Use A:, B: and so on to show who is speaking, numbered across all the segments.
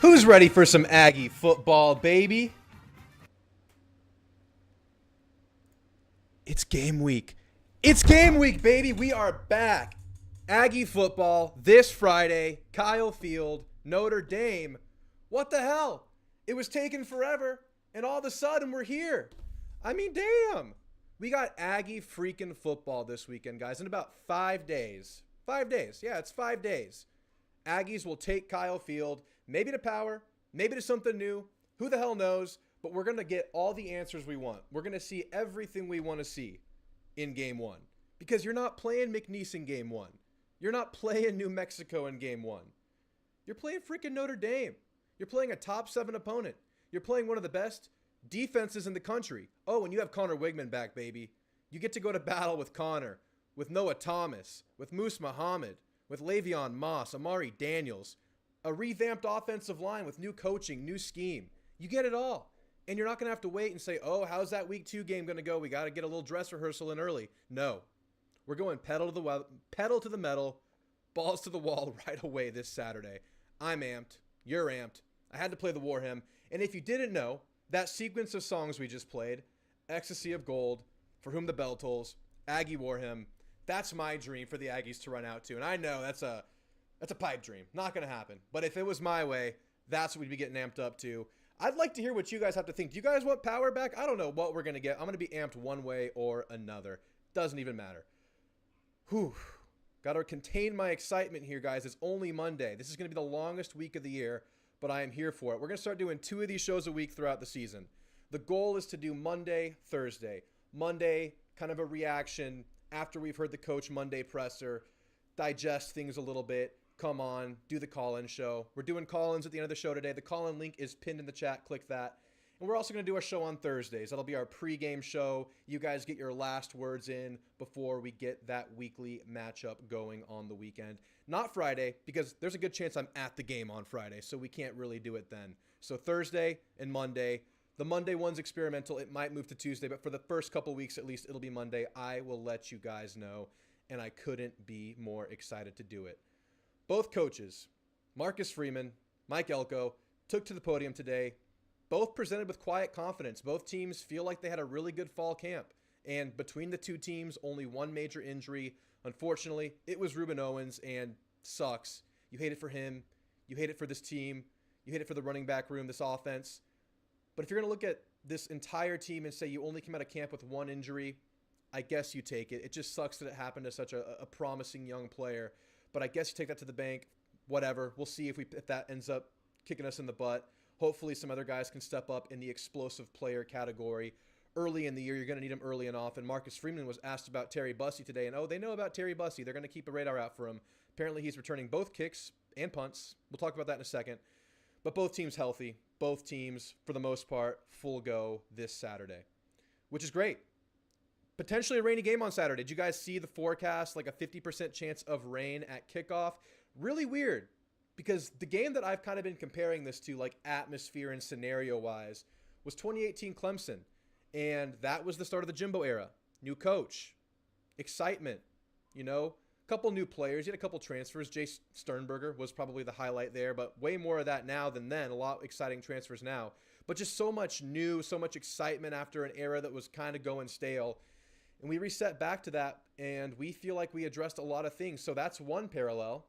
A: Who's ready for some Aggie football, baby? It's game week. It's game week, baby. We are back. Aggie football this Friday. Kyle Field, Notre Dame. What the hell? It was taking forever, and all of a sudden we're here. I mean, damn. We got Aggie freaking football this weekend, guys, in about 5 days. 5 days. Yeah, it's 5 days. Aggies will take Kyle Field, maybe to power, maybe to something new. Who the hell knows? But we're going to get all the answers we want. We're going to see everything we want to see in game one. Because you're not playing McNeese in game one. You're not playing New Mexico in game one. You're playing freaking Notre Dame. You're playing a top 7 opponent. You're playing one of the best defenses in the country. Oh, and you have Connor Wigman back, baby. You get to go to battle with Connor, with Noah Thomas, with Moose Muhammad, with Le'Veon Moss, Amari Daniels, a revamped offensive line with new coaching, new scheme. You get it all. And you're not going to have to wait and say, oh, how's that week 2 game going to go? We got to get a little dress rehearsal in early. No. We're going pedal to the metal, balls to the wall right away this Saturday. I'm amped. You're amped. I had to play the war hymn. And if you didn't know, that sequence of songs we just played, Ecstasy of Gold, For Whom the Bell Tolls, Aggie War Hymn, that's my dream for the Aggies to run out to. And I know that's a pipe dream. Not going to happen. But if it was my way, that's what we'd be getting amped up to. I'd like to hear what you guys have to think. Do you guys want power back? I don't know what we're going to get. I'm going to be amped one way or another. Doesn't even matter. Whew. Got to contain my excitement here, guys. It's only Monday. This is going to be the longest week of the year, but I am here for it. We're going to start doing 2 of these shows a week throughout the season. The goal is to do Monday, Thursday. Monday, kind of a reaction after we've heard the Coach Monday presser, digest things a little bit, come on, do the call-in show. We're doing call-ins at the end of the show today. The call-in link is pinned in the chat. Click that. And we're also going to do a show on Thursdays. That'll be our pregame show. You guys get your last words in before we get that weekly matchup going on the weekend. Not Friday, because there's a good chance I'm at the game on Friday, so we can't really do it then. So Thursday and Monday. The Monday one's experimental. It might move to Tuesday, but for the first couple weeks at least, it'll be Monday. I will let you guys know, and I couldn't be more excited to do it. Both coaches, Marcus Freeman, Mike Elco, took to the podium today. Both presented with quiet confidence. Both teams feel like they had a really good fall camp. And between the two teams, only one major injury. Unfortunately, it was Ruben Owens, and sucks. You hate it for him. You hate it for this team. You hate it for the running back room, this offense. But if you're going to look at this entire team and say you only came out of camp with one injury, I guess you take it. It just sucks that it happened to such a promising young player. But I guess you take that to the bank. Whatever. We'll see if that ends up kicking us in the butt. Hopefully some other guys can step up in the explosive player category. Early in the year, you're going to need him early and often. Marcus Freeman was asked about Terry Bussey today, and they know about Terry Bussey. They're going to keep a radar out for him. Apparently he's returning both kicks and punts. We'll talk about that in a second. But both teams healthy. Both teams, for the most part, full go this Saturday, which is great. Potentially a rainy game on Saturday. Did you guys see the forecast? Like a 50% chance of rain at kickoff. Really weird, because the game that I've kind of been comparing this to, like atmosphere and scenario-wise, was 2018 Clemson. And that was the start of the Jimbo era. New coach. Excitement. Couple new players. You had a couple transfers. Jace Sternberger was probably the highlight there, but way more of that now than then. A lot of exciting transfers now. But just so much new, so much excitement after an era that was kind of going stale. And we reset back to that, and we feel like we addressed a lot of things. So that's one parallel.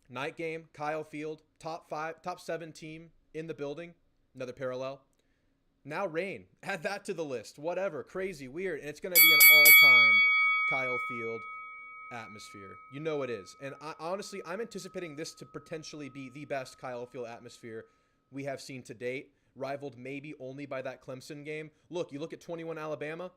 A: Night game, Kyle Field, top 7 team in the building. Another parallel. Now rain. Add that to the list. Whatever. Crazy, weird. And it's going to be an all-time Kyle Field atmosphere. You know it is. And honestly, I'm anticipating this to potentially be the best Kyle Field atmosphere we have seen to date, rivaled maybe only by that Clemson game. Look, you look at 21 Alabama.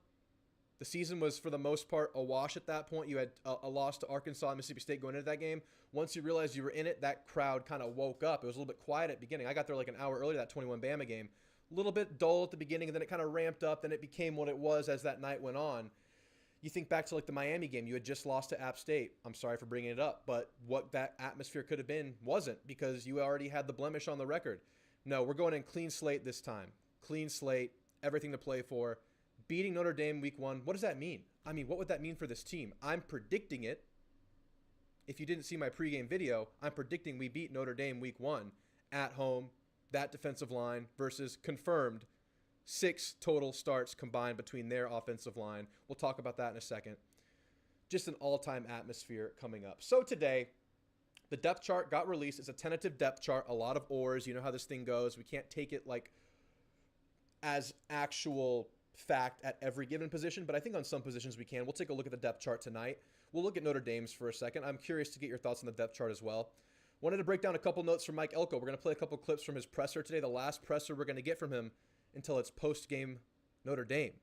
A: The season was, for the most part, a wash at that point. You had a loss to Arkansas and Mississippi State going into that game. Once you realized you were in it, that crowd kind of woke up. It was a little bit quiet at the beginning. I got there like an hour early, that 21 Bama game. A little bit dull at the beginning, and then it kind of ramped up. Then it became what it was as that night went on. You think back to like the Miami game. You had just lost to App State. I'm sorry for bringing it up, but what that atmosphere could have been wasn't, because you already had the blemish on the record. No, we're going in clean slate this time. Clean slate, everything to play for. Beating Notre Dame week 1, what does that mean? I mean, what would that mean for this team? I'm predicting it. If you didn't see my pregame video, I'm predicting we beat Notre Dame week 1 at home that defensive line versus confirmed 6 total starts combined between their offensive line. We'll talk about that in a second. Just an all-time atmosphere coming up. So today, the depth chart got released. It's a tentative depth chart, a lot of ors. You know how this thing goes. We can't take it like as actual fact at every given position, but I think on some positions we can. We'll take a look at the depth chart tonight. We'll look at Notre Dame's for a second. I'm curious to get your thoughts on the depth chart as well. Wanted to break down a couple notes from Mike Elco. We're going to play a couple clips from his presser today, the last presser we're going to get from him until it's post-game Notre Dame.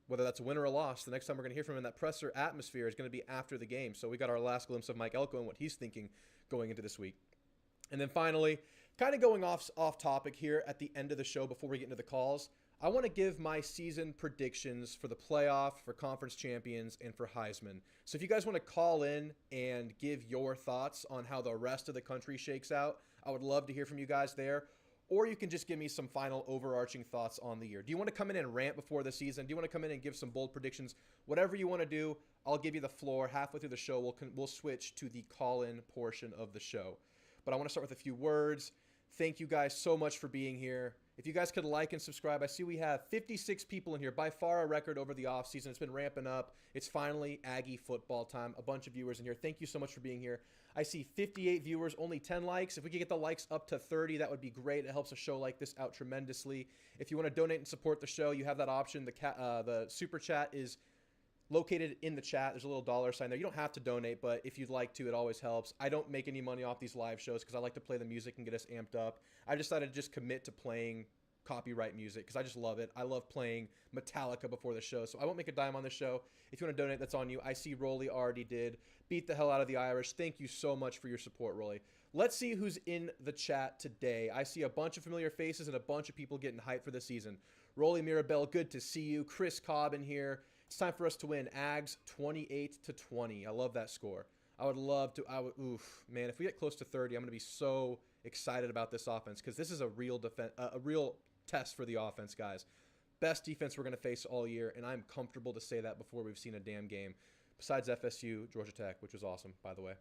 A: Whether that's a win or a loss, the next time we're going to hear from him in that presser atmosphere is going to be after the game. So we got our last glimpse of Mike Elco and what he's thinking going into this week. And then finally, kind of going off topic here at the end of the show before we get into the calls, I want to give my season predictions for the playoff, for conference champions, and for Heisman. So if you guys want to call in and give your thoughts on how the rest of the country shakes out, I would love to hear from you guys there. Or you can just give me some final overarching thoughts on the year. Do you want to come in and rant before the season? Do you want to come in and give some bold predictions? Whatever you want to do, I'll give you the floor. Halfway through the show, we'll switch to the call-in portion of the show. But I want to start with a few words. Thank you guys so much for being here. If you guys could like and subscribe, I see we have 56 people in here, by far a record over the offseason. It's been ramping up. It's finally Aggie football time. A bunch of viewers in here. Thank you so much for being here. I see 58 viewers, only 10 likes. If we could get the likes up to 30, that would be great. It helps a show like this out tremendously. If you want to donate and support the show, you have that option. The super chat is located in the chat. There's a little dollar sign there. You don't have to donate, but if you'd like to, it always helps. I don't make any money off these live shows because I like to play the music and get us amped up. I decided to just commit to playing copyright music because I just love it. I love playing Metallica before the show, so I won't make a dime on this show. If you want to donate, that's on you. I see Rolly already did. Beat the hell out of the Irish. Thank you so much for your support, Rolly. Let's see who's in the chat today. I see a bunch of familiar faces and a bunch of people getting hyped for the season. Rolly Mirabelle, good to see you. Chris Cobb in here. It's time for us to win. Ags 28-20. I love that score. I would love to. Oof, man. If we get close to 30, I'm going to be so excited about this offense because this is a real test for the offense, guys. Best defense we're going to face all year, and I'm comfortable to say that before we've seen a damn game. Besides FSU, Georgia Tech, which was awesome, by the way.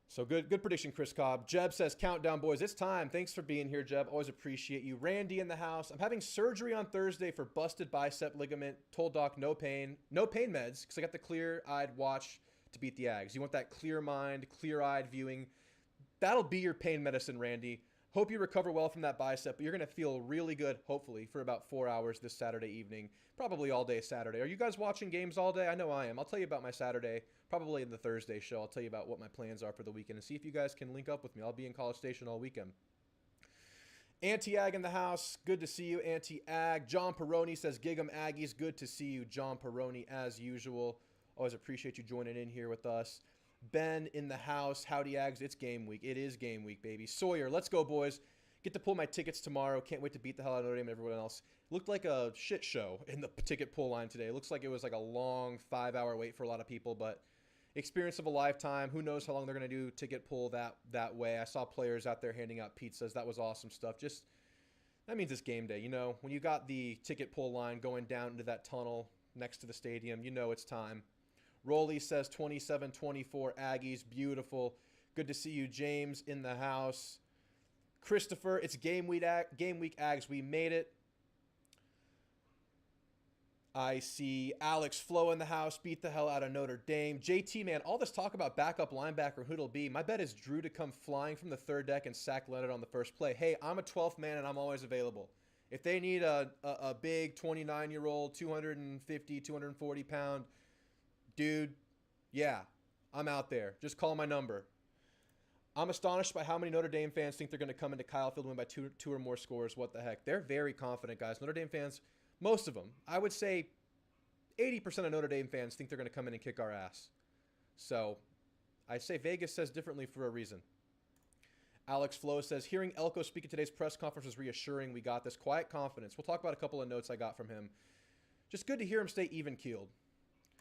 A: So good prediction, Chris Cobb. Jeb says, countdown, boys. It's time. Thanks for being here, Jeb. Always appreciate you. Randy in the house. I'm having surgery on Thursday for busted bicep ligament. Told doc no pain. No pain meds because I got the clear-eyed watch to beat the Ags. You want that clear mind, clear-eyed viewing. That'll be your pain medicine, Randy. Hope you recover well from that bicep, but you're going to feel really good, hopefully, for about 4 hours this Saturday evening. Probably all day Saturday. Are you guys watching games all day? I know I am. I'll tell you about my Saturday, probably in the Thursday show. I'll tell you about what my plans are for the weekend and see if you guys can link up with me. I'll be in College Station all weekend. Anti-Ag in the house. Good to see you, Anti-Ag. John Peroni says, Gig 'em Aggies. Good to see you, John Peroni, as usual. Always appreciate you joining in here with us. Ben in the house. Howdy, Ags. It's game week. It is game week, baby. Sawyer, let's go, boys. Get to pull my tickets tomorrow. Can't wait to beat the hell out of Notre Dame and everyone else. Looked like a shit show in the ticket pull line today. Looks like it was like a long 5-hour wait for a lot of people, but experience of a lifetime. Who knows how long they're going to do ticket pull that way. I saw players out there handing out pizzas. That was awesome stuff. Just that means it's game day. You know, when you got the ticket pull line going down into that tunnel next to the stadium, you know it's time. Rolly says 27-24 Aggies. Beautiful. Good to see you, James, in the house. Christopher, it's game week Ags. We made it. I see Alex Flo in the house. Beat the hell out of Notre Dame. JT, man, all this talk about backup linebacker, who it'll be. My bet is Drew to come flying from the third deck and sack Leonard on the first play. Hey, I'm a 12th man, and I'm always available. If they need a big 29-year-old, 250, 240-pound dude, yeah, I'm out there. Just call my number. I'm astonished by how many Notre Dame fans think they're going to come into Kyle Field and win by two or more scores. What the heck? They're very confident, guys. Notre Dame fans, most of them, I would say 80% of Notre Dame fans think they're going to come in and kick our ass. So I say Vegas says differently for a reason. Alex Flo says, hearing Elco speak at today's press conference was reassuring. We got this. Quiet confidence. We'll talk about a couple of notes I got from him. Just good to hear him stay even-keeled.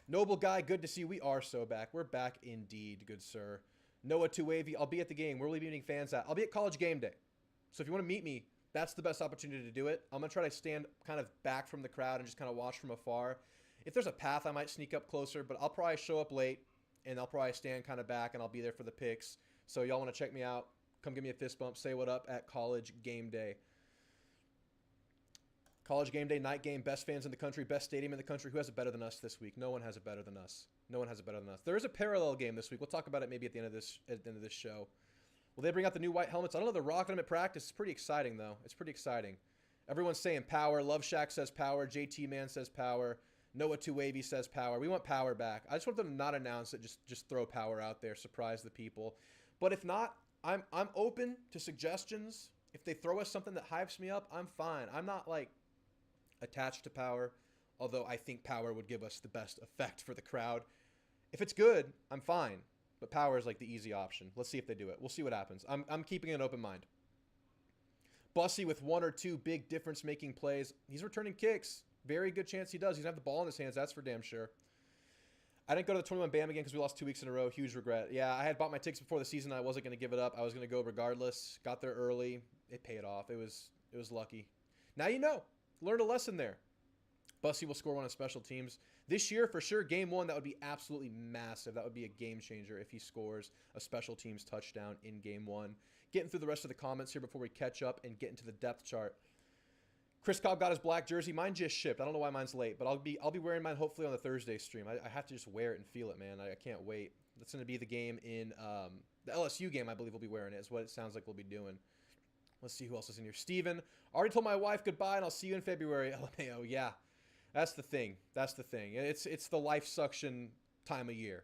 A: Noble guy, good to see you. We are so back. We're back indeed, good sir. Noah Tuavy, I'll be at the game. Where will we be meeting fans at? I'll be at College Game Day. So if you want to meet me, that's the best opportunity to do it. I'm going to try to stand kind of back from the crowd and just kind of watch from afar. If there's a path, I might sneak up closer, but I'll probably show up late, and I'll probably stand kind of back, and I'll be there for the picks. So y'all want to check me out, Come give me a fist bump. Say what up at College Game Day. College Game Day, night game, best fans in the country, best stadium in the country. Who has it better than us this week? No one has it better than us. No one has it better than us. There is a parallel game this week. We'll talk about it maybe at the end of this show. Will they bring out the new white helmets? I don't know. They're rocking them at practice. It's pretty exciting, though. It's pretty exciting. Everyone's saying power. Love Shack says power. JT Man says power. Noah Too Wavy says power. We want power back. I just want them to not announce it. Just throw power out there. Surprise the people. But if not, I'm open to suggestions. If they throw us something that hypes me up, I'm fine. I'm not like attached to power, although I think power would give us the best effect for the crowd. If it's good, I'm fine. But power is like the easy option. Let's see if they do it. We'll see what happens. I'm keeping an open mind. Bussy with 1 or 2 big difference-making plays. He's returning kicks. Very good chance he does. He's going to have the ball in his hands. That's for damn sure. I didn't go to the 21 BAM again because we lost 2 weeks in a row. Huge regret. Yeah, I had bought my tickets before the season. I wasn't going to give it up. I was going to go regardless. Got there early. It paid off. It was lucky. Now you know. Learned a lesson there. Bussy will score one on special teams. This year, for sure, game 1, that would be absolutely massive. That would be a game changer if he scores a special teams touchdown in game 1. Getting through the rest of the comments here before we catch up and get into the depth chart. Chris Cobb got his black jersey. Mine just shipped. I don't know why mine's late, but I'll be wearing mine hopefully on the Thursday stream. I have to just wear it and feel it, man. I can't wait. That's going to be the game in the LSU game, I believe we'll be wearing it. Is what it sounds like we'll be doing. Let's see who else is in here. Steven, already told my wife goodbye, and I'll see you in February. LMAO, yeah. That's the thing. That's the thing. It's the life suction time of year.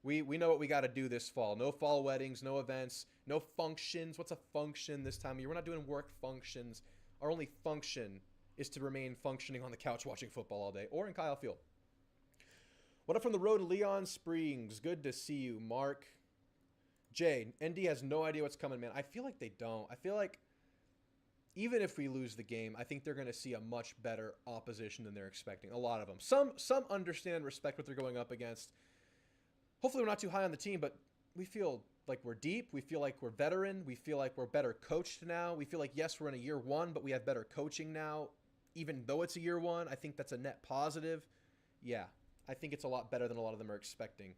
A: We know what we got to do this fall. No fall weddings, no events, no functions. What's a function this time of year? We're not doing work functions. Our only function is to remain functioning on the couch watching football all day or in Kyle Field. What up from the road to Leon Springs? Good to see you, Mark. Jay, ND has no idea what's coming, man. I feel like they don't. I feel like even if we lose the game, I think they're going to see a much better opposition than they're expecting. A lot of them. Some understand, respect what they're going up against. Hopefully we're not too high on the team, but we feel like we're deep. We feel like we're veteran. We feel like we're better coached now. We feel like, yes, we're in a year 1, but we have better coaching now. Even though it's a year 1, I think that's a net positive. Yeah, I think it's a lot better than a lot of them are expecting.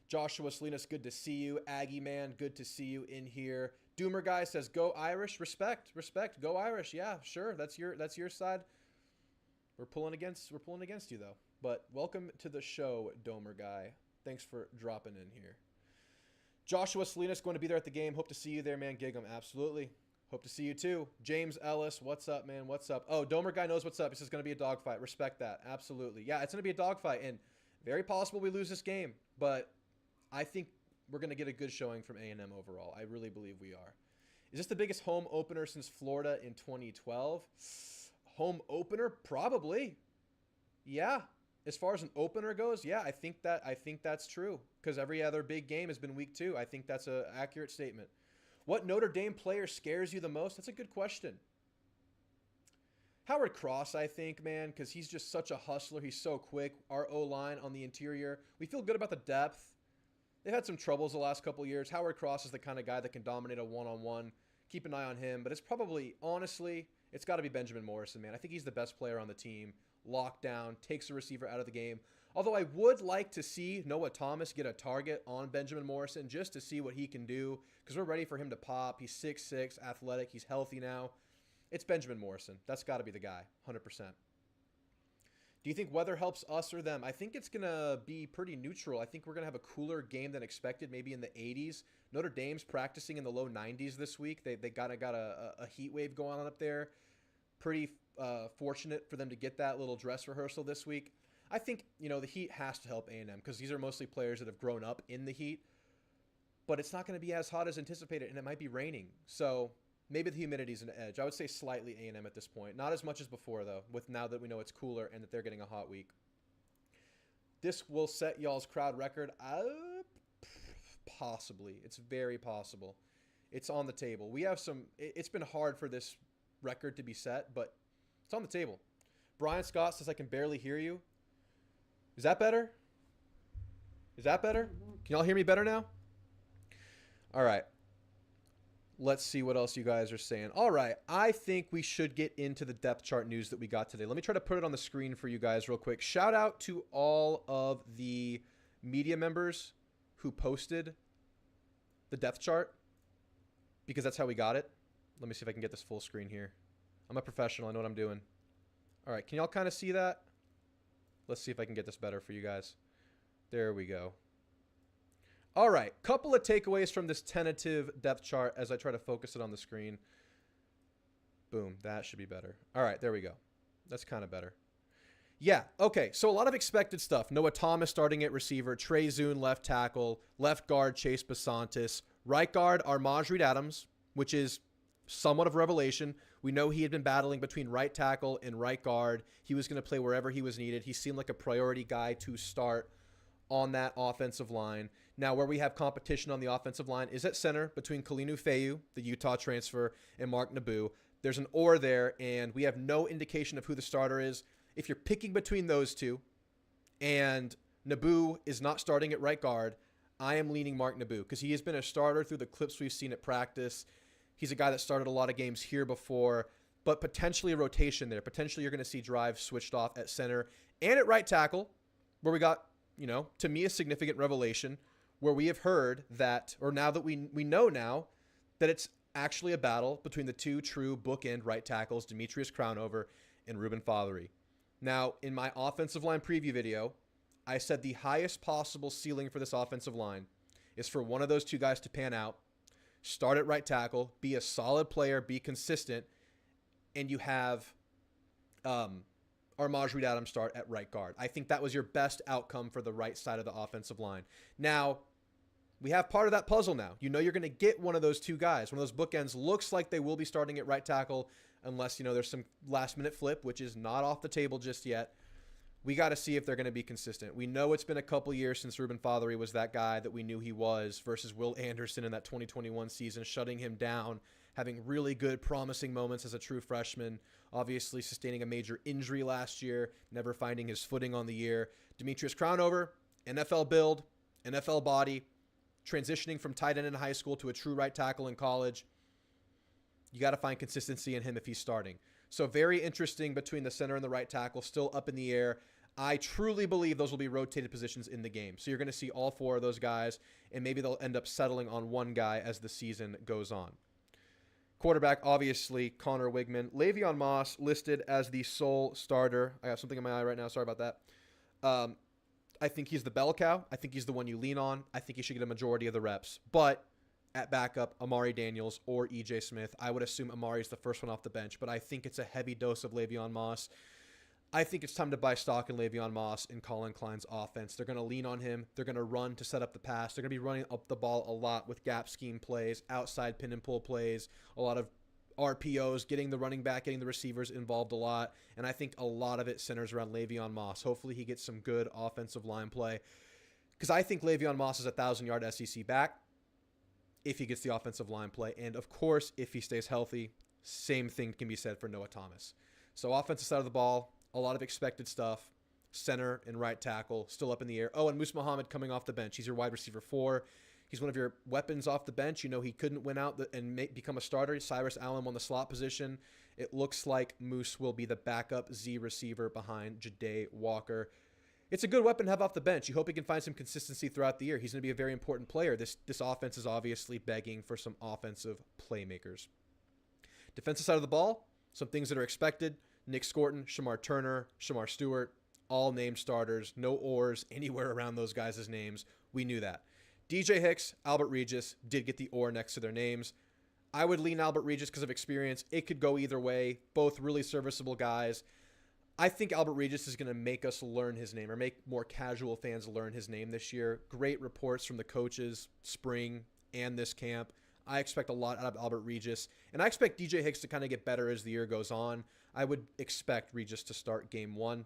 A: Joshua Salinas, good to see you. Aggie Man, good to see you in here. Doomer Guy says, go Irish. Respect. Go Irish. Yeah, sure. That's your side. We're pulling against you, though. But welcome to the show, Doomer Guy. Thanks for dropping in here. Joshua Salinas going to be there at the game. Hope to see you there, man. Gig 'em. Absolutely. Hope to see you, too. James Ellis, what's up, man? What's up? Oh, Doomer Guy knows what's up. He says it's going to be a dogfight. Respect that. Absolutely. Yeah, it's going to be a dogfight, and very possible we lose this game. But I think we're going to get a good showing from A&M overall. I really believe we are. Is this the biggest home opener since Florida in 2012? Home opener? Probably. Yeah. As far as an opener goes, yeah, I think that's true. Because every other big game has been week 2. I think that's an accurate statement. What Notre Dame player scares you the most? That's a good question. Howard Cross, I think, man, because he's just such a hustler. He's so quick. Our O-line on the interior. We feel good about the depth. They've had some troubles the last couple of years. Howard Cross is the kind of guy that can dominate a one-on-one. Keep an eye on him. But it's probably, honestly, it's got to be Benjamin Morrison, man. I think he's the best player on the team. Lockdown, takes a receiver out of the game. Although I would like to see Noah Thomas get a target on Benjamin Morrison just to see what he can do because we're ready for him to pop. He's 6'6", athletic. He's healthy now. It's Benjamin Morrison. That's got to be the guy, 100%. Do you think weather helps us or them? I think it's going to be pretty neutral. I think we're going to have a cooler game than expected, maybe in the 80s. Notre Dame's practicing in the low 90s this week. They got a heat wave going on up there. Pretty fortunate for them to get that little dress rehearsal this week. I think, the heat has to help A&M because these are mostly players that have grown up in the heat. But it's not going to be as hot as anticipated, and it might be raining. So maybe the humidity's an edge. I would say slightly A&M at this point. Not as much as before, though, with now that we know it's cooler and that they're getting a hot week. This will set y'all's crowd record. Possibly. It's very possible. It's on the table. We have some... It's been hard for this record to be set, but it's on the table. Brian Scott says, I can barely hear you. Is that better? Is that better? Can y'all hear me better now? All right. Let's see what else you guys are saying. All right. I think we should get into the depth chart news that we got today. Let me try to put it on the screen for you guys real quick. Shout out to all of the media members who posted the depth chart. because that's how we got it. Let me see if I can get this full screen here. I'm a professional. I know what I'm doing. All right. Can y'all kind of see that? Let's see if I can get this better for you guys. There we go. All right. Couple of takeaways from this tentative depth chart as I try to focus it on the screen. Boom. That should be better. All right. There we go. That's kind of better. Yeah. Okay. So a lot of expected stuff. Noah Thomas starting at receiver. Trey Zune left tackle. Left guard Chase Basantis. Right guard Armaj Reed-Adams, which is somewhat of a revelation. We know he had been battling between right tackle and right guard. He was going to play wherever he was needed. He seemed like a priority guy to start on that offensive line. Now, where we have competition on the offensive line is at center between Kalinu Feyu, the Utah transfer, and Mark Naboo. There's an or there, and we have no indication of who the starter is. If you're picking between those two, and Naboo is not starting at right guard, I am leaning Mark Naboo because he has been a starter through the clips we've seen at practice. He's a guy that started a lot of games here before, but potentially a rotation there. Potentially you're going to see drives switched off at center and at right tackle, where we got, to me, a significant revelation, where we have heard that, or now that we know now, that it's actually a battle between the two true bookend right tackles, Demetrius Crownover and Ruben Fothery. Now, in my offensive line preview video, I said the highest possible ceiling for this offensive line is for one of those two guys to pan out, start at right tackle, be a solid player, be consistent, and you have Armaj Reed-Adams start at right guard. I think that was your best outcome for the right side of the offensive line. Now, we have part of that puzzle now. You're going to get one of those two guys. One of those bookends looks like they will be starting at right tackle unless, there's some last-minute flip, which is not off the table just yet. We got to see if they're going to be consistent. We know it's been a couple years since Ruben Fothery was that guy that we knew he was versus Will Anderson in that 2021 season, shutting him down, having really good, promising moments as a true freshman, obviously sustaining a major injury last year, never finding his footing on the year. Demetrius Crownover, NFL build, NFL body, transitioning from tight end in high school to a true right tackle in college. You got to find consistency in him if he's starting. So very interesting between the center and the right tackle, still up in the air. I truly believe those will be rotated positions in the game. So you're going to see all four of those guys, and maybe they'll end up settling on one guy as the season goes on. Quarterback, obviously, Connor Wigman. Le'Veon Moss listed as the sole starter. I have something in my eye right now. Sorry about that. I think he's the bell cow. I think he's the one you lean on. I think he should get a majority of the reps. But at backup, Amari Daniels or EJ Smith. I would assume Amari is the first one off the bench, but I think it's a heavy dose of Le'Veon Moss. I think it's time to buy stock in Le'Veon Moss and Colin Klein's offense. They're going to lean on him. They're going to run to set up the pass. They're going to be running up the ball a lot with gap scheme plays, outside pin and pull plays, a lot of RPOs, getting the running back, getting the receivers involved a lot. And I think a lot of it centers around Le'Veon Moss. Hopefully he gets some good offensive line play, because I think Le'Veon Moss is a 1,000-yard SEC back if he gets the offensive line play. And, of course, if he stays healthy, same thing can be said for Noah Thomas. So offensive side of the ball, a lot of expected stuff. Center and right tackle still up in the air. Oh, and Moose Muhammad coming off the bench. He's your wide receiver 4. He's one of your weapons off the bench. He couldn't win out and become a starter. Cyrus Allen on the slot position. It looks like Moose will be the backup Z receiver behind Ja'Day Walker. It's a good weapon to have off the bench. You hope he can find some consistency throughout the year. He's going to be a very important player. This offense is obviously begging for some offensive playmakers. Defensive side of the ball, some things that are expected. Nick Scorton, Shamar Turner, Shamar Stewart, all named starters. No ors anywhere around those guys' names. We knew that. DJ Hicks, Albert Regis did get the or next to their names. I would lean Albert Regis because of experience. It could go either way. Both really serviceable guys. I think Albert Regis is going to make us learn his name, or make more casual fans learn his name this year. Great reports from the coaches, spring and this camp. I expect a lot out of Albert Regis, and I expect DJ Hicks to kind of get better as the year goes on. I would expect Regis to start game 1.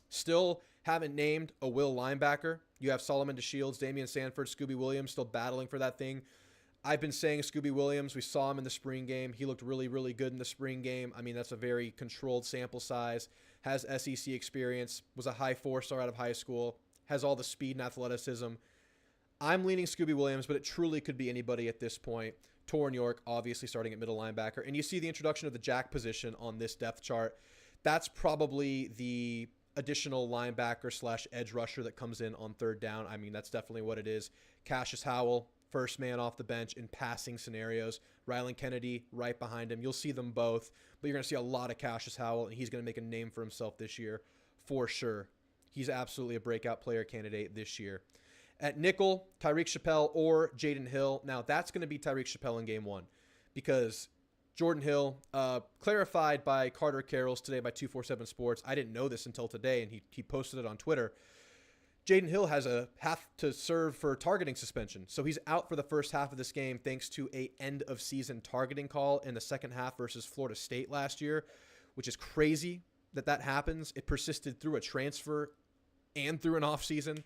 A: Still haven't named a will linebacker. You have Solomon DeShields, Damian Sanford, Scooby Williams still battling for that thing. I've been saying Scooby Williams. We saw him in the spring game. He looked really, really good in the spring game. I mean, that's a very controlled sample size. Has SEC experience. Was a high 4-star out of high school. Has all the speed and athleticism. I'm leaning Scooby Williams, but it truly could be anybody at this point. Torrin York, obviously starting at middle linebacker. And you see the introduction of the jack position on this depth chart. That's probably the additional linebacker / edge rusher that comes in on third down. I mean, that's definitely what it is. Cassius Howell, first man off the bench in passing scenarios. Rylan Kennedy right behind him. You'll see them both, but you're going to see a lot of Cassius Howell, and he's going to make a name for himself this year for sure. He's absolutely a breakout player candidate this year. At nickel, Tyreek Chappelle or Jaden Hill. Now, that's going to be Tyreek Chappelle in game one because Jordan Hill, clarified by Carter Carrolls today by 247 Sports. I didn't know this until today, and he posted it on Twitter. Jaden Hill has a half to serve for targeting suspension. So he's out for the first half of this game thanks to a end-of-season targeting call in the second half versus Florida State last year, which is crazy that happens. It persisted through a transfer and through an offseason.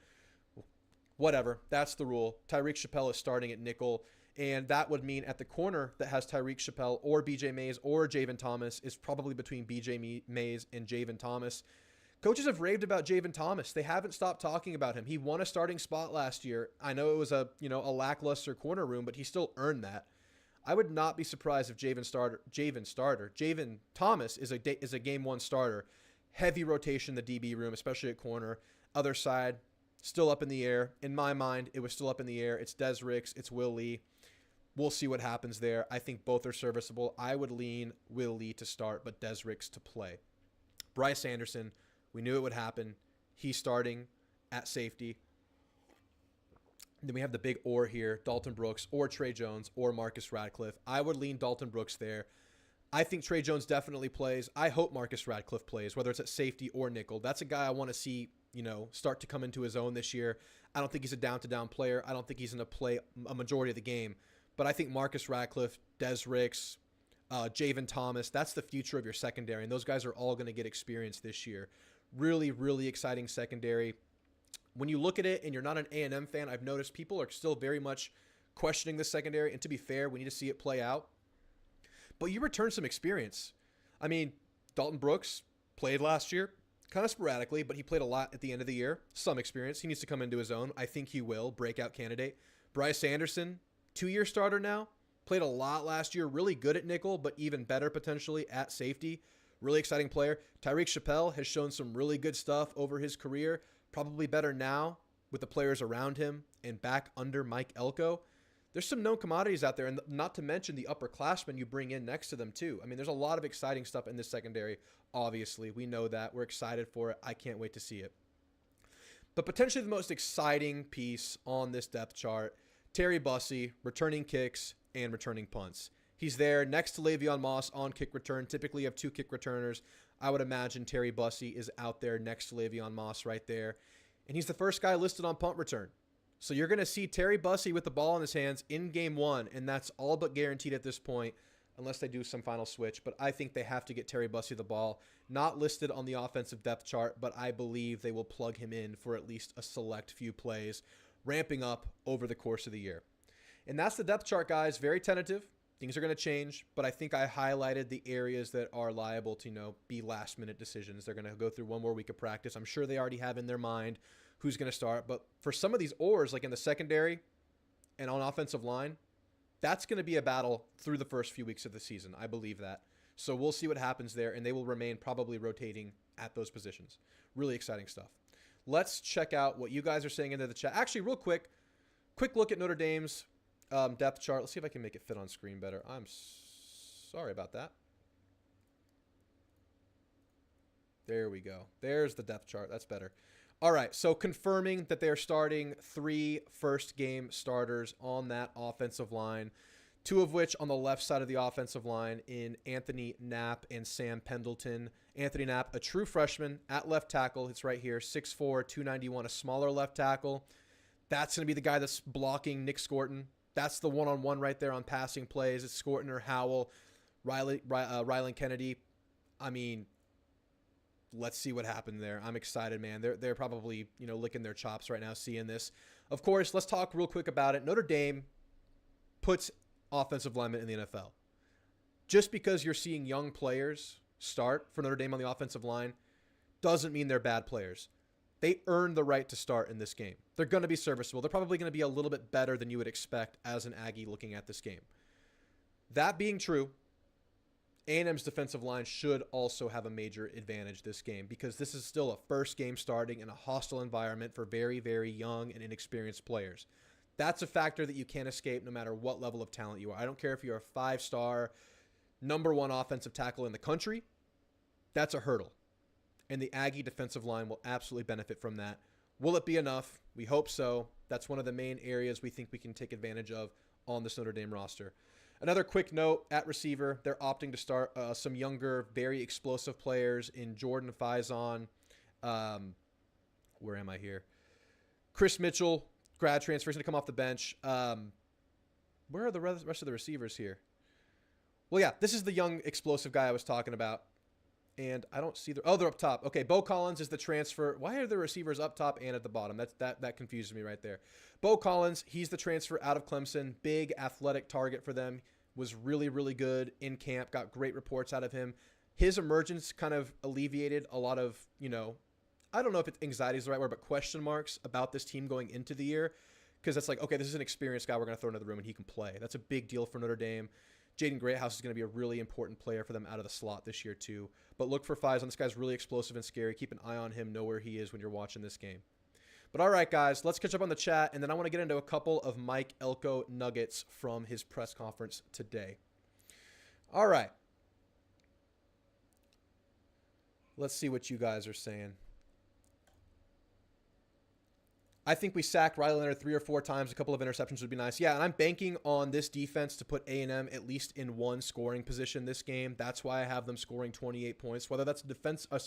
A: Whatever. That's the rule. Tyreek Chappelle is starting at nickel. And that would mean at the corner that has Tyreek Chappelle or BJ Mays or Javen Thomas is probably between BJ Mays and Javen Thomas. Coaches have raved about Javen Thomas. They haven't stopped talking about him. He won a starting spot last year. I know it was a lackluster corner room, but he still earned that. I would not be surprised if Javen Thomas is a game one starter. Heavy rotation in the DB room, especially at corner. Other side, still up in the air. In my mind, it was still up in the air. It's Des Ricks. It's Will Lee. We'll see what happens there. I think both are serviceable. I would lean Will Lee to start, but Des Ricks to play. Bryce Anderson, we knew it would happen. He's starting at safety. Then we have the big or here, Dalton Brooks or Trey Jones or Marcus Radcliffe. I would lean Dalton Brooks there. I think Trey Jones definitely plays. I hope Marcus Radcliffe plays, whether it's at safety or nickel. That's a guy I want to see, start to come into his own this year. I don't think he's a down-to-down player. I don't think he's going to play a majority of the game. But I think Marcus Radcliffe, Des Ricks, Javen Thomas, that's the future of your secondary. And those guys are all going to get experience this year. Really, really exciting secondary. When you look at it and you're not an A&M fan, I've noticed people are still very much questioning the secondary. And to be fair, we need to see it play out. But you return some experience. I mean, Dalton Brooks played last year, kind of sporadically, but he played a lot at the end of the year. Some experience. He needs to come into his own. I think he will. Breakout candidate. Bryce Anderson, 2-year starter now. Played a lot last year. Really good at nickel, but even better potentially at safety. Really exciting player. Tyreek Chappelle has shown some really good stuff over his career. Probably better now with the players around him and back under Mike Elco. There's some known commodities out there, and not to mention the upperclassmen you bring in next to them too. I mean, there's a lot of exciting stuff in this secondary, obviously. We know that. We're excited for it. I can't wait to see it. But potentially the most exciting piece on this depth chart, Terry Bussey, returning kicks and returning punts. He's there next to Le'Veon Moss on kick return. Typically you have two kick returners. I would imagine Terry Bussey is out there next to Le'Veon Moss right there. And he's the first guy listed on punt return. So you're going to see Terry Bussey with the ball in his hands in game one, and that's all but guaranteed at this point, unless they do some final switch. But I think they have to get Terry Bussey the ball. Not listed on the offensive depth chart, but I believe they will plug him in for at least a select few plays, ramping up over the course of the year. And that's the depth chart, guys. Very tentative. Things are going to change, but I think I highlighted the areas that are liable to, be last-minute decisions. They're going to go through one more week of practice. I'm sure they already have in their mind who's going to start. But for some of these ors, like in the secondary and on offensive line, that's going to be a battle through the first few weeks of the season. I believe that. So we'll see what happens there, and they will remain probably rotating at those positions. Really exciting stuff. Let's check out what you guys are saying into the chat. Actually, real quick look at Notre Dame's depth chart. Let's see if I can make it fit on screen better. I'm sorry about that. There we go. There's the depth chart. That's better. All right, so confirming that they're starting 3 first-game starters on that offensive line, 2 of which on the left side of the offensive line in Anthony Knapp and Sam Pendleton. Anthony Knapp, a true freshman at left tackle. It's right here, 6'4", 291, a smaller left tackle. That's going to be the guy that's blocking Nick Scorton. That's the one-on-one right there on passing plays. It's Scorton or Howell, Rylan Kennedy. I mean, let's see what happened there. I'm excited, man. They're probably, licking their chops right now seeing this. Of course, let's talk real quick about it. Notre Dame puts offensive linemen in the NFL. Just because you're seeing young players start for Notre Dame on the offensive line doesn't mean they're bad players. They earned the right to start in this game. They're going to be serviceable. They're probably going to be a little bit better than you would expect as an Aggie looking at this game. That being true, A&M's defensive line should also have a major advantage this game because this is still a first game starting in a hostile environment for very, very young and inexperienced players. That's a factor that you can't escape no matter what level of talent you are. I don't care if you're a 5-star, #1 offensive tackle in the country. That's a hurdle. And the Aggie defensive line will absolutely benefit from that. Will it be enough? We hope so. That's one of the main areas we think we can take advantage of on this Notre Dame roster. Another quick note, at receiver, they're opting to start some younger, very explosive players in Jordan Faison. Where am I here? Chris Mitchell, grad transfer, is going to come off the bench. Where are the rest of the receivers here? Well, yeah, this is the young, explosive guy I was talking about. And I don't see the... Oh, they're up top. Okay, Bo Collins is the transfer. Why are the receivers up top and at the bottom? That confuses me right there. Bo Collins, he's the transfer out of Clemson. Big athletic target for them. Was really, really good in camp. Got great reports out of him. His emergence kind of alleviated a lot of, I don't know if it's anxiety is the right word, but question marks about this team going into the year. Because it's like, okay, this is an experienced guy we're going to throw into the room and he can play. That's a big deal for Notre Dame. Jaden Greathouse is going to be a really important player for them out of the slot this year too. But look for Faison. This guy's really explosive and scary. Keep an eye on him. Know where he is when you're watching this game. But all right, guys, let's catch up on the chat, and then I want to get into a couple of Mike Elco nuggets from his press conference today. All right. Let's see what you guys are saying. I think we sacked Riley Leonard 3 or 4 times. A couple of interceptions would be nice. Yeah, and I'm banking on this defense to put A&M at least in one scoring position this game. That's why I have them scoring 28 points. Whether that's a defense, I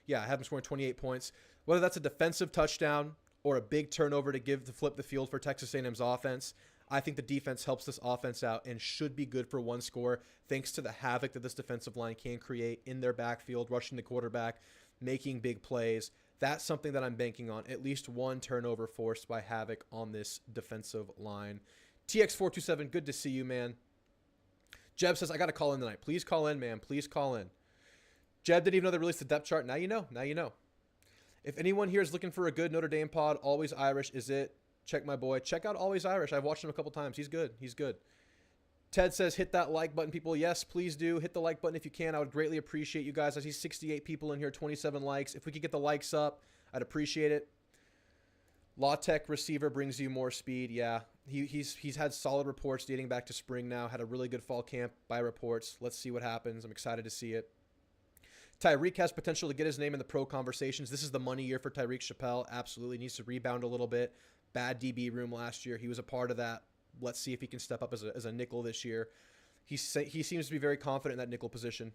A: have them scoring 28 points. Whether that's a defensive touchdown or a big turnover to flip the field for Texas A&M's offense, I think the defense helps this offense out and should be good for one score, thanks to the havoc that this defensive line can create in their backfield, rushing the quarterback, making big plays. That's something that I'm banking on. At least one turnover forced by Havoc on this defensive line. TX427, good to see you, man. Jeb says, I got to call in tonight. Please call in, man. Please call in. Jeb didn't even know they released the depth chart. Now you know. Now you know. If anyone here is looking for a good Notre Dame pod, Always Irish is it. Check my boy. Check out Always Irish. I've watched him a couple times. He's good. He's good. Ted says, hit that like button, people. Yes, please do. Hit the like button if you can. I would greatly appreciate you guys. I see 68 people in here, 27 likes. If we could get the likes up, I'd appreciate it. Law Tech receiver brings you more speed. Yeah, he's had solid reports dating back to spring now. Had a really good fall camp by reports. Let's see what happens. I'm excited to see it. Tyreek has potential to get his name in the pro conversations. This is the money year for Tyreek Chappelle. Absolutely needs to rebound a little bit. Bad DB room last year. He was a part of that. Let's see if he can step up as a nickel this year. He seems to be very confident in that nickel position.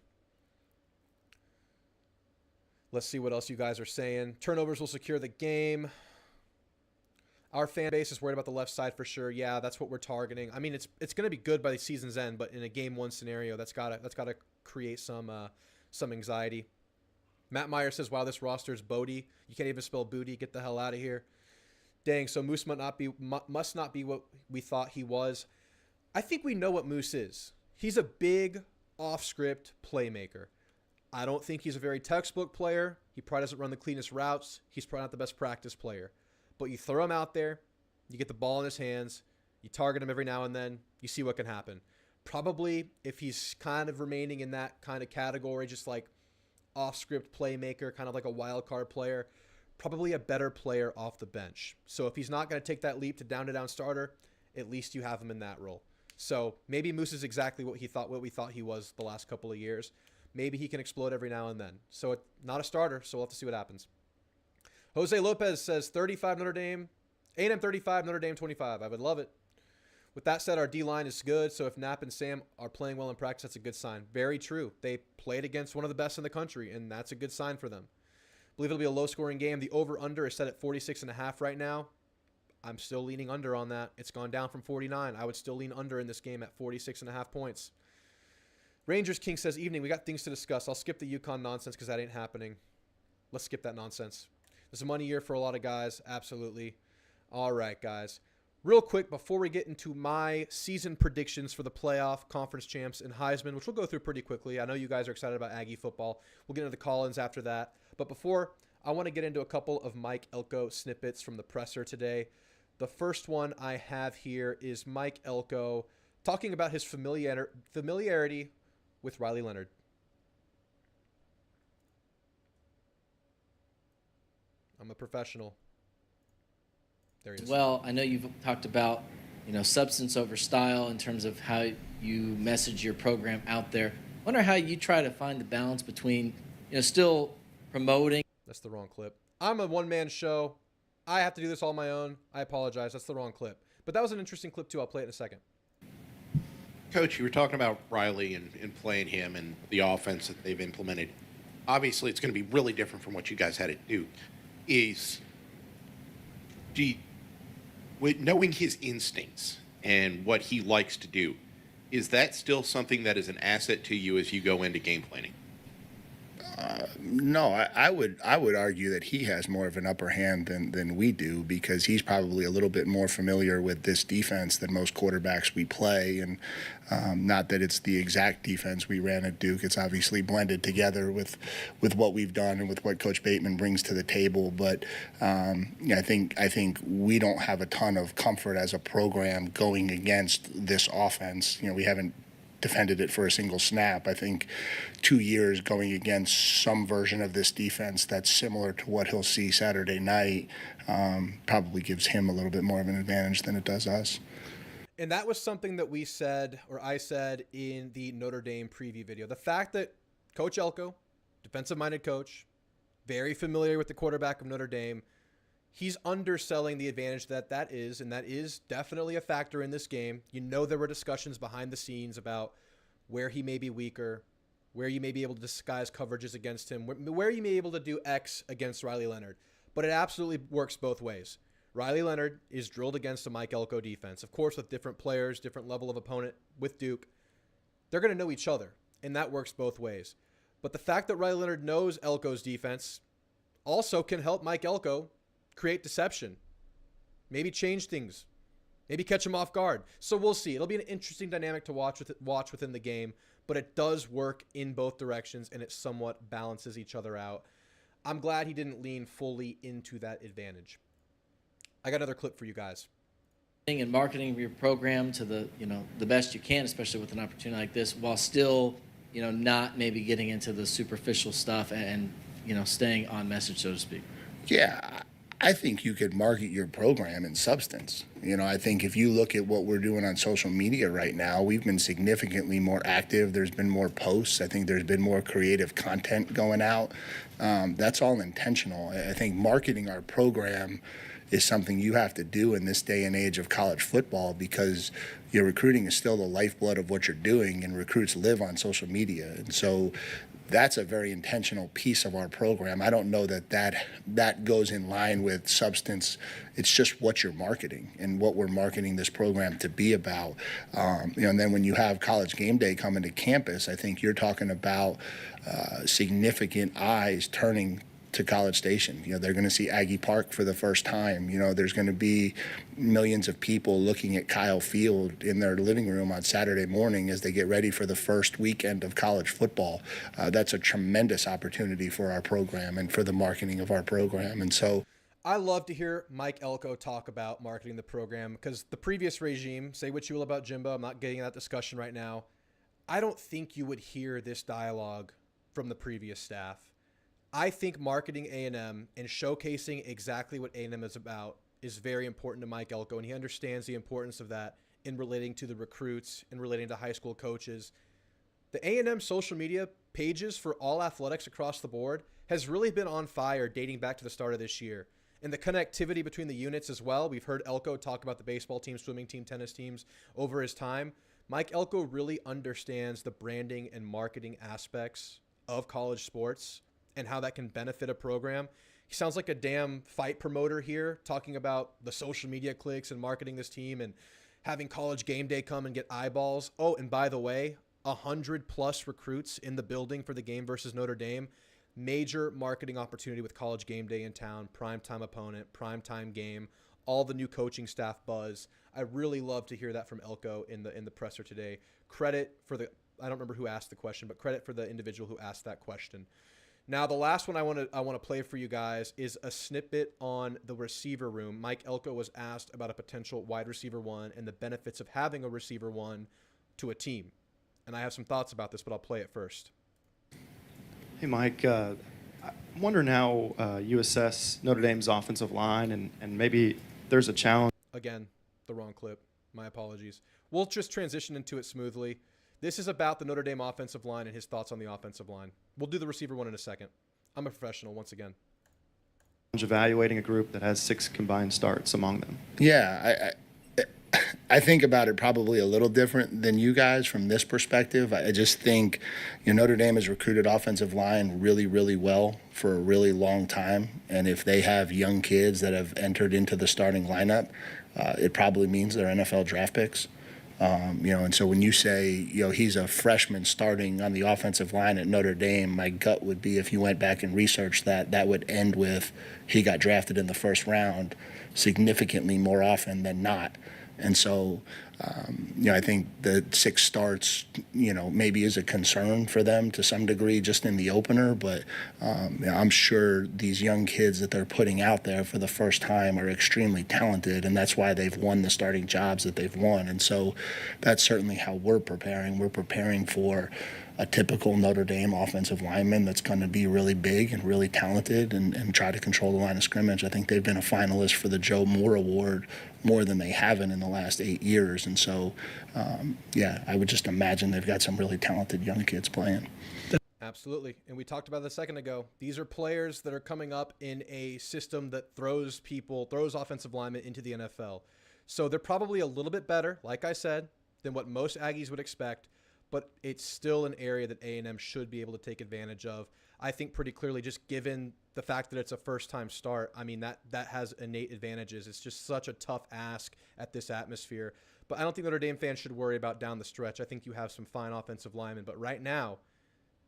A: Let's see what else you guys are saying. Turnovers will secure the game. Our fan base is worried about the left side for sure. Yeah, that's what we're targeting. I mean, it's going to be good by the season's end, but in a game 1 scenario, that's gotta create some anxiety. Matt Meyer says, "Wow, this roster is Bodie. You can't even spell booty. Get the hell out of here." Dang, so Moose must not be what we thought he was. I think we know what Moose is. He's a big, off-script playmaker. I don't think he's a very textbook player. He probably doesn't run the cleanest routes. He's probably not the best practice player. But you throw him out there, you get the ball in his hands, you target him every now and then, you see what can happen. Probably, if he's kind of remaining in that kind of category, just like off-script playmaker, kind of like a wild card player, probably a better player off the bench. So if he's not going to take that leap to down starter, at least you have him in that role. So maybe Moose is exactly what we thought he was the last couple of years. Maybe he can explode every now and then. So not a starter, so we'll have to see what happens. Jose Lopez says 35 Notre Dame, A&M 35, Notre Dame 25. I would love it. With that said, our D-line is good, so if Knapp and Sam are playing well in practice, that's a good sign. Very true. They played against one of the best in the country, and that's a good sign for them. I believe it'll be a low-scoring game. The over-under is set at 46.5 right now. I'm still leaning under on that. It's gone down from 49. I would still lean under in this game at 46.5 points. Rangers King says, evening, we got things to discuss. I'll skip the UConn nonsense because that ain't happening. Let's skip that nonsense. This is a money year for a lot of guys. Absolutely. All right, guys. Real quick, before we get into my season predictions for the playoff, conference champs, and Heisman, which we'll go through pretty quickly. I know you guys are excited about Aggie football. We'll get into the call-ins after that. But before, I want to get into a couple of Mike Elco snippets from the presser today. The first one I have here is Mike Elco talking about his familiarity with Riley Leonard. I'm a professional. There he is.
B: Well, I know you've talked about, substance over style in terms of how you message your program out there. I wonder how you try to find the balance between, still promoting.
A: That's the wrong clip. I'm a one-man show. I have to do this all on my own. I apologize. That's the wrong clip. But that was an interesting clip, too. I'll play it in a second.
C: Coach, you were talking about Riley and playing him and the offense that they've implemented. Obviously, it's going to be really different from what you guys had at Duke. With knowing his instincts and what he likes to do, is that still something that is an asset to you as you go into game planning?
D: No, I would argue that he has more of an upper hand than we do, because he's probably a little bit more familiar with this defense than most quarterbacks we play. And not that it's the exact defense we ran at Duke. It's obviously blended together with what we've done and with what Coach Bateman brings to the table. But I think we don't have a ton of comfort as a program going against this offense. We haven't defended it for a single snap. I think 2 years going against some version of this defense that's similar to what he'll see Saturday night probably gives him a little bit more of an advantage than it does us.
A: And that was something that we said, or I said, in the Notre Dame preview video. The fact that Coach Elco, defensive-minded coach, very familiar with the quarterback of Notre Dame, he's underselling the advantage that is, and that is definitely a factor in this game. There were discussions behind the scenes about where he may be weaker, where you may be able to disguise coverages against him, where you may be able to do X against Riley Leonard. But it absolutely works both ways. Riley Leonard is drilled against a Mike Elco defense. Of course, with different players, different level of opponent with Duke, they're going to know each other, and that works both ways. But the fact that Riley Leonard knows Elco's defense also can help Mike Elco create deception, maybe change things, maybe catch him off guard. So we'll see. It'll be an interesting dynamic to watch within the game, but it does work in both directions, and it somewhat balances each other out. I'm glad he didn't lean fully into that advantage. I got another clip for you guys.
B: And marketing your program to the best you can, especially with an opportunity like this, while still not maybe getting into the superficial stuff and staying on message, so to speak.
D: Yeah, I think you could market your program in substance. I think if you look at what we're doing on social media right now, we've been significantly more active. There's been more posts. I think there's been more creative content going out. That's all intentional. I think marketing our program is something you have to do in this day and age of college football, because your recruiting is still the lifeblood of what you're doing, and recruits live on social media. And so that's a very intentional piece of our program. I don't know that goes in line with substance. It's just what you're marketing and what we're marketing this program to be about. And then when you have College Game Day coming to campus, I think you're talking about significant eyes turning to College Station. They're going to see Aggie Park for the first time. There's going to be millions of people looking at Kyle Field in their living room on Saturday morning as they get ready for the first weekend of college football. That's a tremendous opportunity for our program and for the marketing of our program. And so
A: I love to hear Mike Elco talk about marketing the program, because the previous regime, say what you will about Jimbo, I'm not getting that discussion right now. I don't think you would hear this dialogue from the previous staff. I think marketing A&M and showcasing exactly what A&M is about is very important to Mike Elco, and he understands the importance of that in relating to the recruits and relating to high school coaches. The A&M social media pages for all athletics across the board has really been on fire dating back to the start of this year. And the connectivity between the units as well. We've heard Elco talk about the baseball team, swimming team, tennis teams over his time. Mike Elco really understands the branding and marketing aspects of college sports and how that can benefit a program. He sounds like a damn fight promoter here, talking about the social media clicks and marketing this team and having College Game Day come and get eyeballs. Oh, and by the way, 100+ recruits in the building for the game versus Notre Dame. Major marketing opportunity with College Game Day in town, primetime opponent, primetime game, all the new coaching staff buzz. I really love to hear that from Elco in the presser today. Credit for I don't remember who asked the question, but credit for the individual who asked that question. Now, the last one I want to play for you guys is a snippet on the receiver room. Mike Elco was asked about a potential wide receiver one and the benefits of having a receiver one to a team. And I have some thoughts about this, but I'll play it first.
E: Hey, Mike, I'm wondering how you assess Notre Dame's offensive line and maybe there's a challenge.
A: Again, the wrong clip. My apologies. We'll just transition into it smoothly. This is about the Notre Dame offensive line and his thoughts on the offensive line. We'll do the receiver one in a second. I'm a professional once again.
E: Evaluating a group that has 6 combined starts among them.
D: Yeah, I think about it probably a little different than you guys from this perspective. I just think, Notre Dame has recruited offensive line really, really well for a really long time. And if they have young kids that have entered into the starting lineup, it probably means they're NFL draft picks. And so when you say, he's a freshman starting on the offensive line at Notre Dame, my gut would be, if you went back and researched that would end with he got drafted in the first round significantly more often than not. And so, I think the 6 starts, maybe is a concern for them to some degree just in the opener. But I'm sure these young kids that they're putting out there for the first time are extremely talented, and that's why they've won the starting jobs that they've won. And so that's certainly how we're preparing. We're preparing for a typical Notre Dame offensive lineman that's going to be really big and really talented and try to control the line of scrimmage. I think they've been a finalist for the Joe Moore Award more than they haven't in the last 8 years. And so, I would just imagine they've got some really talented young kids playing.
A: Absolutely. And we talked about it a second ago. These are players that are coming up in a system that throws offensive linemen into the NFL. So they're probably a little bit better, like I said, than what most Aggies would expect. But it's still an area that A&M should be able to take advantage of. I think pretty clearly, just given the fact that it's a first-time start, I mean, that has innate advantages. It's just such a tough ask at this atmosphere. But I don't think Notre Dame fans should worry about down the stretch. I think you have some fine offensive linemen. But right now,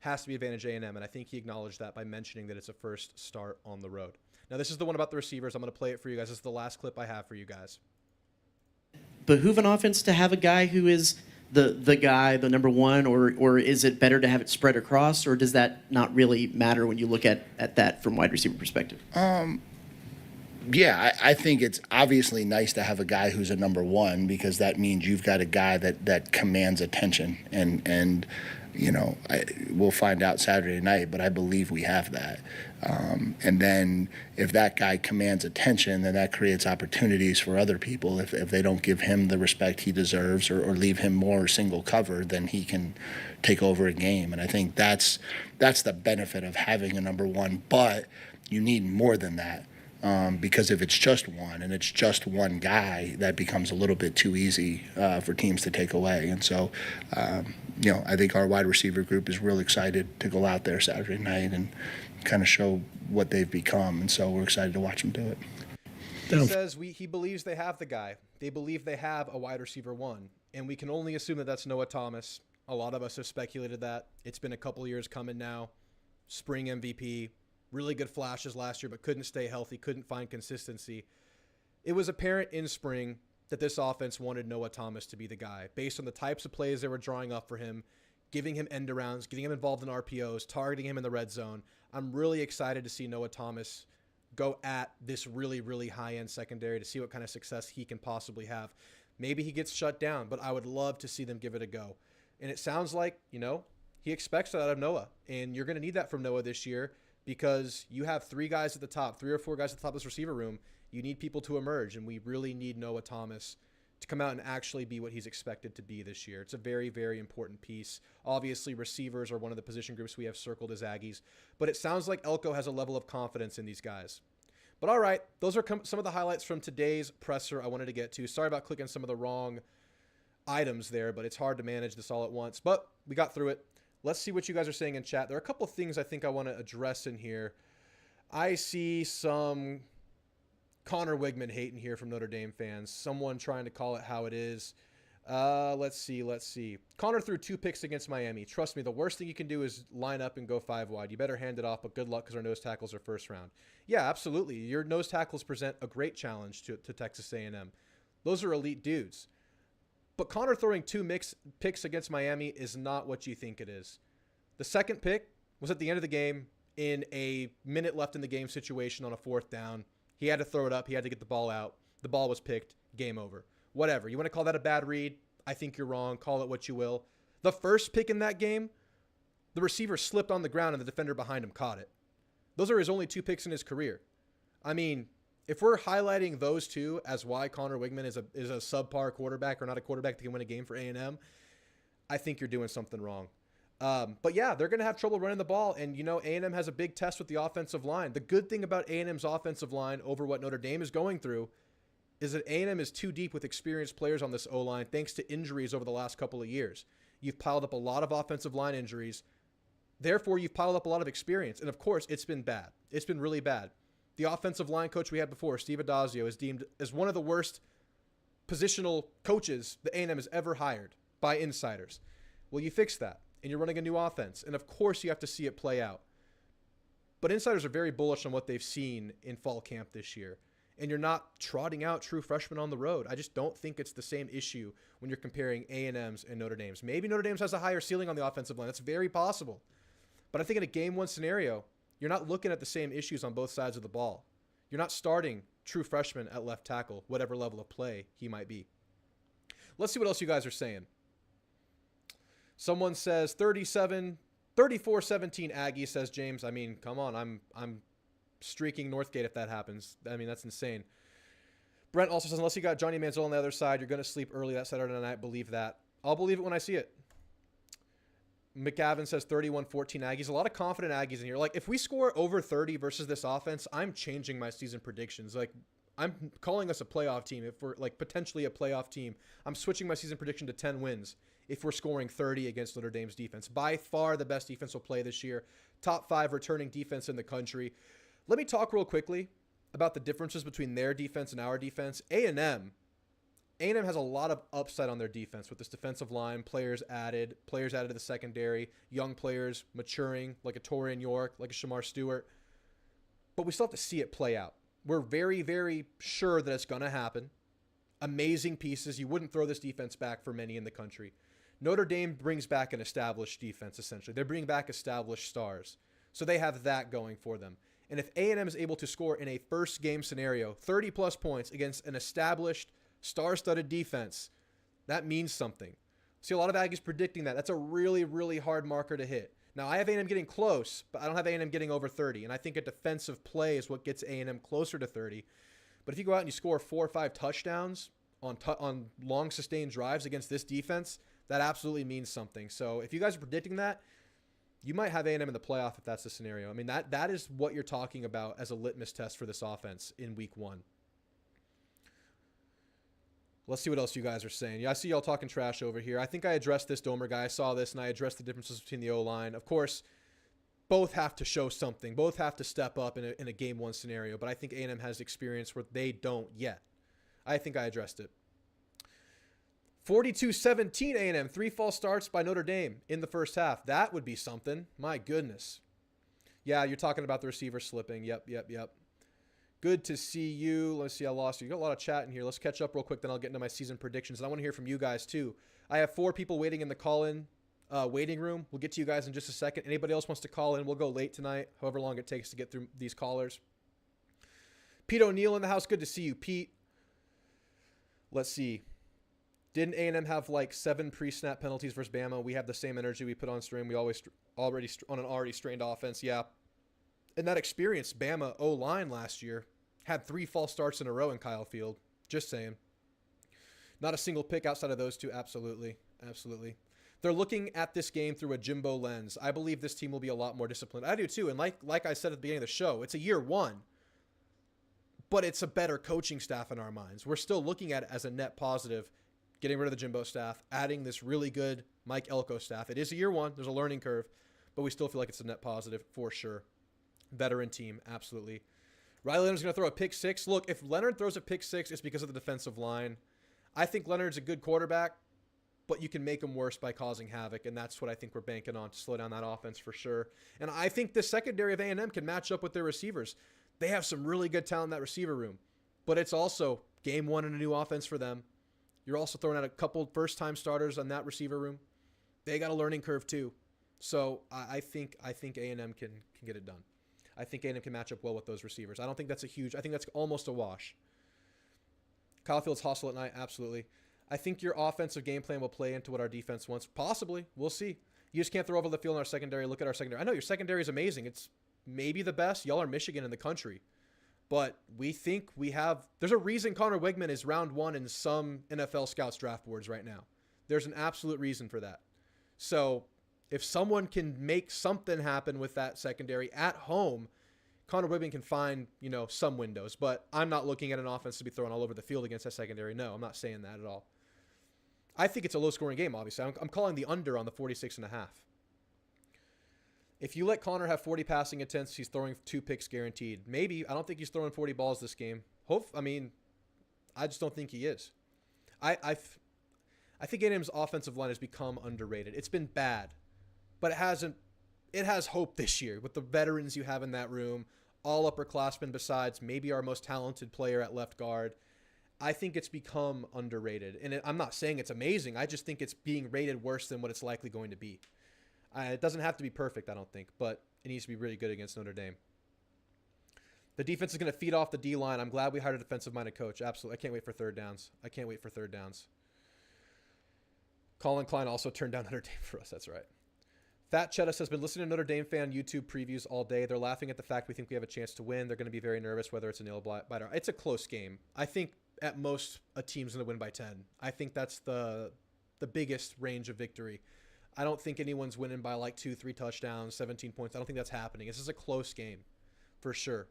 A: has to be advantage A&M, and I think he acknowledged that by mentioning that it's a first start on the road. Now, this is the one about the receivers. I'm going to play it for you guys. This is the last clip I have for you guys.
F: Behoove an offense to have a guy who is the guy, the number one, or is it better to have it spread across, or does that not really matter when you look at that from wide receiver perspective?
D: Yeah, I think it's obviously nice to have a guy who's a number one, because that means you've got a guy that commands attention. And we'll find out Saturday night, but I believe we have that. And then if that guy commands attention, then that creates opportunities for other people. If they don't give him the respect he deserves or leave him more single cover, then he can take over a game. And I think that's the benefit of having a number one. But you need more than that. Because if it's just one and it's just one guy, that becomes a little bit too easy for teams to take away. And so, I think our wide receiver group is real excited to go out there Saturday night and kind of show what they've become. And so we're excited to watch them do it.
A: He says he believes they have the guy. They believe they have a wide receiver one. And we can only assume that that's Noah Thomas. A lot of us have speculated that. It's been a couple of years coming now. Spring MVP. Really good flashes last year, but couldn't stay healthy, couldn't find consistency. It was apparent in spring that this offense wanted Noah Thomas to be the guy, based on the types of plays they were drawing up for him, giving him end arounds, getting him involved in RPOs, targeting him in the red zone. I'm really excited to see Noah Thomas go at this really, really high-end secondary to see what kind of success he can possibly have. Maybe he gets shut down, but I would love to see them give it a go. And it sounds like, he expects that out of Noah, and you're going to need that from Noah this year, because you have 3 guys at the top, 3 or 4 guys at the top of this receiver room. You need people to emerge, and we really need Noah Thomas to come out and actually be what he's expected to be this year. It's a very, very important piece. Obviously, receivers are one of the position groups we have circled as Aggies, but it sounds like Elco has a level of confidence in these guys. But all right, those are some of the highlights from today's presser I wanted to get to. Sorry about clicking some of the wrong items there, but it's hard to manage this all at once. But we got through it. Let's see what you guys are saying in chat. There are a couple of things I think I want to address in here. I see some Connor Wigman hating here from Notre Dame fans. Someone trying to call it how it is. Let's see. Connor threw 2 picks against Miami. Trust me, the worst thing you can do is line up and go 5 wide. You better hand it off, but good luck because our nose tackles are first round. Yeah, absolutely. Your nose tackles present a great challenge to Texas A&M. Those are elite dudes. But Connor throwing 2 picks against Miami is not what you think it is. The second pick was at the end of the game in a minute left in the game situation on a 4th down. He had to throw it up. He had to get the ball out. The ball was picked. Game over. Whatever. You want to call that a bad read? I think you're wrong. Call it what you will. The first pick in that game, the receiver slipped on the ground and the defender behind him caught it. Those are his only 2 picks in his career. I mean, If we're highlighting those two as why Connor Wigman is a subpar quarterback or not a quarterback that can win a game for A&M, I think you're doing something wrong. But yeah, they're going to have trouble running the ball. And, A&M has a big test with the offensive line. The good thing about A&M's offensive line over what Notre Dame is going through is that A&M is too deep with experienced players on this O-line thanks to injuries over the last couple of years. You've piled up a lot of offensive line injuries. Therefore, you've piled up a lot of experience. And, of course, it's been bad. It's been really bad. The offensive line coach we had before, Steve Adazio, is deemed as one of the worst positional coaches that A&M has ever hired by insiders. Well, you fix that, and you're running a new offense. And, of course, you have to see it play out. But insiders are very bullish on what they've seen in fall camp this year. And you're not trotting out true freshmen on the road. I just don't think it's the same issue when you're comparing A&M's and Notre Dame's. Maybe Notre Dame's has a higher ceiling on the offensive line. That's very possible. But I think in a game one scenario, you're not looking at the same issues on both sides of the ball. You're not starting true freshmen at left tackle, whatever level of play he might be. Let's see what else you guys are saying. Someone says 34-17 Aggie, says James. I mean, come on. I'm streaking Northgate if that happens. I mean, that's insane. Brent also says, unless you got Johnny Manziel on the other side, you're going to sleep early that Saturday night. Believe that. I'll believe it when I see it. McGavin says 31-14 Aggies. A lot of confident Aggies in here. Like, if we score over 30 versus this offense, I'm changing my season predictions. Like, I'm calling us a playoff team. If we're, like, potentially a playoff team, I'm switching my season prediction to 10 wins if we're scoring 30 against Notre Dame's defense. By far the best defense we'll play this year. Top 5 returning defense in the country. Let me talk real quickly about the differences between their defense and our defense. A&M has a lot of upside on their defense with this defensive line, players added to the secondary, young players maturing like a Torian York, like a Shamar Stewart. But we still have to see it play out. We're very, very sure that it's going to happen. Amazing pieces. You wouldn't throw this defense back for many in the country. Notre Dame brings back an established defense, essentially. They're bringing back established stars. So they have that going for them. And if A&M is able to score in a first game scenario, 30-plus points against an established star-studded defense, that means something. See a lot of Aggies predicting that. That's a really, really hard marker to hit. Now, I have A&M getting close, but I don't have A&M getting over 30. And I think a defensive play is what gets A&M closer to 30. But if you go out and you score 4 or 5 touchdowns on long sustained drives against this defense, that absolutely means something. So if you guys are predicting that, you might have A&M in the playoff if that's the scenario. I mean, that is what you're talking about as a litmus test for this offense in week 1. Let's see what else you guys are saying. Yeah, I see y'all talking trash over here. I think I addressed this, Domer guy. I saw this, and I addressed the differences between the O-line. Of course, both have to show something. Both have to step up in a game 1 scenario, but I think A&M has experience where they don't yet. I think I addressed it. 42-17 A&M. 3 false starts by Notre Dame in the first half. That would be something. My goodness. Yeah, you're talking about the receiver slipping. Yep. Good to see you. Let's see, I lost you. You got a lot of chat in here. Let's catch up real quick, then I'll get into my season predictions. And I want to hear from you guys, too. I have 4 people waiting in the call-in waiting room. We'll get to you guys in just a second. Anybody else wants to call in, we'll go late tonight, however long it takes to get through these callers. Pete O'Neill in the house. Good to see you, Pete. Let's see. Didn't A&M have like 7 pre-snap penalties versus Bama? We have the same energy we put on stream. We always already on an already strained offense. Yeah. And that experienced Bama O-line last year had 3 false starts in a row in Kyle Field. Just saying. Not a single pick outside of those 2. Absolutely. They're looking at this game through a Jimbo lens. I believe this team will be a lot more disciplined. I do too. And like I said at the beginning of the show, it's a year 1. But it's a better coaching staff in our minds. We're still looking at it as a net positive, getting rid of the Jimbo staff, adding this really good Mike Elco staff. It is a year 1. There's a learning curve, but we still feel like it's a net positive for sure. Veteran team, absolutely. Riley Leonard's going to throw a pick 6. Look, if Leonard throws a pick 6, it's because of the defensive line. I think Leonard's a good quarterback, but you can make him worse by causing havoc, and that's what I think we're banking on to slow down that offense for sure. And I think the secondary of A&M can match up with their receivers. They have some really good talent in that receiver room, but it's also game 1 and a new offense for them. You're also throwing out a couple first-time starters on that receiver room. They got a learning curve too. So I think A&M can get it done. I think A&M can match up well with those receivers. I don't think that's I think that's almost a wash. Kyle Fields hostile at night, absolutely. I think your offensive game plan will play into what our defense wants. Possibly. We'll see. You just can't throw over the field in our secondary. Look at our secondary. I know your secondary is amazing. It's maybe the best. Y'all are Michigan in the country. But we think there's a reason Connor Wigman is round 1 in some NFL scouts draft boards right now. There's an absolute reason for that. So if someone can make something happen with that secondary at home, Connor Wigman can find, some windows. But I'm not looking at an offense to be thrown all over the field against that secondary. No, I'm not saying that at all. I think it's a low-scoring game, obviously. I'm calling the under on the 46.5. If you let Connor have 40 passing attempts, he's throwing 2 picks guaranteed. Maybe. I don't think he's throwing 40 balls this game. I just don't think he is. I think A&M's offensive line has become underrated. It's been bad, but it has hope this year with the veterans you have in that room, all upperclassmen besides maybe our most talented player at left guard. I think it's become underrated. And I'm not saying it's amazing. I just think it's being rated worse than what it's likely going to be. It doesn't have to be perfect, I don't think, but it needs to be really good against Notre Dame. The defense is going to feed off the D-line. I'm glad we hired a defensive-minded coach. Absolutely. I can't wait for third downs. Colin Klein also turned down Notre Dame for us. That's right. Fat Cheddar has been listening to Notre Dame fan YouTube previews all day. They're laughing at the fact we think we have a chance to win. They're going to be very nervous whether it's a nail biter. It's a close game. I think at most a team's going to win by 10. I think that's the biggest range of victory. I don't think anyone's winning by like 2-3 touchdowns, 17 points. I don't think that's happening. This is a close game for sure.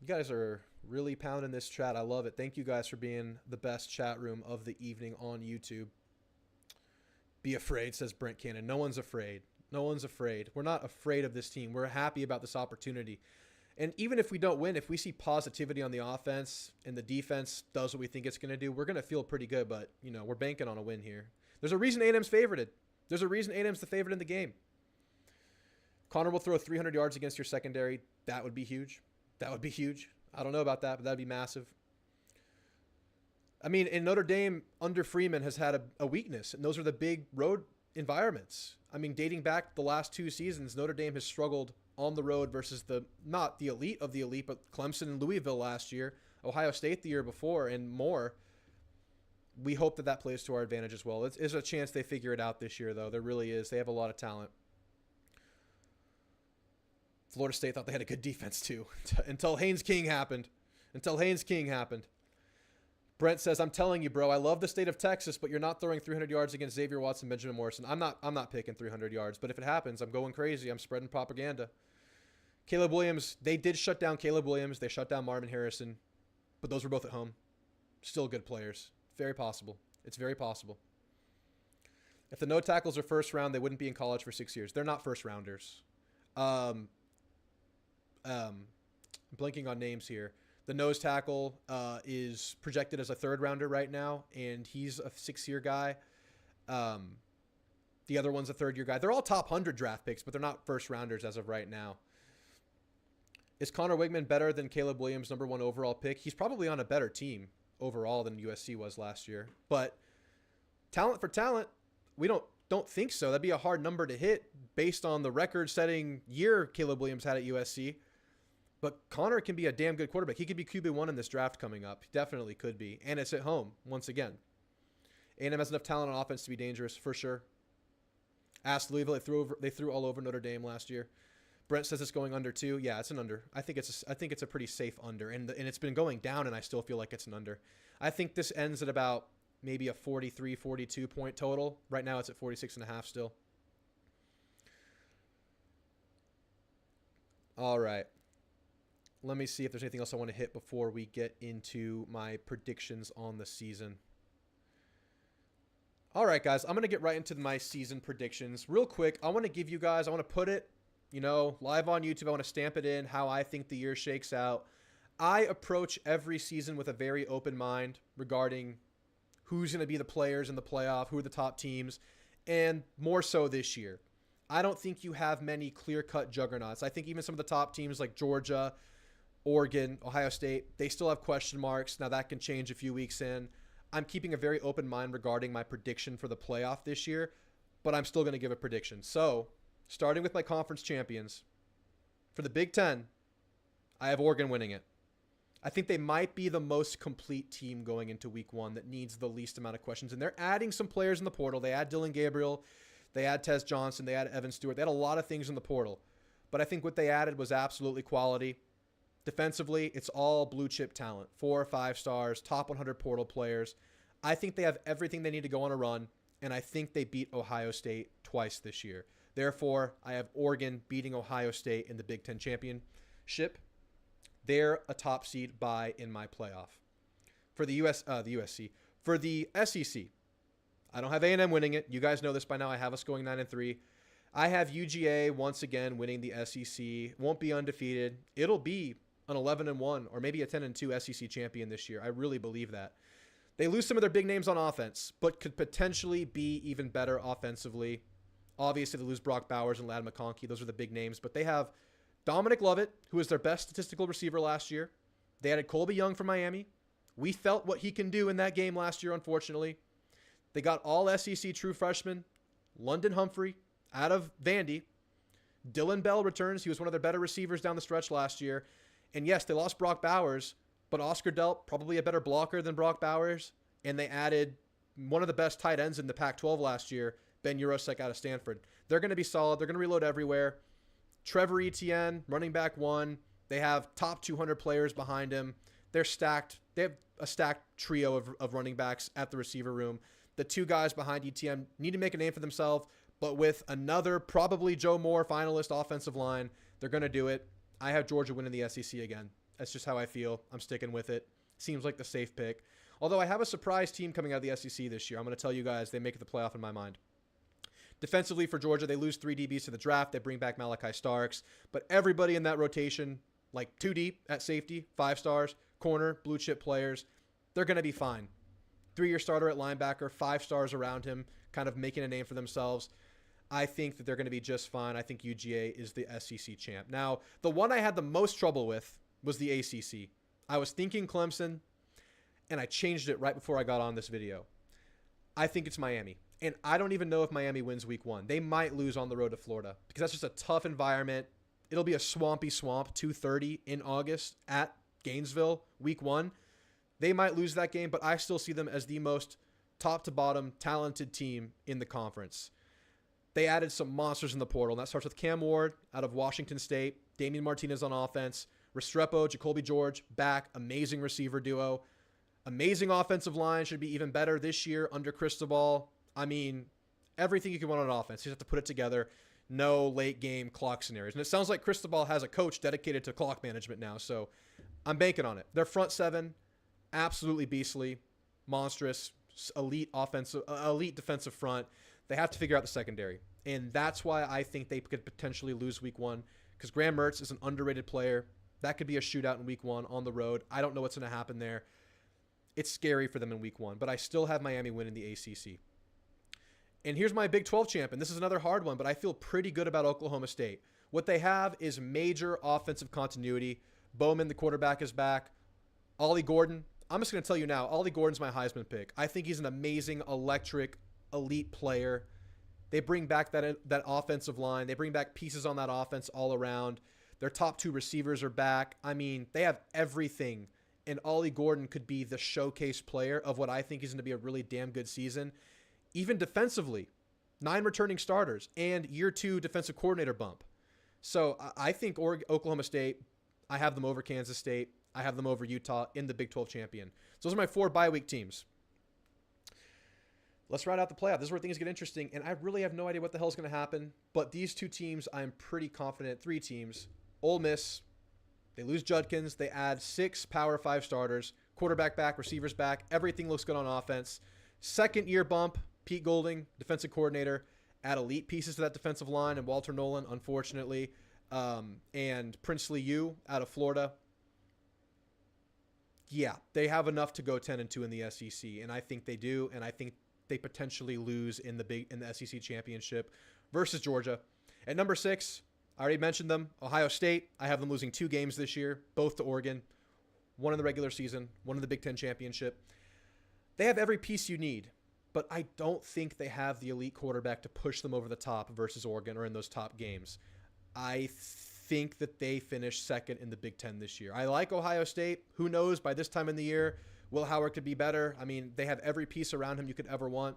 A: You guys are really pounding this chat. I love it. Thank you guys for being the best chat room of the evening on YouTube. Be afraid, says Brent Cannon. No one's afraid. We're not afraid of this team. We're happy about this opportunity. And even if we don't win, if we see positivity on the offense and the defense does what we think it's going to do, we're going to feel pretty good. But, we're banking on a win here. There's a reason A&M's favorited. There's a reason A&M's the favorite in the game. Connor will throw 300 yards against your secondary. That would be huge. I don't know about that, but that'd be massive. In Notre Dame, under Freeman has had a weakness, and those are the big road environments. Dating back the last 2 seasons, Notre Dame has struggled on the road versus not the elite of the elite, but Clemson and Louisville last year, Ohio State the year before, and more. We hope that plays to our advantage as well. There's a chance they figure it out this year, though. There really is. They have a lot of talent. Florida State thought they had a good defense, too, until Haynes King happened. Brent says, I'm telling you, bro, I love the state of Texas, but you're not throwing 300 yards against Xavier Watson, Benjamin Morrison. I'm not picking 300 yards, but if it happens, I'm going crazy. I'm spreading propaganda. Caleb Williams, they did shut down Caleb Williams. They shut down Marvin Harrison, but those were both at home. Still good players. Very possible. It's very possible. If the no tackles are first round, they wouldn't be in college for 6 years. They're not first rounders. I'm blanking on names here. The nose tackle is projected as a third rounder right now, and he's a 6-year guy. The other one's a third-year guy. They're all top 100 draft picks, but they're not first rounders as of right now. Is Connor Wigman better than Caleb Williams' number 1 overall pick? He's probably on a better team overall than USC was last year. But talent for talent, we don't think so. That'd be a hard number to hit based on the record-setting year Caleb Williams had at USC. But Connor can be a damn good quarterback. He could be QB1 in this draft coming up. He definitely could be. And it's at home, once again. A&M has enough talent on offense to be dangerous, for sure. Ask Louisville. They threw all over Notre Dame last year. Brent says it's going under 2. Yeah, it's an under. I think it's a pretty safe under. And it's been going down, and I still feel like it's an under. I think this ends at about maybe a 43, 42 point total. Right now it's at 46.5 still. All right. Let me see if there's anything else I want to hit before we get into my predictions on the season. All right, guys, I'm going to get right into my season predictions. Real quick, I want to put it, live on YouTube. I want to stamp it in how I think the year shakes out. I approach every season with a very open mind regarding who's going to be the players in the playoff, who are the top teams, and more so this year. I don't think you have many clear-cut juggernauts. I think even some of the top teams like Georgia, Oregon, Ohio State, they still have question marks. Now that can change a few weeks in. I'm keeping a very open mind regarding my prediction for the playoff this year, but I'm still going to give a prediction. So, starting with my conference champions, for the Big Ten, I have Oregon winning it. I think they might be the most complete team going into week 1 that needs the least amount of questions. And they're adding some players in the portal. They add Dylan Gabriel. They add Tez Johnson. They add Evan Stewart. They had a lot of things in the portal. but I think what they added was absolutely quality. Defensively, it's all blue chip talent, 4 or 5 stars, top 100 portal players. I think they have everything they need to go on a run, and I think they beat Ohio State twice this year. Therefore, I have Oregon beating Ohio State in the Big Ten championship. They're a top seed bye in my playoff. For the USC, for the SEC, I don't have A&M winning it. You guys know this by now. I have us going 9-3. I have UGA once again winning the SEC. Won't be undefeated. It'll be an 11-1 or maybe a 10-2 SEC champion this year. I really believe that. They lose some of their big names on offense, but could potentially be even better offensively. Obviously, they lose Brock Bowers and Ladd McConkey. Those are the big names, but they have Dominic Lovett, who was their best statistical receiver last year. They added Colby Young from Miami. We felt what he can do in that game last year, unfortunately. They got all SEC true freshmen. London Humphrey out of Vandy. Dylan Bell returns. He was one of their better receivers down the stretch last year. And yes, they lost Brock Bowers, but Oscar Delp, probably a better blocker than Brock Bowers. And they added one of the best tight ends in the Pac-12 last year, Ben Urosek out of Stanford. They're going to be solid. They're going to reload everywhere. Trevor Etienne, running back 1. They have top 200 players behind him. They're stacked. They have a stacked trio of running backs at the receiver room. The 2 guys behind Etienne need to make a name for themselves, but with another probably Joe Moore finalist offensive line, they're going to do it. I have Georgia winning the SEC again. That's just how I feel. I'm sticking with it. Seems like the safe pick. Although I have a surprise team coming out of the SEC this year. I'm going to tell you guys they make it the playoff in my mind. Defensively for Georgia, they lose 3 DBs to the draft. They bring back Malachi Starks. But everybody in that rotation, like 2 deep at safety, 5 stars, corner, blue chip players, they're going to be fine. 3-year starter at linebacker, 5 stars around him, kind of making a name for themselves. I think that they're going to be just fine. I think UGA is the SEC champ. Now, the one I had the most trouble with was the ACC. I was thinking Clemson, and I changed it right before I got on this video. I think it's Miami. And I don't even know if Miami wins week 1. They might lose on the road to Florida because that's just a tough environment. It'll be a swampy swamp, 2:30 in August at Gainesville, week 1. They might lose that game, but I still see them as the most top to bottom talented team in the conference. They added some monsters in the portal, and that starts with Cam Ward out of Washington State, Damian Martinez on offense, Restrepo, Jacoby George back, amazing receiver duo, amazing offensive line, should be even better this year under Cristobal. I mean, everything you can want on offense. You just have to put it together. No late game clock scenarios. And it sounds like Cristobal has a coach dedicated to clock management now, so I'm banking on it. Their front 7, absolutely beastly, monstrous, elite defensive front. They have to figure out the secondary. And that's why I think they could potentially lose week 1, because Graham Mertz is an underrated player. That could be a shootout in week 1 on the road. I don't know what's going to happen there. It's scary for them in week 1, but I still have Miami winning the ACC. And here's my Big 12 champ, and this is another hard one, but I feel pretty good about Oklahoma State. What they have is major offensive continuity. Bowman, the quarterback, is back. Ollie Gordon, I'm just going to tell you now, Ollie Gordon's my Heisman pick. I think he's an amazing, electric, elite player. They bring back that offensive line. They bring back pieces on that offense all around. Their top 2 receivers are back. I mean, they have everything. And Ollie Gordon could be the showcase player of what I think is going to be a really damn good season. Even defensively, 9 returning starters and year 2 defensive coordinator bump. So I think Oklahoma State, I have them over Kansas State. I have them over Utah in the Big 12 champion. So those are my 4 bye week teams. Let's ride out the playoff. This is where things get interesting, and I really have no idea what the hell is going to happen. But these 2 teams, I'm pretty confident. 3 teams. Ole Miss, they lose Judkins. They add 6 Power 5 starters. Quarterback back, receivers back. Everything looks good on offense. 2nd year bump, Pete Golding, defensive coordinator. Add elite pieces to that defensive line, and Walter Nolan, unfortunately. And Princely U out of Florida. Yeah, they have enough to go 10-2 in the SEC, and I think they do, and I think they potentially lose in the SEC championship versus Georgia. At number 6, I already mentioned them, Ohio State. I have them losing 2 games this year, both to Oregon. 1 in the regular season, 1 in the Big Ten championship. They have every piece you need, but I don't think they have the elite quarterback to push them over the top versus Oregon or in those top games. I think that they finish 2nd in the Big Ten this year. I like Ohio State. Who knows, by this time in the year, Will Howard could be better. I mean, they have every piece around him you could ever want.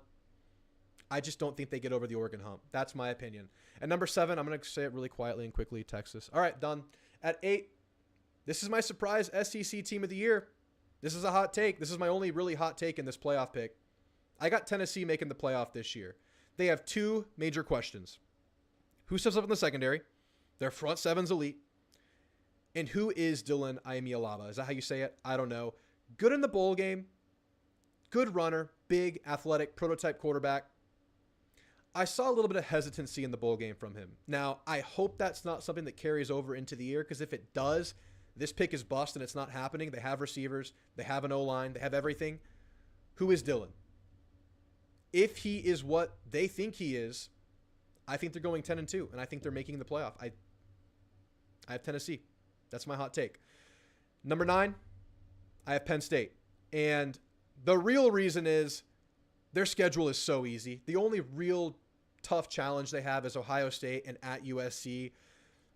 A: I just don't think they get over the Oregon hump. That's my opinion. At number 7, I'm going to say it really quietly and quickly, Texas. All right, done. At 8, this is my surprise SEC team of the year. This is a hot take. This is my only really hot take in this playoff pick. I got Tennessee making the playoff this year. They have 2 major questions. Who steps up in the secondary? Their front seven's elite. And who is Dylan Iamaleava? Is that how you say it? I don't know. Good in the bowl game. Good runner. Big, athletic, prototype quarterback. I saw a little bit of hesitancy in the bowl game from him. Now, I hope that's not something that carries over into the year, because if it does, this pick is bust and it's not happening. They have receivers. They have an O-line. They have everything. Who is Dylan? If he is what they think he is, I think they're going 10-2, and I think they're making the playoff. I have Tennessee. That's my hot take. Number 9, I have Penn State. And the real reason is their schedule is so easy. The only real tough challenge they have is Ohio State and at USC.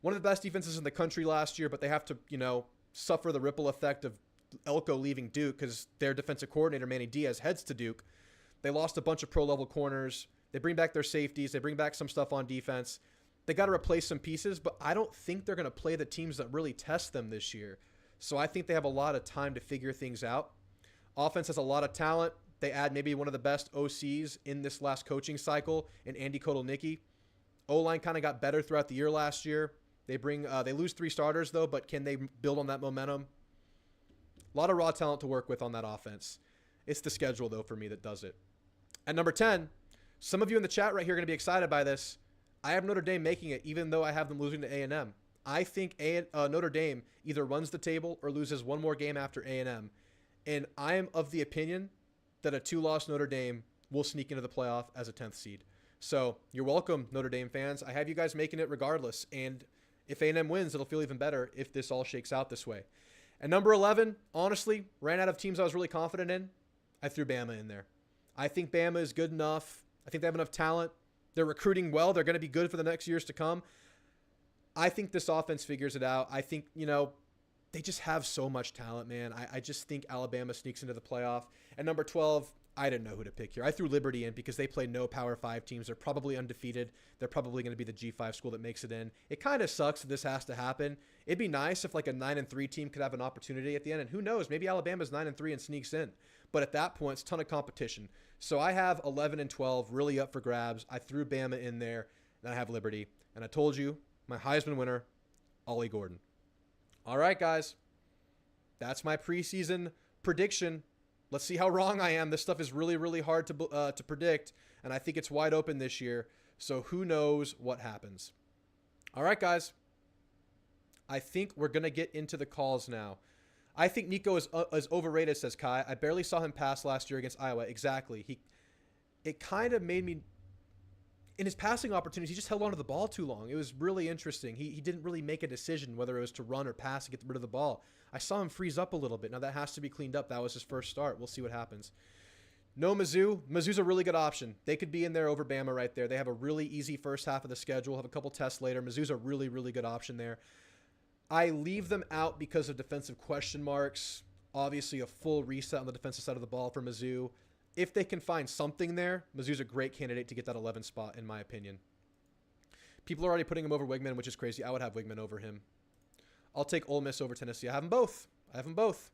A: One of the best defenses in the country last year, but they have to, suffer the ripple effect of Elco leaving Duke because their defensive coordinator, Manny Diaz, heads to Duke. They lost a bunch of pro-level corners. They bring back their safeties. They bring back some stuff on defense. They got to replace some pieces, but I don't think they're going to play the teams that really test them this year. So I think they have a lot of time to figure things out. Offense has a lot of talent. They add maybe one of the best OCs in this last coaching cycle in Andy Kotelnicki. O-line kind of got better throughout the year last year. They lose 3 starters, though, but can they build on that momentum? A lot of raw talent to work with on that offense. It's the schedule, though, for me that does it. At number 10, some of you in the chat right here are going to be excited by this. I have Notre Dame making it, even though I have them losing to A&M. I think Notre Dame either runs the table or loses one more game after A&M. And I am of the opinion that a 2-loss Notre Dame will sneak into the playoff as a 10th seed. So you're welcome, Notre Dame fans. I have you guys making it regardless. And if A&M wins, it'll feel even better if this all shakes out this way. At number 11, honestly, ran out of teams I was really confident in. I threw Bama in there. I think Bama is good enough. I think they have enough talent. They're recruiting well. They're going to be good for the next years to come. I think this offense figures it out. I think, they just have so much talent, man. I just think Alabama sneaks into the playoff. At number 12, I didn't know who to pick here. I threw Liberty in because they play no Power 5 teams. They're probably undefeated. They're probably going to be the G5 school that makes it in. It kind of sucks that this has to happen. It'd be nice if like a 9-3 team could have an opportunity at the end. And who knows, maybe Alabama's 9-3 and sneaks in. But at that point, it's a ton of competition. So I have 11 and 12 really up for grabs. I threw Bama in there, and I have Liberty. And I told you, my Heisman winner, Ollie Gordon. All right, guys. That's my preseason prediction. Let's see how wrong I am. This stuff is really, really hard to predict, and I think it's wide open this year. So who knows what happens. All right, guys. I think we're going to get into the calls now. I think Nico is overrated, says Kai. I barely saw him pass last year against Iowa. Exactly. It kind of made me, in his passing opportunities, he just held on to the ball too long. It was really interesting. He didn't really make a decision whether it was to run or pass to get rid of the ball. I saw him freeze up a little bit. Now that has to be cleaned up. That was his first start. We'll see what happens. No Mizzou. Mizzou's a really good option. They could be in there over Bama right there. They have a really easy first half of the schedule, have a couple tests later. Mizzou's a really, really good option there. I leave them out because of defensive question marks. Obviously, a full reset on the defensive side of the ball for Mizzou. If they can find something there, Mizzou's a great candidate to get that 11 spot, in my opinion. People are already putting him over Wigman, which is crazy. I would have Wigman over him. I'll take Ole Miss over Tennessee. I have them both.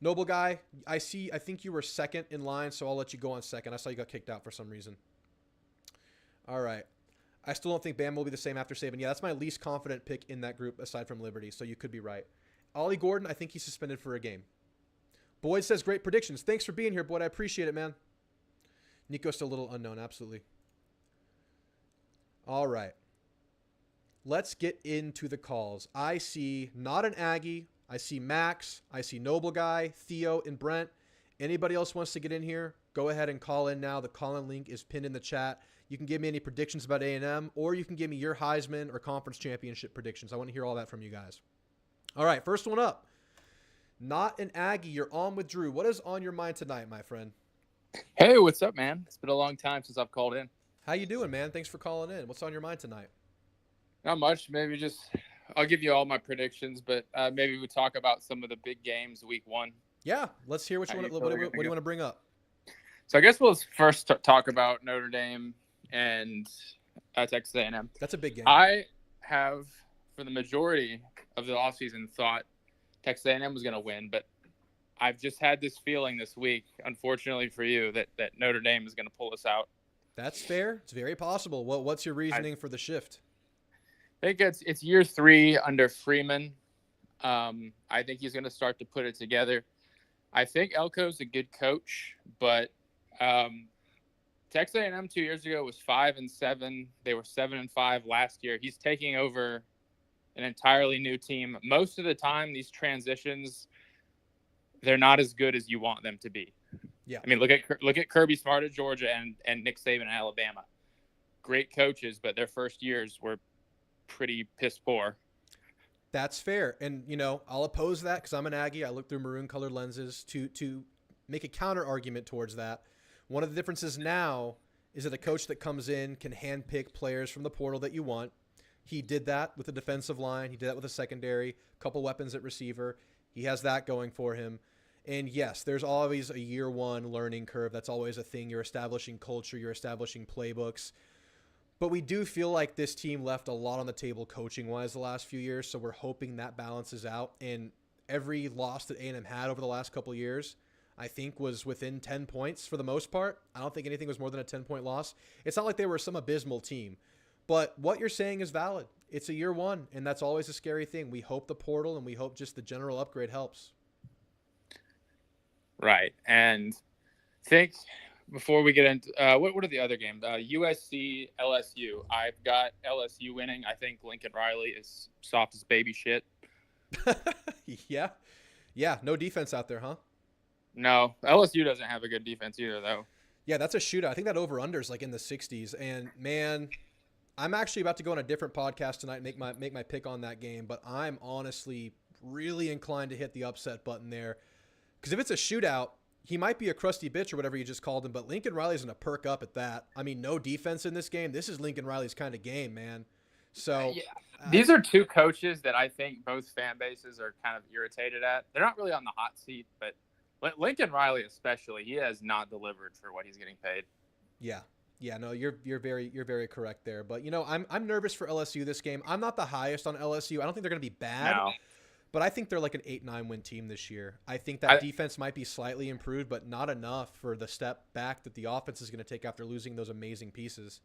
A: Noble guy, I think you were second in line, so I'll let you go on second. I saw you got kicked out for some reason. All right. I still don't think Bama will be the same after Saban. Yeah, that's my least confident pick in that group aside from Liberty, so you could be right. Ollie Gordon, I think he's suspended for a game. Boyd says, great predictions. Thanks for being here, Boyd. I appreciate it, man. Nico's still a little unknown, absolutely. All right. Let's get into the calls. I see not an Aggie. I see Max. I see Noble Guy, Theo, and Brent. Anybody else wants to get in here, go ahead and call in now. The call-in link is pinned in the chat. You can give me any predictions about A&M, or you can give me your Heisman or conference championship predictions. I want to hear all that from you guys. All right, first one up. Not an Aggie. You're on with Drew. What is on your mind tonight, my friend?
G: Hey, what's up, man? It's been a long time since I've called in.
A: How you doing, man? Thanks for calling in. What's on your mind tonight?
G: Not much. Maybe just I'll give you all my predictions, but maybe we talk about some of the big games week 1.
A: Yeah, let's hear what you want to bring up.
G: So I guess we'll first talk about Notre Dame and Texas A&M.
A: That's a big game.
G: I have, for the majority of the offseason, thought Texas A&M was going to win, but I've just had this feeling this week, unfortunately for you, that Notre Dame is going to pull us out.
A: That's fair. It's very possible. What's your reasoning for the shift?
G: I think it's year 3 under Freeman. I think he's going to start to put it together. I think Elco's a good coach, but Texas A&M 2 years ago was 5-7. They were 7-5 last year. He's taking over an entirely new team. Most of the time, these transitions, they're not as good as you want them to be.
A: Yeah.
G: I mean, look at Kirby Smart at Georgia and Nick Saban at Alabama. Great coaches, but their first years were pretty piss poor.
A: That's fair. And, I'll oppose that because I'm an Aggie. I look through maroon-colored lenses to make a counter-argument towards that. One of the differences now is that a coach that comes in can handpick players from the portal that you want. He did that with the defensive line. He did that with a secondary, a couple weapons at receiver. He has that going for him. And, yes, there's always a year one learning curve. That's always a thing. You're establishing culture. You're establishing playbooks. But we do feel like this team left a lot on the table coaching-wise the last few years, so we're hoping that balances out. And every loss that A&M had over the last couple of years, I think, was within 10 points for the most part. I don't think anything was more than a 10-point loss. It's not like they were some abysmal team. But what you're saying is valid. It's a year one, and that's always a scary thing. We hope the portal and we hope just the general upgrade helps.
G: Right. And think before we get into what are the other games? USC, LSU. I've got LSU winning. I think Lincoln Riley is soft as baby shit.
A: Yeah. Yeah. No defense out there, huh?
G: No. LSU doesn't have a good defense either, though.
A: Yeah, that's a shootout. I think that over-under is like in the 60s. And, man, I'm actually about to go on a different podcast tonight and make my pick on that game. But I'm honestly really inclined to hit the upset button there. Because if it's a shootout, he might be a crusty bitch or whatever you just called him, but Lincoln Riley's going to perk up at that. I mean, no defense in this game. This is Lincoln Riley's kind of game, man. So
G: these are two coaches that I think both fan bases are kind of irritated at. They're not really on the hot seat, but Lincoln Riley especially, he has not delivered for what he's getting paid.
A: Yeah. Yeah, no, you're very correct there. But I'm nervous for LSU this game. I'm not the highest on LSU. I don't think they're going to be bad.
G: No.
A: But I think they're like an 8-9 win team this year. I think that defense might be slightly improved, but not enough for the step back that the offense is going to take after losing those amazing pieces.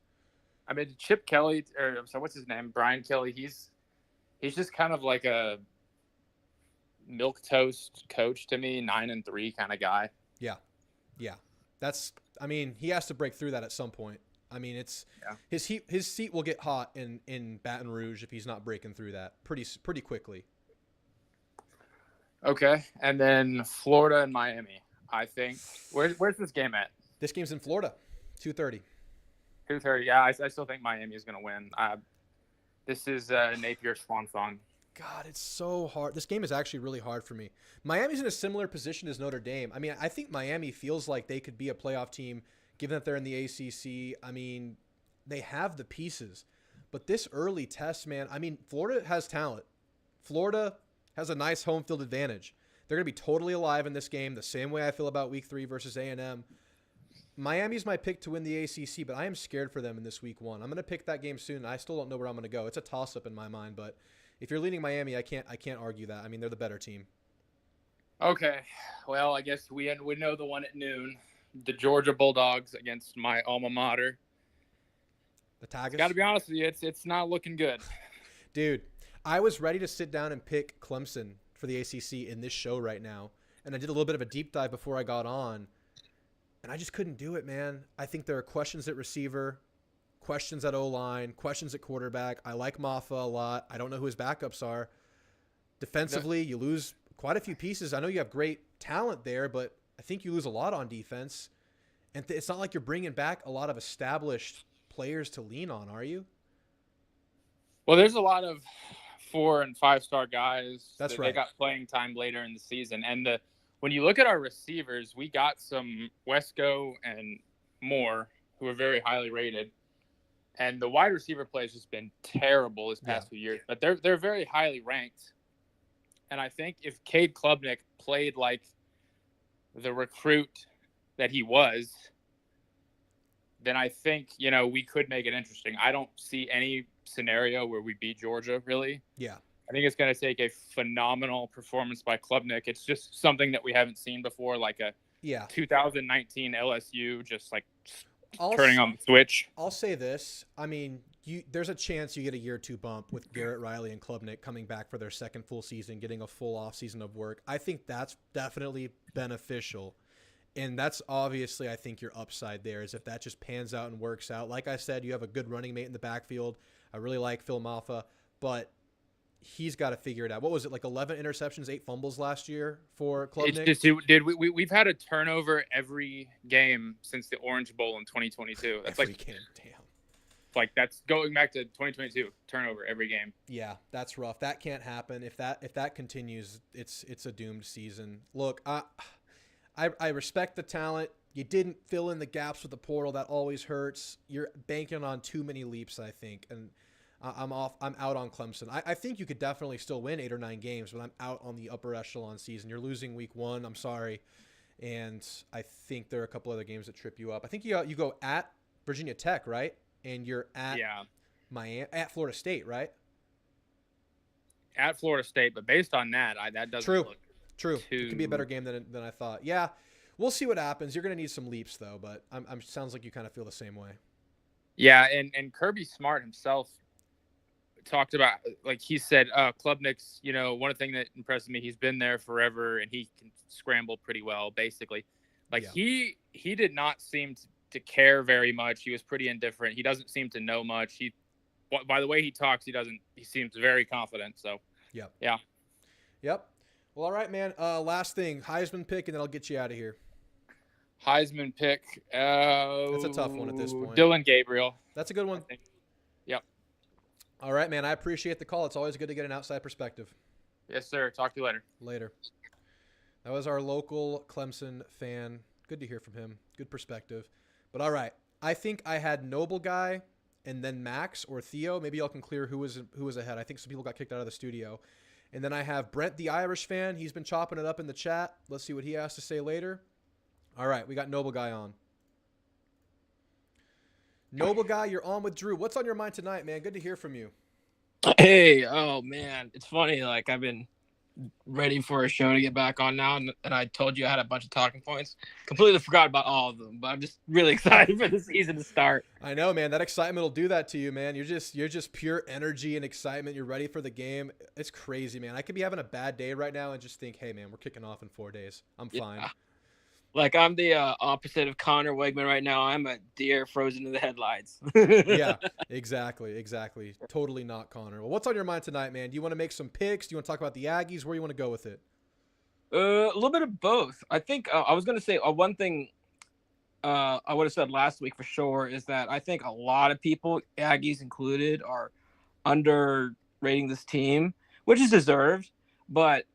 G: I mean, Chip Kelly, or so what's his name? Brian Kelly. He's just kind of like a milquetoast coach to me, 9-3 kind of guy.
A: Yeah. He has to break through that at some point. I mean, his seat will get hot in Baton Rouge if he's not breaking through that pretty quickly.
G: Okay, and then Florida and Miami. I think where's this game at?
A: This game's in Florida, 2:30.
G: 2:30. Yeah, I still think Miami is going to win. This is Napier's swan song.
A: God, it's so hard. This game is actually really hard for me. Miami's in a similar position as Notre Dame. I mean, I think Miami feels like they could be a playoff team, given that they're in the ACC. I mean, they have the pieces, but this early test, man. I mean, Florida has talent. Florida has a nice home field advantage. They're going to be totally alive in this game, the same way I feel about Week 3 versus A&M. Miami's my pick to win the ACC, but I am scared for them in this Week 1. I'm going to pick that game soon, and I still don't know where I'm going to go. It's a toss-up in my mind, but if you're leaning Miami, I can't argue that. I mean, they're the better team.
G: Okay, well, I guess we know the one at noon. The Georgia Bulldogs against my alma mater.
A: The Tigers?
G: Got to be honest with you, it's not looking good.
A: Dude, I was ready to sit down and pick Clemson for the ACC in this show right now, and I did a little bit of a deep dive before I got on, and I just couldn't do it, man. I think there are questions at receiver, questions at O-line, questions at quarterback. I like Maffa a lot. I don't know who his backups are. Defensively, you lose quite a few pieces. I know you have great talent there, but I think you lose a lot on defense, and it's not like you're bringing back a lot of established players to lean on, are you?
G: Well, there's a lot of 4- and 5-star guys.
A: That's right.
G: They got playing time later in the season. And when you look at our receivers, we got some Wesco and Moore who are very highly rated. And the wide receiver play has just been terrible this past few years. But they're very highly ranked. And I think if Cade Klubnik played like the recruit that he was, then I think, we could make it interesting. I don't see any scenario where we beat Georgia, really.
A: Yeah.
G: I think it's going to take a phenomenal performance by Klubnik. It's just something that we haven't seen before, like a 2019 LSU, just like turning on the switch.
A: I'll say this. I mean, there's a chance you get a year 2 bump with Garrett Riley and Klubnik coming back for their second full season, getting a full off season of work. I think that's definitely beneficial. And that's obviously, I think, your upside there is if that just pans out and works out. Like I said, you have a good running mate in the backfield. I really like Phil Maffa, but he's got to figure it out. What was it, like 11 interceptions, 8 fumbles last year for Klubnik?
G: It's just, we've had a turnover every game since the Orange Bowl in 2022. That's
A: every game, damn.
G: Like that's going back to 2022, turnover every game.
A: Yeah, that's rough. That can't happen. If that continues, it's a doomed season. Look, I respect the talent. You didn't fill in the gaps with the portal. That always hurts. You're banking on too many leaps, I think. And I'm out on Clemson. I think you could definitely still win 8 or 9 games, but I'm out on the upper echelon season. You're losing week 1. I'm sorry. And I think there are a couple other games that trip you up. I think you go at Virginia Tech, right? And you're at Miami, at Florida State, right?
G: At Florida State, but based on that, that doesn't look
A: True. It could be a better game than I thought. Yeah, we'll see what happens. You're going to need some leaps, though, but I'm sounds like you kind of feel the same way.
G: Yeah, and Kirby Smart himself talked about, like he said, Klubnik's, one thing that impressed me, he's been there forever, and he can scramble pretty well, basically. He did not seem to care very much. He was pretty indifferent. He doesn't seem to know much. By the way he talks, he seems very confident. So,
A: Yep. Well, all right, man. Last thing, Heisman pick, and then I'll get you out of here.
G: Heisman pick.
A: That's a tough one at this point.
G: Dylan Gabriel.
A: That's a good one.
G: Yep.
A: All right, man. I appreciate the call. It's always good to get an outside perspective.
G: Yes, sir. Talk to you later.
A: Later. That was our local Clemson fan. Good to hear from him. Good perspective. But all right, I think I had Noble Guy and then Max or Theo. Maybe y'all can clear who was ahead. I think some people got kicked out of the studio. And then I have Brent, the Irish fan. He's been chopping it up in the chat. Let's see what he has to say later. All right, we got Noble Guy on. Noble Guy, you're on with Drew. What's on your mind tonight, man? Good to hear from you.
H: Hey, oh man, it's funny. Like I've been ready for a show to get back on now, and I told you I had a bunch of talking points. Completely forgot about all of them, but I'm just really excited for the season to start.
A: I know, man. That excitement will do that to you, man. You're just pure energy and excitement. You're ready for the game. It's crazy, man. I could be having a bad day right now and just think, hey, man, we're kicking off in 4 days. I'm fine.
H: Like I'm the opposite of Connor Wegman right now. I'm a deer frozen in the headlights.
A: Yeah, exactly. Totally not Connor. Well, what's on your mind tonight, man? Do you want to make some picks? Do you want to talk about the Aggies? Where do you want to go with it?
H: A little bit of both. I think I was going to say one thing I would have said last week for sure is that I think a lot of people, Aggies included, are underrating this team, which is deserved. But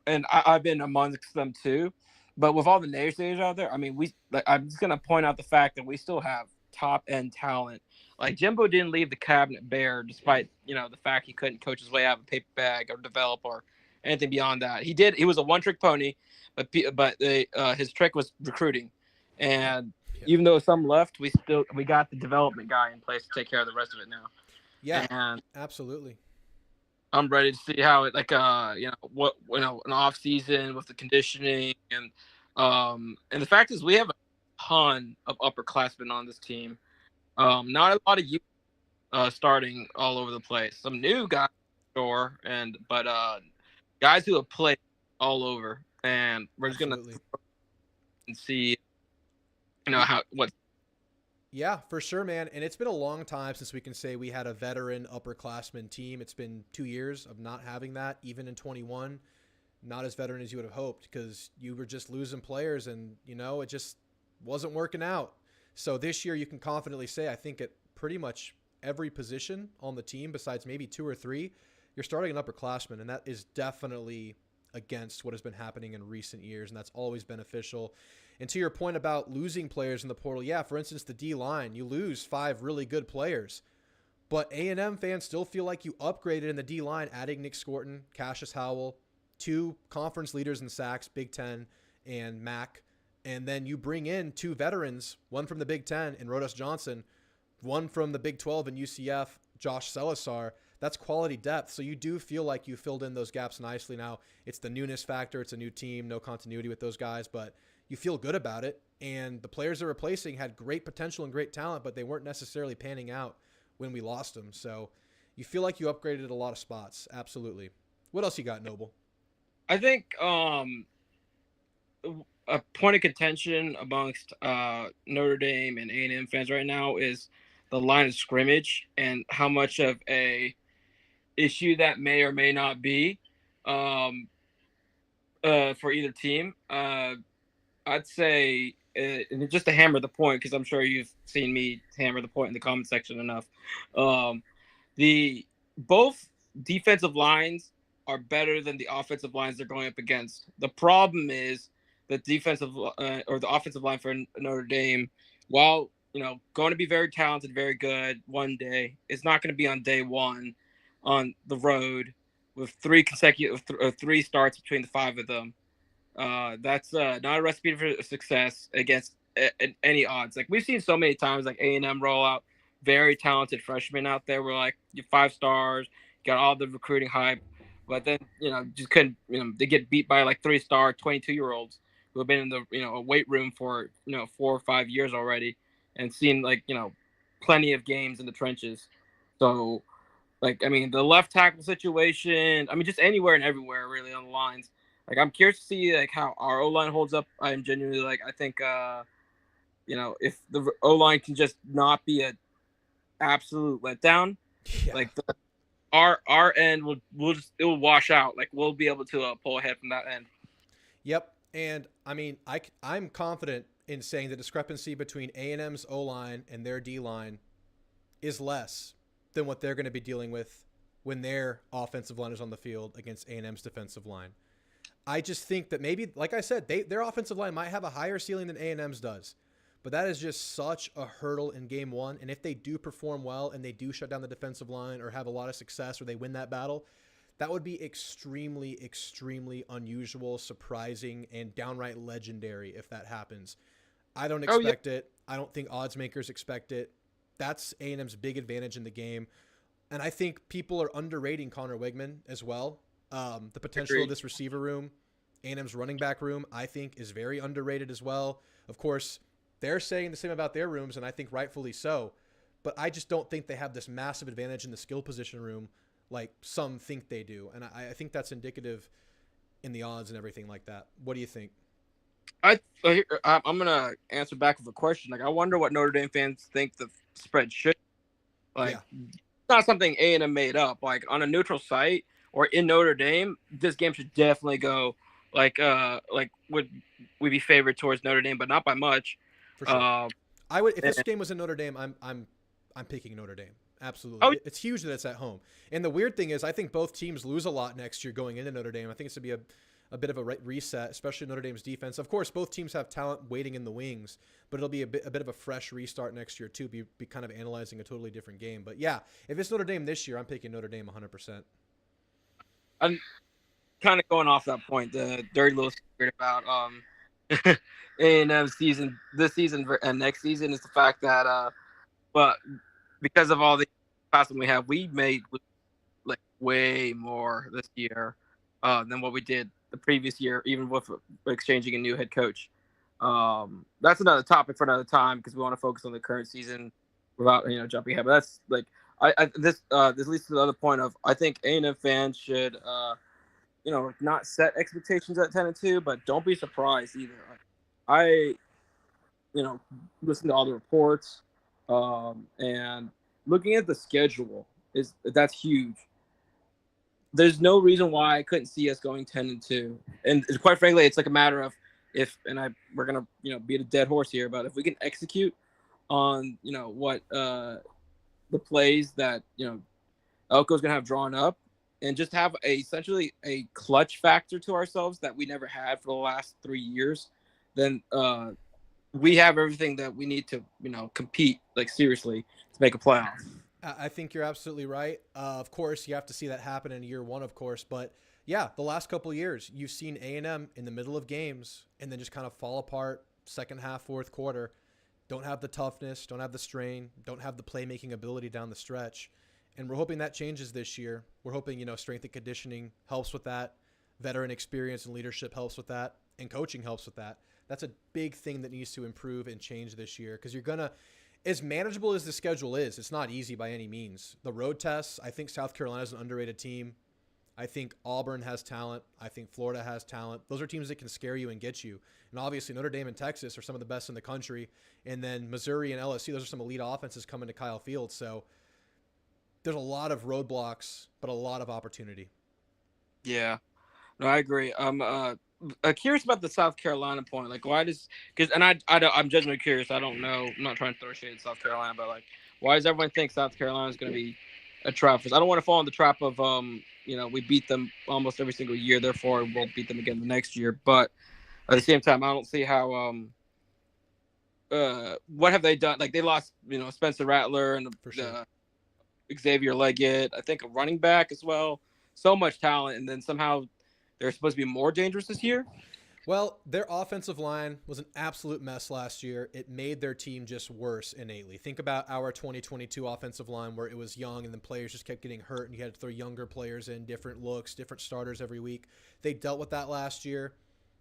H: and I've been amongst them too. But with all the naysayers out there, I mean, I'm just going to point out the fact that we still have top-end talent. Like, Jimbo didn't leave the cabinet bare despite, the fact he couldn't coach his way out of a paper bag or develop or anything beyond that. He did. He was a one-trick pony, but his trick was recruiting. And even though some left, we got the development guy in place to take care of the rest of it now.
A: Yeah,
H: and
A: absolutely.
H: I'm ready to see how it an off season with the conditioning and the fact is we have a ton of upperclassmen on this team. Not a lot of youth starting all over the place. Some new guys, sure, but guys who have played all over, and we're just gonna see, what.
A: Yeah, for sure, man. And it's been a long time since we can say we had a veteran upperclassman team. It's been 2 years of not having that, even in 21. Not as veteran as you would have hoped because you were just losing players and, it just wasn't working out. So this year you can confidently say, I think at pretty much every position on the team, besides maybe 2 or 3, you're starting an upperclassman. And that is definitely against what has been happening in recent years. And that's always beneficial. And to your point about losing players in the portal, yeah, for instance, the D-line, you lose 5 really good players. But A&M fans still feel like you upgraded in the D-line, adding Nick Scorton, Cassius Howell, 2 conference leaders in sacks, Big Ten, and Mack. And then you bring in 2 veterans, one from the Big Ten in Rodas Johnson, one from the Big 12 in UCF, Josh Salazar. That's quality depth. So you do feel like you filled in those gaps nicely. Now, it's the newness factor. It's a new team, no continuity with those guys, but you feel good about it. And the players they're replacing had great potential and great talent, but they weren't necessarily panning out when we lost them. So you feel like you upgraded at a lot of spots. Absolutely. What else you got, Noble?
H: I think a point of contention amongst Notre Dame and A&M fans right now is the line of scrimmage and how much of a issue that may or may not be for either team. I'd say, and just to hammer the point, because I'm sure you've seen me hammer the point in the comment section enough. The both defensive lines are better than the offensive lines they're going up against. The problem is the defensive or the offensive line for Notre Dame, while going to be very talented, very good one day, it's not going to be on day one on the road with 3 consecutive 3 starts between the 5 of them. That's not a recipe for success against any odds. Like, we've seen so many times, like A&M roll out very talented freshmen out there. We're like, you're 5 stars, got all the recruiting hype, but then just couldn't. They get beat by like 3-star 22-year-olds who have been in the a weight room for 4 or 5 years already, and seen like plenty of games in the trenches. So, like, I mean, the left tackle situation. I mean, just anywhere and everywhere really on the lines. Like, I'm curious to see like how our O-line holds up. I'm genuinely like, I think if the O-line can just not be a absolute letdown, like our end it will wash out. Like, we'll be able to pull ahead from that end.
A: Yep. And I mean, I'm confident in saying the discrepancy between A&M's O-line and their D-line is less than what they're going to be dealing with when their offensive line is on the field against A&M's defensive line. I just think that maybe, like I said, their offensive line might have a higher ceiling than A&M's does. But that is just such a hurdle in game one. And if they do perform well and they do shut down the defensive line or have a lot of success or they win that battle, that would be extremely, extremely unusual, surprising, and downright legendary if that happens. I don't expect it. I don't think odds makers expect it. That's A&M's big advantage in the game. And I think people are underrating Connor Wigman as well. The potential of this receiver room, A&M's running back room, I think is very underrated as well. Of course, they're saying the same about their rooms, and I think rightfully so. But I just don't think they have this massive advantage in the skill position room like some think they do. And I think that's indicative in the odds and everything like that. What do you think?
H: I'm going to answer back with a question. Like, I wonder what Notre Dame fans think the spread should. Like, It's not something A&M made up. Like, on a neutral site or in Notre Dame, this game should definitely go like would we be favored towards Notre Dame, but not by much.
A: For sure. I would, if this game was in Notre Dame, I'm picking Notre Dame. Absolutely.
H: Oh.
A: It's huge that it's at home. And the weird thing is, I think both teams lose a lot next year going into Notre Dame. I think it's going to be a bit of a reset, especially Notre Dame's defense. Of course, both teams have talent waiting in the wings, but it'll be a bit of a fresh restart next year too. Be kind of analyzing a totally different game. But yeah, if it's Notre Dame this year, I'm picking Notre Dame 100%.
H: I'm kind of going off that point. The dirty little secret about A&M season, this season and next season is the fact that, but because of all the passing we have, we made like way more this year than what we did the previous year, even with exchanging a new head coach. That's another topic for another time because we want to focus on the current season without jumping ahead. But that's like this leads to the other point of I think A&M fans should not set expectations at 10-2, but don't be surprised either. I listen to all the reports and looking at the schedule that's huge. There's no reason why I couldn't see us going 10-2, and quite frankly, it's like a matter of if. And we're gonna beat a dead horse here, but if we can execute on what the plays that Elco's gonna have drawn up, and just have essentially a clutch factor to ourselves that we never had for the last 3 years, then we have everything that we need to compete like seriously to make a playoff.
A: I think you're absolutely right. Of course, you have to see that happen in year one, of course. But yeah, the last couple of years, you've seen A&M in the middle of games and then just kind of fall apart, second half, fourth quarter, don't have the toughness, don't have the strain, don't have the playmaking ability down the stretch. And we're hoping that changes this year. We're hoping, strength and conditioning helps with that. Veteran experience and leadership helps with that. And coaching helps with that. That's a big thing that needs to improve and change this year, because as manageable as the schedule is, it's not easy by any means. The road tests, I think South Carolina is an underrated team. I think Auburn has talent. I think Florida has talent. Those are teams that can scare you and get you. And obviously Notre Dame and Texas are some of the best in the country. And then Missouri and LSU, those are some elite offenses coming to Kyle Field. So there's a lot of roadblocks, but a lot of opportunity.
H: Yeah, no, I agree. I'm curious about the South Carolina point. Like, why does I'm genuinely curious. I don't know. I'm not trying to throw shade at South Carolina, but like, why does everyone think South Carolina is going to be a trap for us? I don't want to fall in the trap of we beat them almost every single year, therefore we'll beat them again the next year. But at the same time, I don't see how what have they done? Like, they lost Spencer Rattler and Xavier Leggett, I think a running back as well. So much talent, and then somehow they're supposed to be more dangerous this year.
A: Well, their offensive line was an absolute mess last year. It made their team just worse innately. Think about our 2022 offensive line, where it was young and then players just kept getting hurt and you had to throw younger players in, different looks, different starters every week. They dealt with that last year.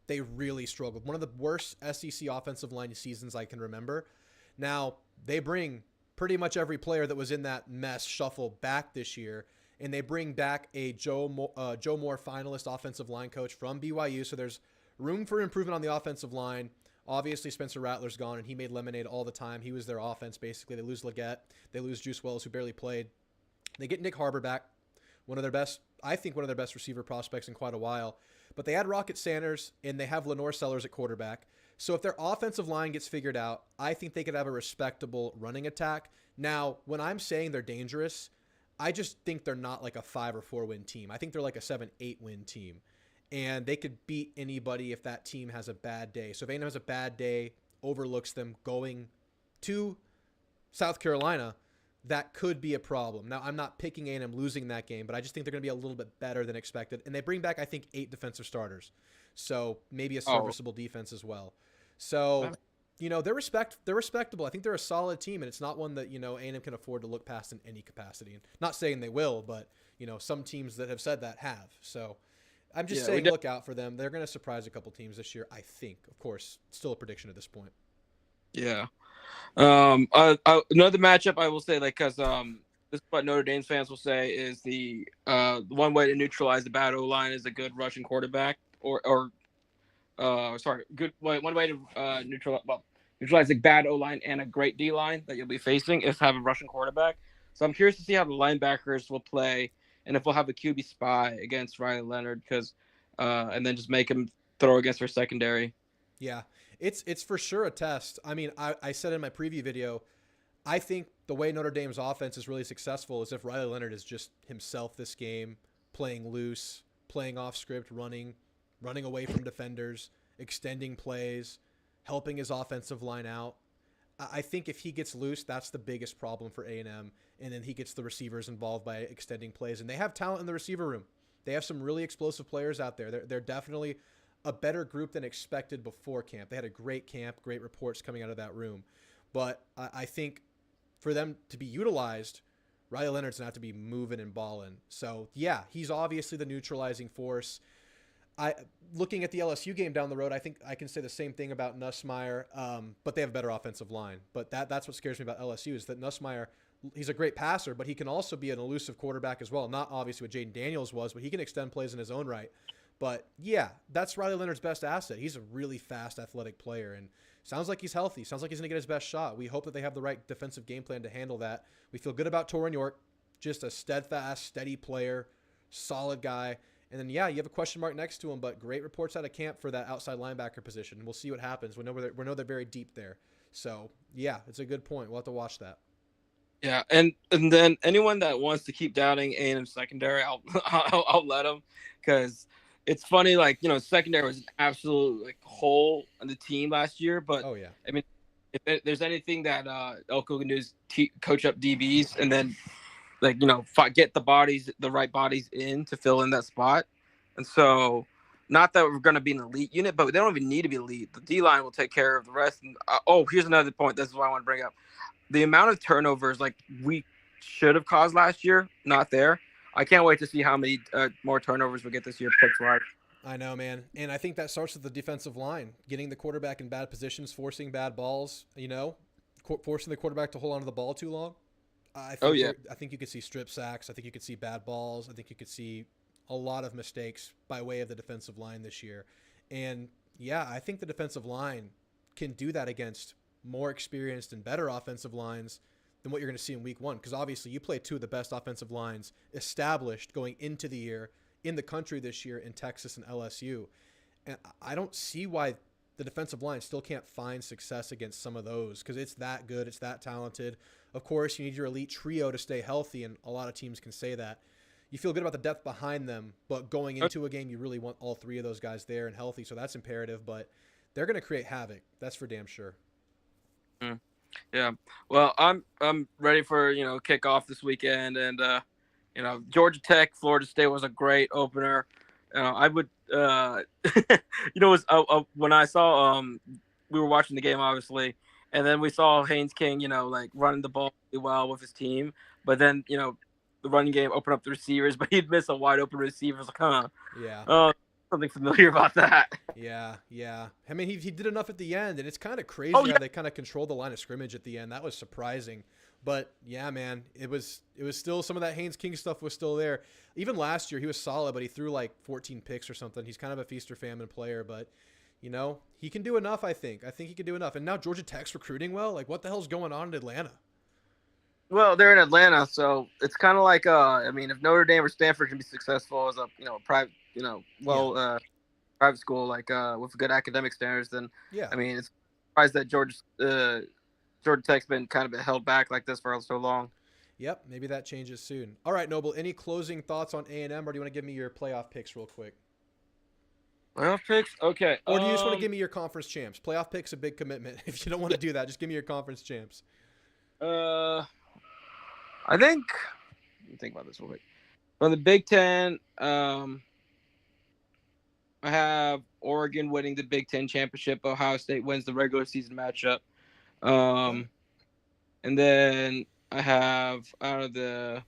A: They really struggled. One of the worst SEC offensive line seasons I can remember. Now, they bring pretty much every player that was in that mess shuffle back this year, and they bring back a Joe Moore finalist offensive line coach from BYU, so there's room for improvement on the offensive line. Obviously, Spencer Rattler's gone, and he made lemonade all the time. He was their offense, basically. They lose Leggett. They lose Juice Wells, who barely played. They get Nick Harbor back, one of their best receiver prospects in quite a while. But they add Rocket Sanders, and they have Lenore Sellers at quarterback. So if their offensive line gets figured out, I think they could have a respectable running attack. Now, when I'm saying they're dangerous, I just think they're not like a 5 or 4 win team. I think they're like a 7-8 win team. And they could beat anybody if that team has a bad day. So if A&M has a bad day, overlooks them going to South Carolina, that could be a problem. Now, I'm not picking A&M losing that game, but I just think they're going to be a little bit better than expected. And they bring back, I think, 8 defensive starters. So maybe a serviceable defense as well. So, they're respectable. I think they're a solid team, and it's not one that, A&M can afford to look past in any capacity. And not saying they will, but, some teams that have said that have. So I'm just saying look out for them. They're going to surprise a couple teams this year, I think. Of course, still a prediction at this point.
H: Yeah. Another matchup I will say, because this is what Notre Dame fans will say, is the one way to neutralize the bad O-line is a good rushing quarterback, one way to neutralize the bad O-line and a great D-line that you'll be facing is have a rushing quarterback. So I'm curious to see how the linebackers will play, and if we'll have a QB spy against Riley Leonard, and then just make him throw against our secondary.
A: Yeah, it's for sure a test. I mean, I said in my preview video, I think the way Notre Dame's offense is really successful is if Riley Leonard is just himself this game, playing loose, playing off script, running away from defenders, extending plays, helping his offensive line out. I think if he gets loose, that's the biggest problem for A&M, and then he gets the receivers involved by extending plays. And they have talent in the receiver room. They have some really explosive players out there. They're definitely a better group than expected before camp. They had a great camp, great reports coming out of that room. But I think for them to be utilized, Riley Leonard's going to have to be moving and balling. So, yeah, he's obviously the neutralizing force. Looking at the LSU game down the road, I think I can say the same thing about Nussmeier, but they have a better offensive line. But that's what scares me about LSU is that Nussmeier, he's a great passer, but he can also be an elusive quarterback as well. Not obviously what Jaden Daniels was, but he can extend plays in his own right. But, yeah, that's Riley Leonard's best asset. He's a really fast, athletic player, and sounds like he's healthy. Sounds like he's going to get his best shot. We hope that they have the right defensive game plan to handle that. We feel good about Torrin York, just a steadfast, steady player, solid guy. And then, yeah, you have a question mark next to him, but great reports out of camp for that outside linebacker position. We'll see what happens. We know they're very deep there. So, yeah, it's a good point. We'll have to watch that.
H: Yeah, and then anyone that wants to keep doubting A&M secondary, I'll let them, because it's funny. Secondary was an absolute hole in the team last year. But
A: oh yeah,
H: I mean, if there's anything that Elco can do is coach up DBs and then get the right bodies in to fill in that spot. And so not that we're going to be an elite unit, but they don't even need to be elite. The D-line will take care of the rest. And here's another point. This is what I want to bring up. The amount of turnovers like we should have caused last year, not there. I can't wait to see how many more turnovers we get this year. Picks-wise.
A: I know, man. And I think that starts with the defensive line, getting the quarterback in bad positions, forcing bad balls, forcing the quarterback to hold on to the ball too long. I think you could see strip sacks. I think you could see bad balls. I think you could see a lot of mistakes by way of the defensive line this year. And yeah, I think the defensive line can do that against more experienced and better offensive lines than what you're going to see in week 1. Because obviously you play 2 of the best offensive lines established going into the year in the country this year in Texas and LSU. And I don't see why the defensive line still can't find success against some of those, because it's that good. It's that talented. Of course, you need your elite trio to stay healthy, and a lot of teams can say that. You feel good about the depth behind them, but going into a game, you really want all 3 of those guys there and healthy, so that's imperative. But they're going to create havoc. That's for damn sure.
H: Yeah. Well, I'm ready for kickoff this weekend, and Georgia Tech, Florida State was a great opener. I would when I saw we were watching the game obviously, and then we saw Haynes King running the ball really well with his team, but then the running game opened up the receivers, but he'd miss a wide open receiver. It's like,
A: Yeah.
H: Something familiar about that.
A: Yeah. I mean, he did enough at the end, and it's kind of crazy
H: Oh, yeah.
A: how they kind of controlled the line of scrimmage at the end. That was surprising. But yeah, man, it was still some of that Haynes King stuff was still there. Even last year, he was solid, but he threw like 14 picks or something. He's kind of a feast or famine player, but he can do enough. I think he can do enough. And now Georgia Tech's recruiting well. Like, what the hell's going on in Atlanta?
H: Well, they're in Atlanta, so it's kind of like if Notre Dame or Stanford can be successful as a private private school with good academic standards, then
A: Yeah.
H: I mean it's surprised that Georgia Tech's been kind of been held back like this for so long.
A: Yep, maybe that changes soon. All right, Noble, any closing thoughts on A&M, or do you want to give me your playoff picks real quick?
H: Playoff picks, okay.
A: Or do you just want to give me your conference champs? Playoff picks a big commitment. If you don't want to do that, just give me your conference champs.
H: I think. Let me think about this real quick. From the Big Ten, I have Oregon winning the Big Ten championship. Ohio State wins the regular season matchup. And then I have out of the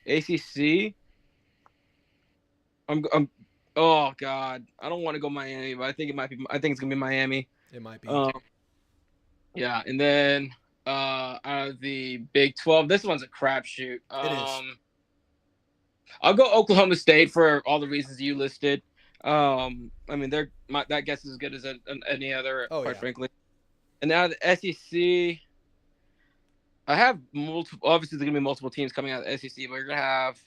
H: ACC. Oh God, I don't want to go Miami, but I think it might be. I think it's gonna be Miami.
A: It might be.
H: Yeah, and then out of the Big 12, this one's a crapshoot.
A: It is.
H: I'll go Oklahoma State for all the reasons you listed. I mean, that guess is as good as any other, quite frankly. And now the SEC, I have multiple. Obviously, there's gonna be multiple teams coming out of the SEC, but you're gonna have,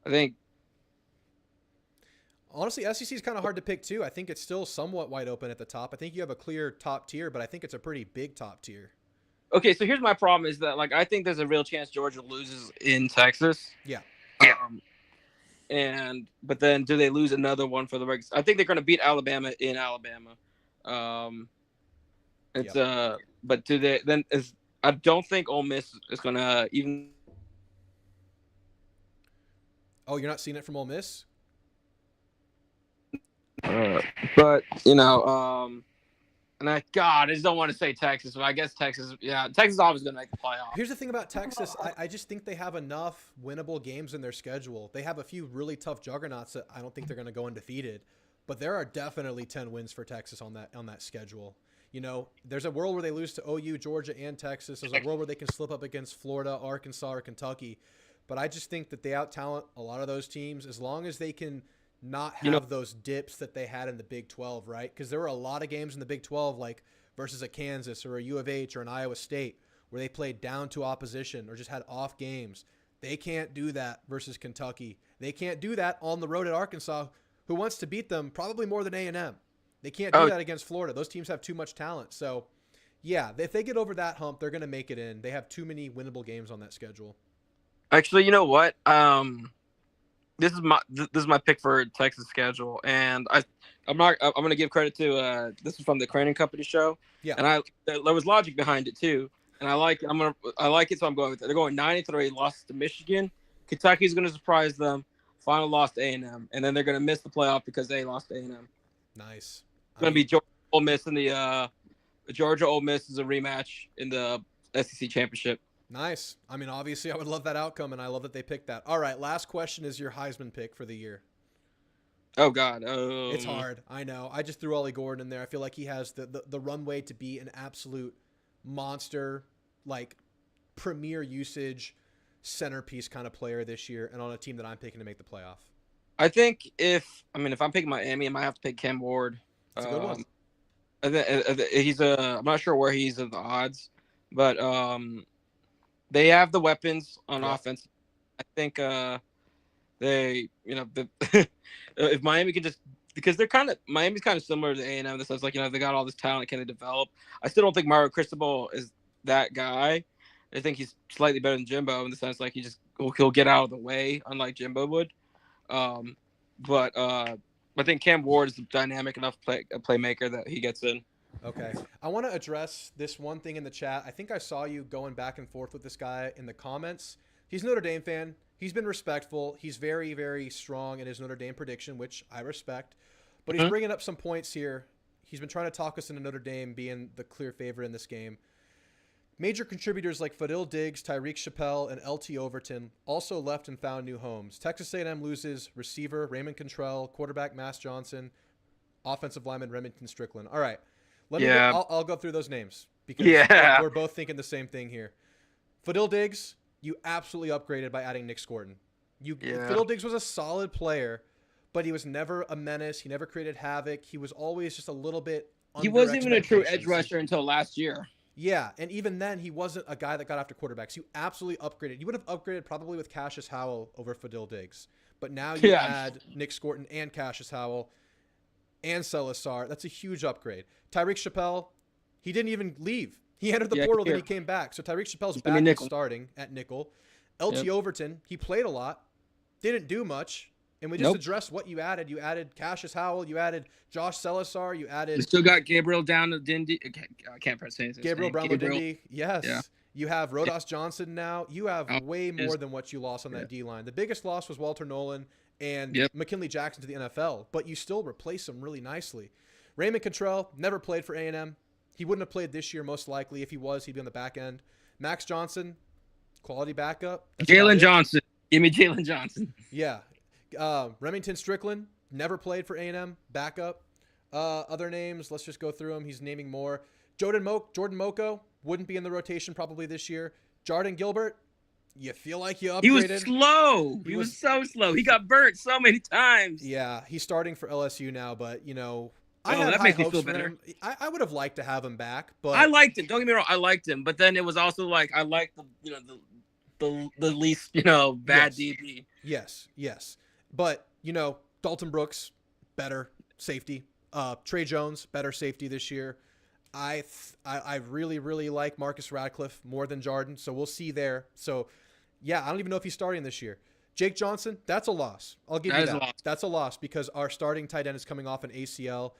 H: I think.
A: Honestly, SEC is kind of hard to pick too. I think it's still somewhat wide open at the top. I think you have a clear top tier, but I think it's a pretty big top tier.
H: Okay, so here's my problem: is that I think there's a real chance Georgia loses in Texas.
A: Yeah.
H: But then do they lose another one for the regular? I think they're going to beat Alabama in Alabama. But do they then? I don't think Ole Miss is going to even.
A: Oh, you're not seeing it from Ole Miss?
H: But and I just don't want to say Texas, but I guess Texas. Yeah, Texas is always going to make the playoff.
A: Here's the thing about Texas. I just think they have enough winnable games in their schedule. They have a few really tough juggernauts that I don't think they're going to go undefeated. But there are definitely 10 wins for Texas on that schedule. There's a world where they lose to OU, Georgia, and Texas. There's a world where they can slip up against Florida, Arkansas, or Kentucky. But I just think that they out-talent a lot of those teams as long as they can not have those dips that they had in the Big 12, right? Because there were a lot of games in the Big 12, like versus a Kansas or a U of H or an Iowa State, where they played down to opposition or just had off games. They can't do that versus Kentucky. They can't do that on the road at Arkansas, who wants to beat them probably more than A&M. They can't do that against Florida. Those teams have too much talent. So, yeah, if they get over that hump, they're going to make it in. They have too many winnable games on that schedule.
H: Actually, you know what? This is my pick for Texas schedule, and I'm going to give credit to this is from the Craning Company show.
A: Yeah,
H: and there was logic behind it too, and I like it, so I'm going with it. They're going 9-3, lost to Michigan. Kentucky's going to surprise them. final loss to A&M, and then they're going to miss the playoff because they lost to A&M.
A: Nice.
H: It's going to be Georgia Ole Miss in the Georgia Ole Miss is a rematch in the SEC championship.
A: Nice. I mean, obviously, I would love that outcome, and I love that they picked that. All right, last question is your Heisman pick for the year.
H: Oh, God.
A: It's hard. I know. I just threw Ollie Gordon in there. I feel like he has the runway to be an absolute monster, like premier usage centerpiece kind of player this year, and on a team that I'm picking to make the playoff.
H: I think if I'm picking Miami, I might have to pick Cam Ward.
A: That's a good one.
H: I'm not sure where he's in the odds, but they have the weapons on offense. I think they, if Miami can just, because Miami's kind of similar to A&M in the sense, like, they got all this talent, can they develop? I still don't think Mario Cristobal is that guy. I think he's slightly better than Jimbo in the sense, like, he'll get out of the way, unlike Jimbo would. But I think Cam Ward is a dynamic enough playmaker that he gets in.
A: Okay. I want to address this one thing in the chat. I think I saw you going back and forth with this guy in the comments. He's a Notre Dame fan. He's been respectful. He's very, very strong in his Notre Dame prediction, which I respect. But he's bringing up some points here. He's been trying to talk us into Notre Dame being the clear favorite in this game. Major contributors like Fadil Diggs, Tyreek Chappelle, and LT Overton also left and found new homes. Texas A&M loses receiver Raymond Cantrell, quarterback Mass Johnson, offensive lineman Remington Strickland. All right. I'll go through those names because we're both thinking the same thing here. Fadil Diggs, you absolutely upgraded by adding Nick Scorton. Fadil Diggs was a solid player, but he was never a menace. He never created havoc. He was always just a little bit
H: He wasn't even a true edge rusher until last year.
A: Yeah, and even then, he wasn't a guy that got after quarterbacks. You absolutely upgraded. You would have upgraded probably with Cassius Howell over Fadil Diggs. But now you add Nick Scorton and Cassius Howell and Salazar. That's a huge upgrade. Tyreek Chappelle, he didn't even leave. He entered the portal, then he came back. So Tyreek Chappelle's back and starting at nickel. LT Overton, he played a lot, didn't do much. And we just addressed what you added. You added Cassius Howell. You added Josh Salazar. You added.
H: You still got Gabriel down to Dindy. I can't pronounce his
A: Gabriel
H: name.
A: Brownlow-Dindy. Yes. Yeah. You have Rodas Johnson now. You have way more than what you lost on that D-line. The biggest loss was Walter Nolan and McKinley Jackson to the NFL, but you still replaced them really nicely. Raymond Cantrell never played for A&M. He wouldn't have played this year most likely. If he was, he'd be on the back end. Max Johnson, quality backup.
H: Jalen Johnson. Give me Jalen Johnson.
A: Yeah. Remington Strickland never played for A&M, backup. Other names, let's just go through them. He's naming more. Jordan Moko wouldn't be in the rotation probably this year. Jordan Gilbert, you feel like you upgraded.
H: He was slow. He was so slow. He got burnt so many times.
A: Yeah, he's starting for LSU now, but
H: that makes me feel better.
A: I would have liked to have him back, but
H: I liked him. Don't get me wrong, I liked him, but then it was also like I liked the least bad DB.
A: Yes. But, Dalton Brooks, better safety. Trey Jones, better safety this year. I really, really like Marcus Radcliffe more than Jordan, so we'll see there. So, I don't even know if he's starting this year. Jake Johnson, that's a loss. I'll give you that. That's a loss because our starting tight end is coming off an ACL.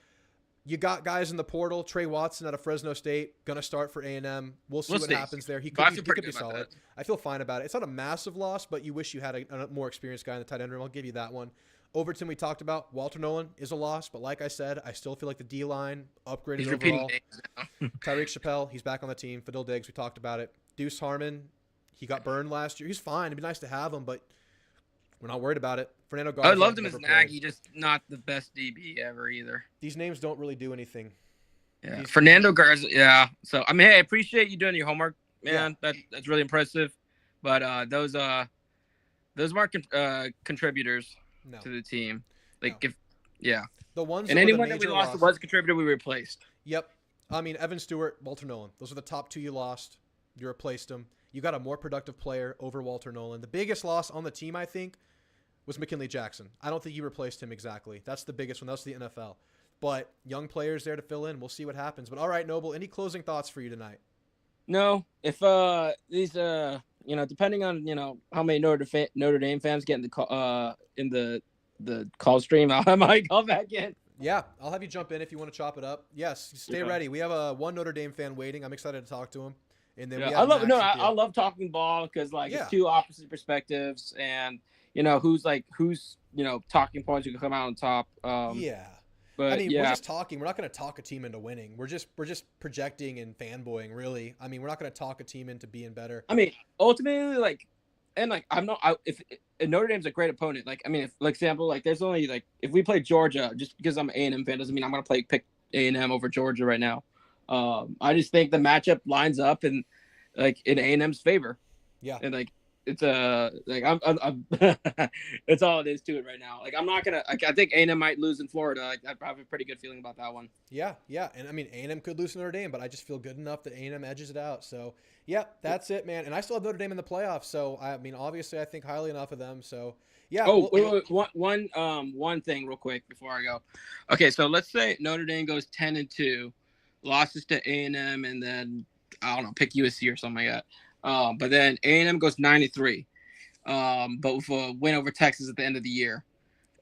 A: You got guys in the portal. Trey Watson out of Fresno State, going to start for A&M. We'll see what happens there. He could be solid. I feel fine about it. It's not a massive loss, but you wish you had a more experienced guy in the tight end room. I'll give you that one. Overton, we talked about. Walter Nolan is a loss, but like I said, I still feel like the D-line upgraded overall. Tyreek Chappelle, he's back on the team. Fadil Diggs, we talked about it. Deuce Harmon, he got burned last year. He's fine. It'd be nice to have him, but we're not worried about it. Fernando Garza,
H: I loved him as an Aggie, just not the best DB ever either.
A: These names don't really do anything.
H: Yeah, Fernando Garza. Yeah. So hey, I appreciate you doing your homework, man. Yeah. That's really impressive. But those weren't contributors to the team. The ones and anyone that we lost was a contributor we replaced.
A: Yep. I mean, Evan Stewart, Walter Nolan. Those are the top two you lost. You replaced them. You got a more productive player over Walter Nolan. The biggest loss on the team, I think, was McKinley Jackson. I don't think you replaced him exactly. That's the biggest one. That's the NFL. But young players there to fill in. We'll see what happens. But all right, Noble, any closing thoughts for you tonight?
H: No. If these depending on how many Notre Dame fans get in the call stream, I might call back in.
A: Yeah, I'll have you jump in if you want to chop it up. Yes, stay ready. We have one Notre Dame fan waiting. I'm excited to talk to him. And then
H: I love talking ball because it's two opposite perspectives, and who's talking points who can come out on top.
A: Yeah.
H: But
A: I mean,
H: yeah,
A: we're just talking. We're not going to talk a team into winning. We're just projecting and fanboying, really. I mean, we're not going to talk a team into being better.
H: I mean, ultimately, if Notre Dame's a great opponent. Like, I mean, if, like, example, like, there's only, like, if we play Georgia, just because I'm an A&M fan doesn't mean I'm going to pick A&M over Georgia right now. I just think the matchup lines up in A&M's favor.
A: Yeah.
H: And, like, it's I'm it's all it is to it right now. Like, I'm not going to, I think A&M might lose in Florida. Like, I have a pretty good feeling about that one.
A: Yeah. And I mean, A&M could lose to Notre Dame, but I just feel good enough that A&M edges it out. So, yeah, that's it, man. And I still have Notre Dame in the playoffs. So, I mean, obviously, I think highly enough of them. So, yeah.
H: Oh, wait. One thing real quick before I go. Okay, so let's say Notre Dame goes 10-2, losses to A&M, and then, I don't know, pick USC or something like that. But then A&M goes 9-3, but with a win over Texas at the end of the year.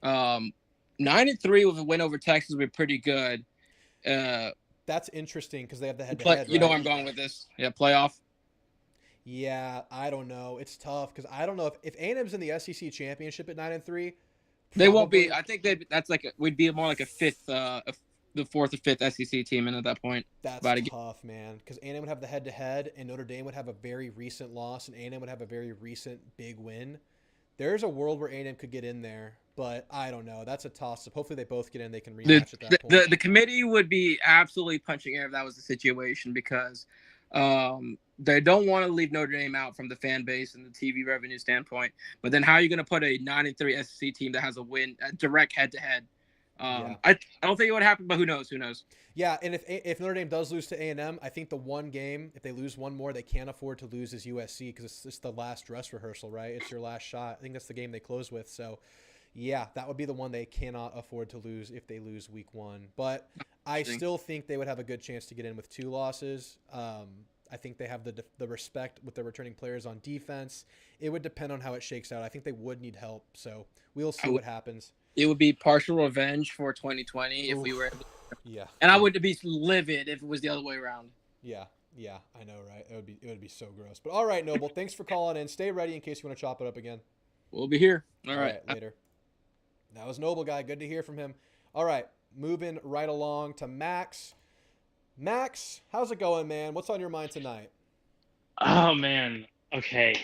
H: 9-3 with a win over Texas would be pretty good.
A: That's interesting because they have the head-to-head,
H: You know
A: right?
H: where I'm going with this. Yeah, playoff.
A: Yeah, I don't know. It's tough because I don't know if A&M's in the SEC championship at 9-3.
H: They won't be. I think we'd be more like a fifth, the fourth or fifth SEC team in at that point.
A: That's tough, man. Because A&M would have the head-to-head, and Notre Dame would have a very recent loss, and A&M would have a very recent big win. There's a world where A&M could get in there, but I don't know. That's a toss-up. Hopefully they both get in. They can rematch at that point.
H: The committee would be absolutely punching air if that was the situation because they don't want to leave Notre Dame out from the fan base and the TV revenue standpoint. But then how are you going to put a 9-3 SEC team that has a direct head-to-head? I don't think it would happen, but who knows?
A: Yeah, and if Notre Dame does lose to A&M, I think the one game, if they lose one more, they can't afford to lose is USC because it's the last dress rehearsal, right? It's your last shot. I think that's the game they close with. So, yeah, that would be the one they cannot afford to lose if they lose week one. But I still think they would have a good chance to get in with 2 losses. I think they have the respect with their returning players on defense. It would depend on how it shakes out. I think they would need help. So we'll see what happens.
H: It would be partial revenge for 2020 if we were able to.
A: Yeah.
H: And I would be livid if it was the other way around.
A: Yeah, I know, right? It would be so gross. But all right, Noble, thanks for calling in. Stay ready in case you want to chop it up again.
H: We'll be here.
A: All right, later. That was Noble guy. Good to hear from him. All right, moving right along to Max. Max, how's it going, man? What's on your mind tonight?
I: Oh, man. Okay.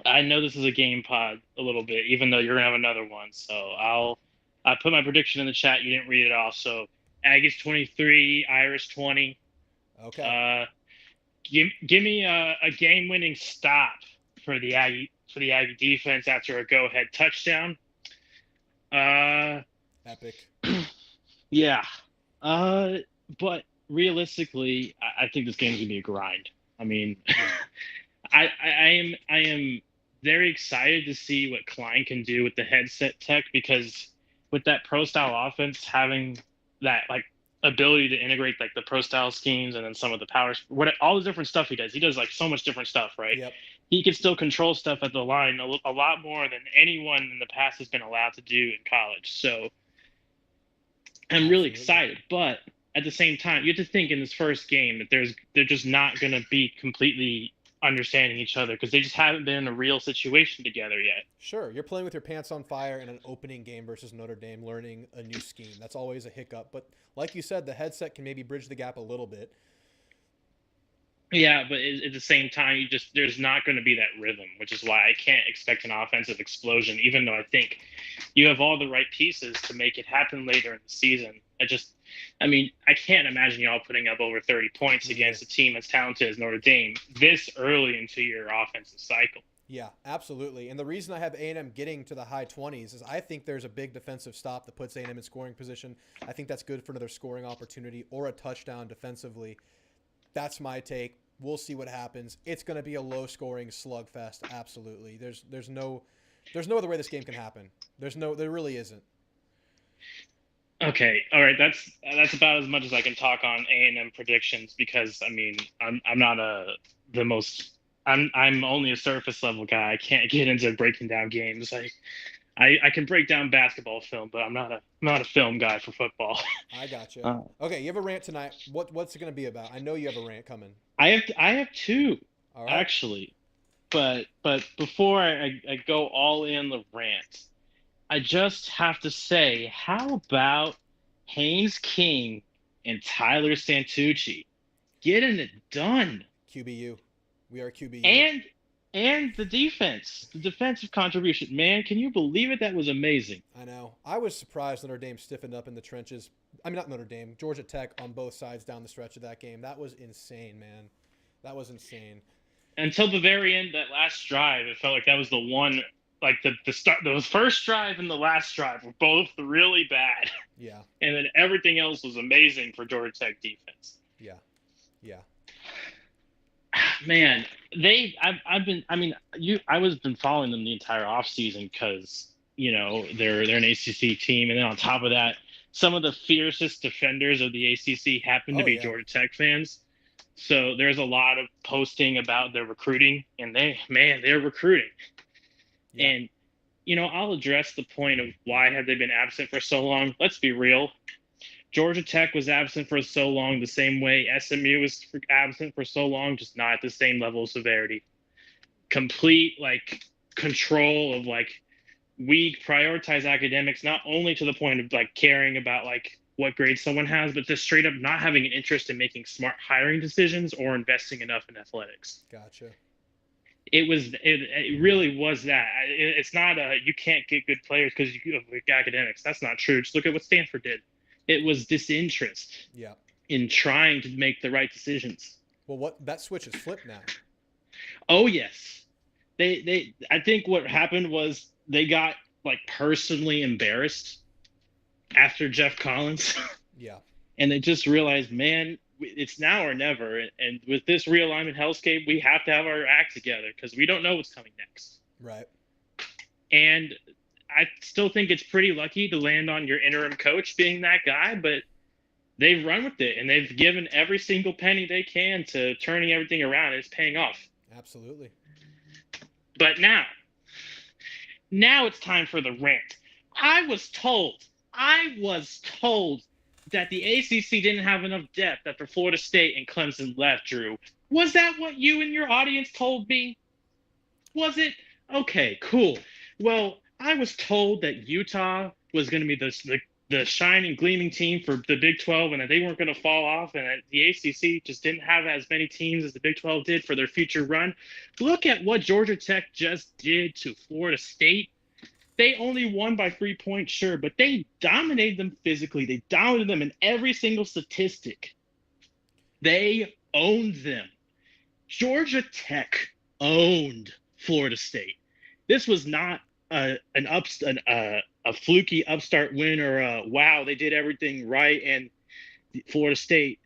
I: I know this is a game pod a little bit, even though you're going to have another one. So I put my prediction in the chat. You didn't read it off. So Aggies 23, Irish 20.
A: Okay.
I: Give me a game-winning stop for the Aggie defense after a go-ahead touchdown.
A: Epic.
I: Yeah. But realistically, I think this game is going to be a grind. I mean, I am very excited to see what Klein can do with the headset tech because with that pro style offense, having that like ability to integrate like the pro style schemes and then some of the powers, all the different stuff he does like so much different stuff, right?
A: Yep.
I: He can still control stuff at the line a lot more than anyone in the past has been allowed to do in college. So I'm really excited, but at the same time, you have to think in this first game that they're just not going to be completely understanding each other because they just haven't been in a real situation together yet.
A: Sure, you're playing with your pants on fire in an opening game versus Notre Dame, learning a new scheme. That's always a hiccup, but like you said, the headset can maybe bridge the gap a little bit.
I: Yeah, but at the same time, there's not going to be that rhythm, which is why I can't expect an offensive explosion, even though I think you have all the right pieces to make it happen later in the season. I can't imagine y'all putting up over 30 points against a team as talented as Notre Dame this early into your offensive cycle.
A: Yeah, absolutely. And the reason I have A&M getting to the high 20s is I think there's a big defensive stop that puts A&M in scoring position. I think that's good for another scoring opportunity or a touchdown defensively. That's my take. We'll see what happens. It's going to be a low-scoring slugfest. Absolutely. There's no other way this game can happen. There really isn't.
I: Okay, all right. That's about as much as I can talk on A&M predictions because I'm only a surface level guy. I can't get into breaking down games. I can break down basketball film, but I'm not a film guy for football.
A: I got you. Okay, you have a rant tonight. What's it going to be about? I know you have a rant coming.
I: I have two,
A: All right.
I: actually. but before I go all in the rant, I just have to say, how about Haynes King and Tyler Santucci getting it done?
A: QBU. We are QBU.
I: And the defense, the defensive contribution. Man, can you believe it? That was amazing.
A: I know. I was surprised Notre Dame stiffened up in the trenches. I mean, not Notre Dame, Georgia Tech on both sides down the stretch of that game. That was insane, man. That was insane.
I: Until the very end, that last drive, it felt like that was the one. Like the start, the first drive and the last drive were both really bad.
A: Yeah.
I: And then everything else was amazing for Georgia Tech defense.
A: Yeah. Yeah.
I: Man, I was been following them the entire offseason because, they're an ACC team. And then on top of that, some of the fiercest defenders of the ACC happen to be Georgia Tech fans. So there's a lot of posting about their recruiting, and they're recruiting. Yeah. And, I'll address the point of why have they been absent for so long. Let's be real. Georgia Tech was absent for so long the same way SMU was absent for so long, just not at the same level of severity. Complete, control of, we prioritize academics, not only to the point of, caring about, what grade someone has, but just straight up not having an interest in making smart hiring decisions or investing enough in athletics.
A: Gotcha.
I: It really was that. It's not you can't get good players because you have academics. That's not true. Just look at what Stanford did. It was disinterest in trying to make the right decisions.
A: Well, that switch is flipped now.
I: Oh yes, I think what happened was they got personally embarrassed after Jeff Collins.
A: Yeah.
I: And they just realized, man, it's now or never. And with this realignment hellscape, we have to have our act together because we don't know what's coming next.
A: Right.
I: And I still think it's pretty lucky to land on your interim coach being that guy, but they've run with it and they've given every single penny they can to turning everything around. And it's paying off.
A: Absolutely.
I: But now it's time for the rant. I was told that the ACC didn't have enough depth after Florida State and Clemson left, Drew. Was that what you and your audience told me? Was it? Okay, cool. Well, I was told that Utah was going to be the shining, gleaming team for the Big 12 and that they weren't going to fall off and that the ACC just didn't have as many teams as the Big 12 did for their future run. Look at what Georgia Tech just did to Florida State. They only won by 3 points, sure, but they dominated them physically. They dominated them in every single statistic. They owned them. Georgia Tech owned Florida State. This was not a fluky upstart win or a wow, they did everything right and Florida State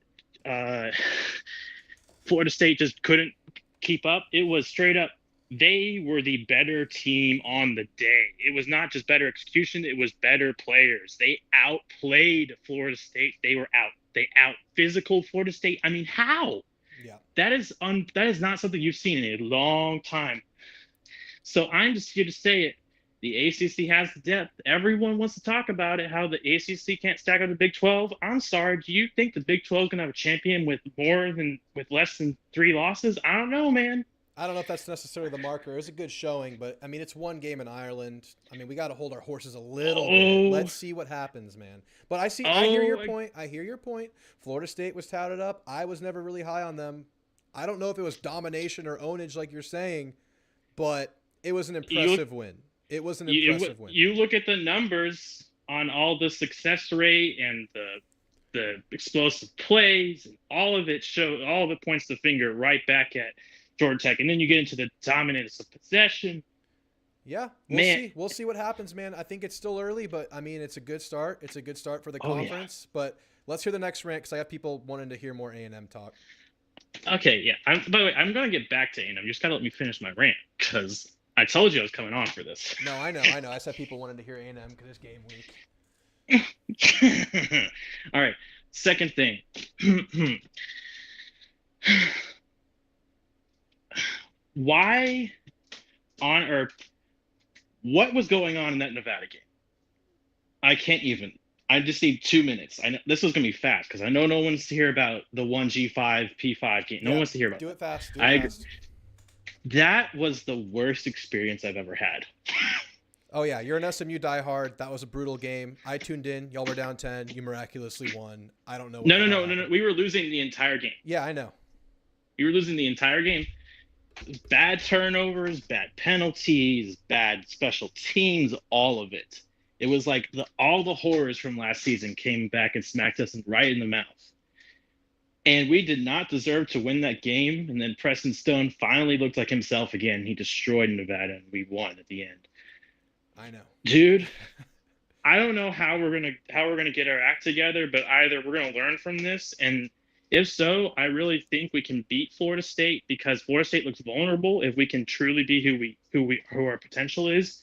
I: just couldn't keep up. It was straight up. They were the better team on the day. It was not just better execution. It was better players. They outplayed Florida State. They out physical Florida State. I mean, how?
A: Yeah.
I: That is not something you've seen in a long time. So I'm just here to say it. The ACC has the depth. Everyone wants to talk about it, how the ACC can't stack up the Big 12. I'm sorry. Do you think the Big 12 is going to have a champion with less than 3 losses? I don't know, man.
A: I don't know if that's necessarily the marker. It was a good showing, but I mean, it's one game in Ireland. I mean, we got to hold our horses a little bit. Let's see what happens, man. But I hear your point. I hear your point. Florida State was touted up. I was never really high on them. I don't know if it was domination or ownage like you're saying, but it was an impressive win. It was an impressive win.
I: You look at the numbers on all the success rate and the explosive plays, and all of it points the finger right back at Georgia Tech, and then you get into the dominance of possession.
A: Yeah, we'll see what happens, man. I think it's still early, but I mean, it's a good start. It's a good start for the conference. Yeah. But let's hear the next rant because I have people wanting to hear more A&M talk.
I: Okay, yeah. By the way, I'm going to get back to A&M. You just got to let me finish my rant because I told you I was coming on for this.
A: No, I know. I said people wanted to hear A&M because it's game week.
I: All right. Second thing. Why on earth? What was going on in that Nevada game? I can't even. I just need 2 minutes. I know this is gonna be fast because I know no one wants to hear about the 1G5 P5 game. No one wants to hear about.
A: Do it fast.
I: That was the worst experience I've ever had.
A: Oh yeah, you're an SMU diehard. That was a brutal game. I tuned in. Y'all were down 10. You miraculously won. I don't know. What
I: No. We were losing the entire game.
A: Yeah, I know.
I: We were losing the entire game. Bad turnovers, bad penalties, bad special teams, all of it. It was like all the horrors from last season came back and smacked us right in the mouth. And we did not deserve to win that game. And then Preston Stone finally looked like himself again. He destroyed Nevada, and we won at the end.
A: I know,
I: dude. I don't know how we're gonna get our act together, but either we're gonna learn from this, and if so, I really think we can beat Florida State, because Florida State looks vulnerable if we can truly be who our potential is.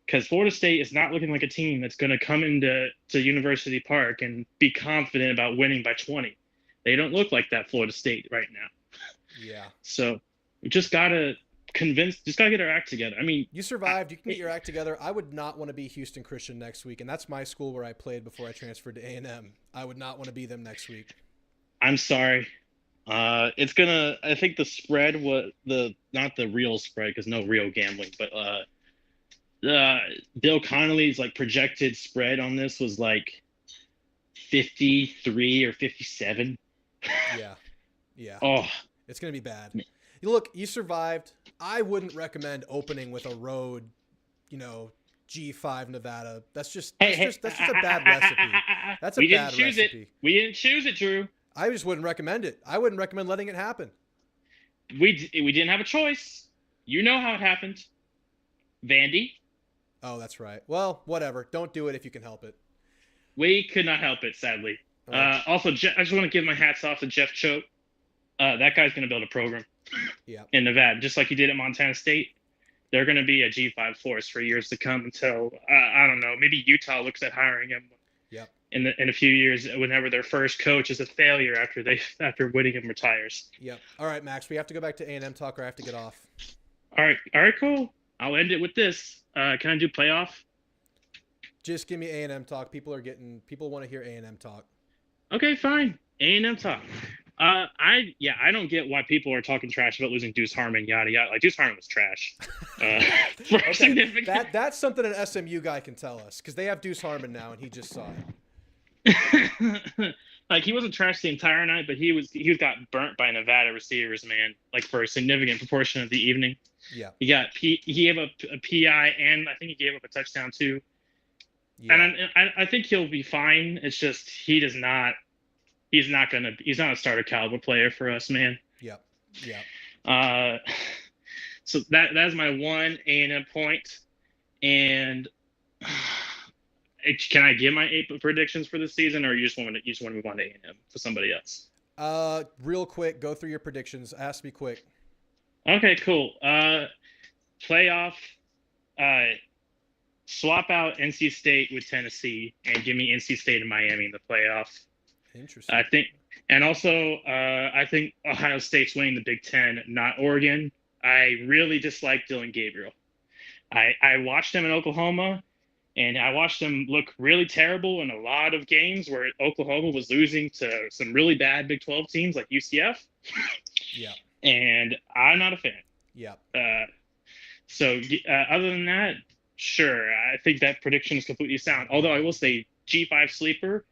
I: Because Florida State is not looking like a team that's going to come into University Park and be confident about winning by 20. They don't look like that Florida State right now.
A: Yeah.
I: So we just gotta get our act together. I mean,
A: you survived. You can get your act together. I would not want to be Houston Christian next week, and that's my school where I played before I transferred to A&M. I would not want to be them next week.
I: I'm sorry. It's gonna. I think the spread was not the real spread, because no real gambling, but Bill Connolly's like projected spread on this was like 53 or 57.
A: Yeah.
I: Oh,
A: it's gonna be bad. Look, you survived. I wouldn't recommend opening with a road, G5 Nevada. That's just a bad recipe. That's a bad recipe.
I: We didn't choose it, Drew.
A: I just wouldn't recommend it. I wouldn't recommend letting it happen.
I: We didn't have a choice. You know how it happened. Vandy.
A: Oh, that's right. Well, whatever. Don't do it if you can help it.
I: We could not help it, sadly.
A: Right.
I: Also, I just want to give my hats off to Jeff Choate. That guy's going to build a program in Nevada, just like he did at Montana State. They're going to be a G5 force for years to come until, I don't know, maybe Utah looks at hiring him in a few years, whenever their first coach is a failure after Whittingham retires.
A: Yep. All right, Max, we have to go back to A&M talk, or I have to get off.
I: All right, cool. I'll end it with this. Can I do playoff?
A: Just give me A&M talk. People want to hear A&M talk.
I: Okay, fine. A&M talk. I don't get why people are talking trash about losing Deuce Harmon, yada yada. Like, Deuce Harmon was trash. Significant.
A: That's something an SMU guy can tell us, because they have Deuce Harmon now, and he just saw it.
I: Like, he wasn't trash the entire night, but he got burnt by Nevada receivers, man. Like, for a significant proportion of the evening.
A: Yeah.
I: He gave up a PI, and I think he gave up a touchdown too. Yeah. And I think he'll be fine. It's just he's not a starter caliber player for us, man.
A: Yeah.
I: So that's my one A&M point. And can I give my 8 predictions for the season, or you just want to move on to A&M for somebody else?
A: Real quick, go through your predictions. Ask me quick.
I: Okay, cool. Playoff. Swap out NC State with Tennessee and give me NC State and Miami in the playoff.
A: Interesting.
I: I think Ohio State's winning the Big Ten, not Oregon. I really dislike Dylan Gabriel. I watched him in Oklahoma, and I watched him look really terrible in a lot of games where Oklahoma was losing to some really bad Big 12 teams like UCF.
A: Yeah.
I: And I'm not a fan.
A: Yeah.
I: So other than that, sure, I think that prediction is completely sound. Although I will say G5 sleeper,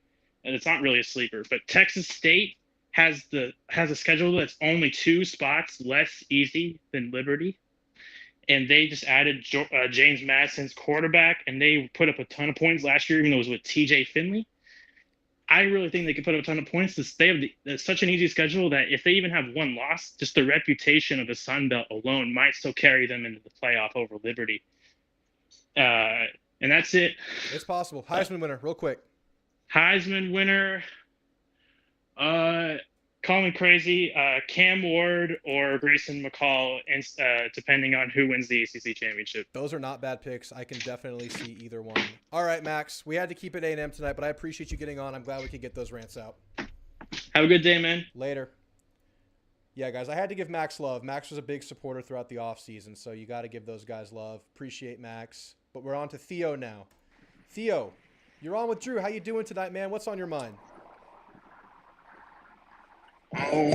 I: and it's not really a sleeper, but Texas State has a schedule that's only 2 spots less easy than Liberty. And they just added James Madison's quarterback, and they put up a ton of points last year, even though it was with TJ Finley. I really think they could put up a ton of points. They have such an easy schedule that if they even have one loss, just the reputation of the Sun Belt alone might still carry them into the playoff over Liberty. And that's it.
A: It's possible. Heisman winner, real quick.
I: Heisman winner. Call me crazy. Cam Ward or Grayson McCall, depending on who wins the ACC championship.
A: Those are not bad picks. I can definitely see either one. All right, Max. We had to keep it A&M tonight, but I appreciate you getting on. I'm glad we could get those rants out.
I: Have a good day, man.
A: Later. Yeah, guys, I had to give Max love. Max was a big supporter throughout the offseason, so you got to give those guys love. Appreciate Max. But we're on to Theo now. Theo, you're on with Drew. How you doing tonight, man? What's on your mind?
J: Oh,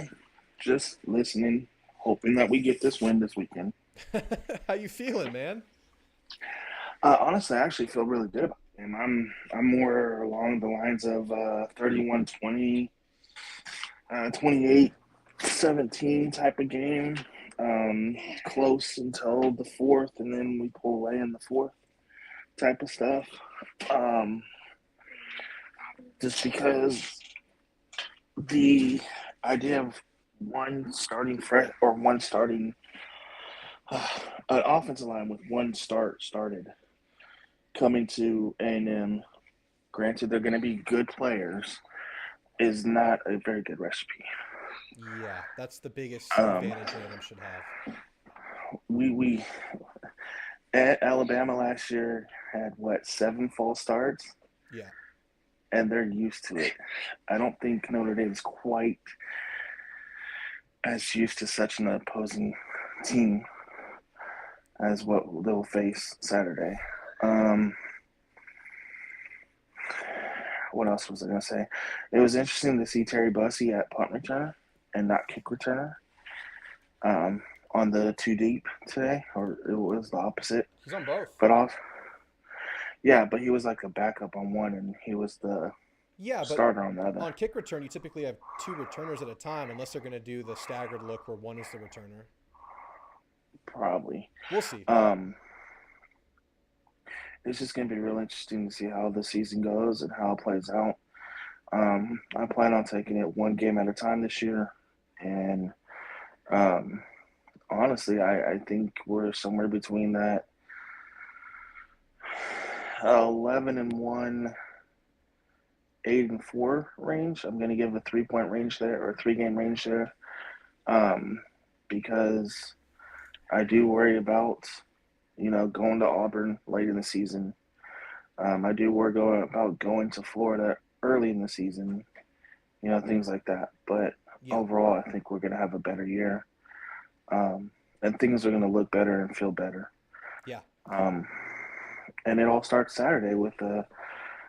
J: just listening. hoping that we get this win this weekend.
A: How you feeling, man?
J: Honestly, I actually feel really good about the game. I'm more along the lines of 31-20, 28-17 type of game. Close until the fourth, and then we pull away in the fourth type of stuff. Just because the idea of one starting an offensive line with one started coming to A&M, granted they're going to be good players, is not a very good recipe.
A: Yeah, that's the biggest
J: Um,
A: advantage A&M should have.
J: we at Alabama last year had 7 false starts,
A: Yeah.
J: and they're used to it. I don't think Notre Dame is quite as used to such an opposing team as what they'll face Saturday. What else was I going to say? It was interesting to see Terry Bussey at punt returner and not kick returner on the two deep today, or it was the opposite.
A: He's on both.
J: But but he was like a backup on one, and he was the starter on the other.
A: On kick return, you typically have 2 returners at a time, unless they're going to do the staggered look where one is the returner.
J: Probably.
A: We'll see.
J: It's just going to be real interesting to see how the season goes and how it plays out. I plan on taking it one game at a time this year, and honestly, I think we're somewhere between that 11-1, 8-4 range. I'm going to give a 3-point range there, or 3-game range there, because I do worry about going to Auburn late in the season. I do worry about going to Florida early in the season, things like that. But overall, I think we're going to have a better year, and things are going to look better and feel better.
A: Yeah.
J: And it all starts Saturday with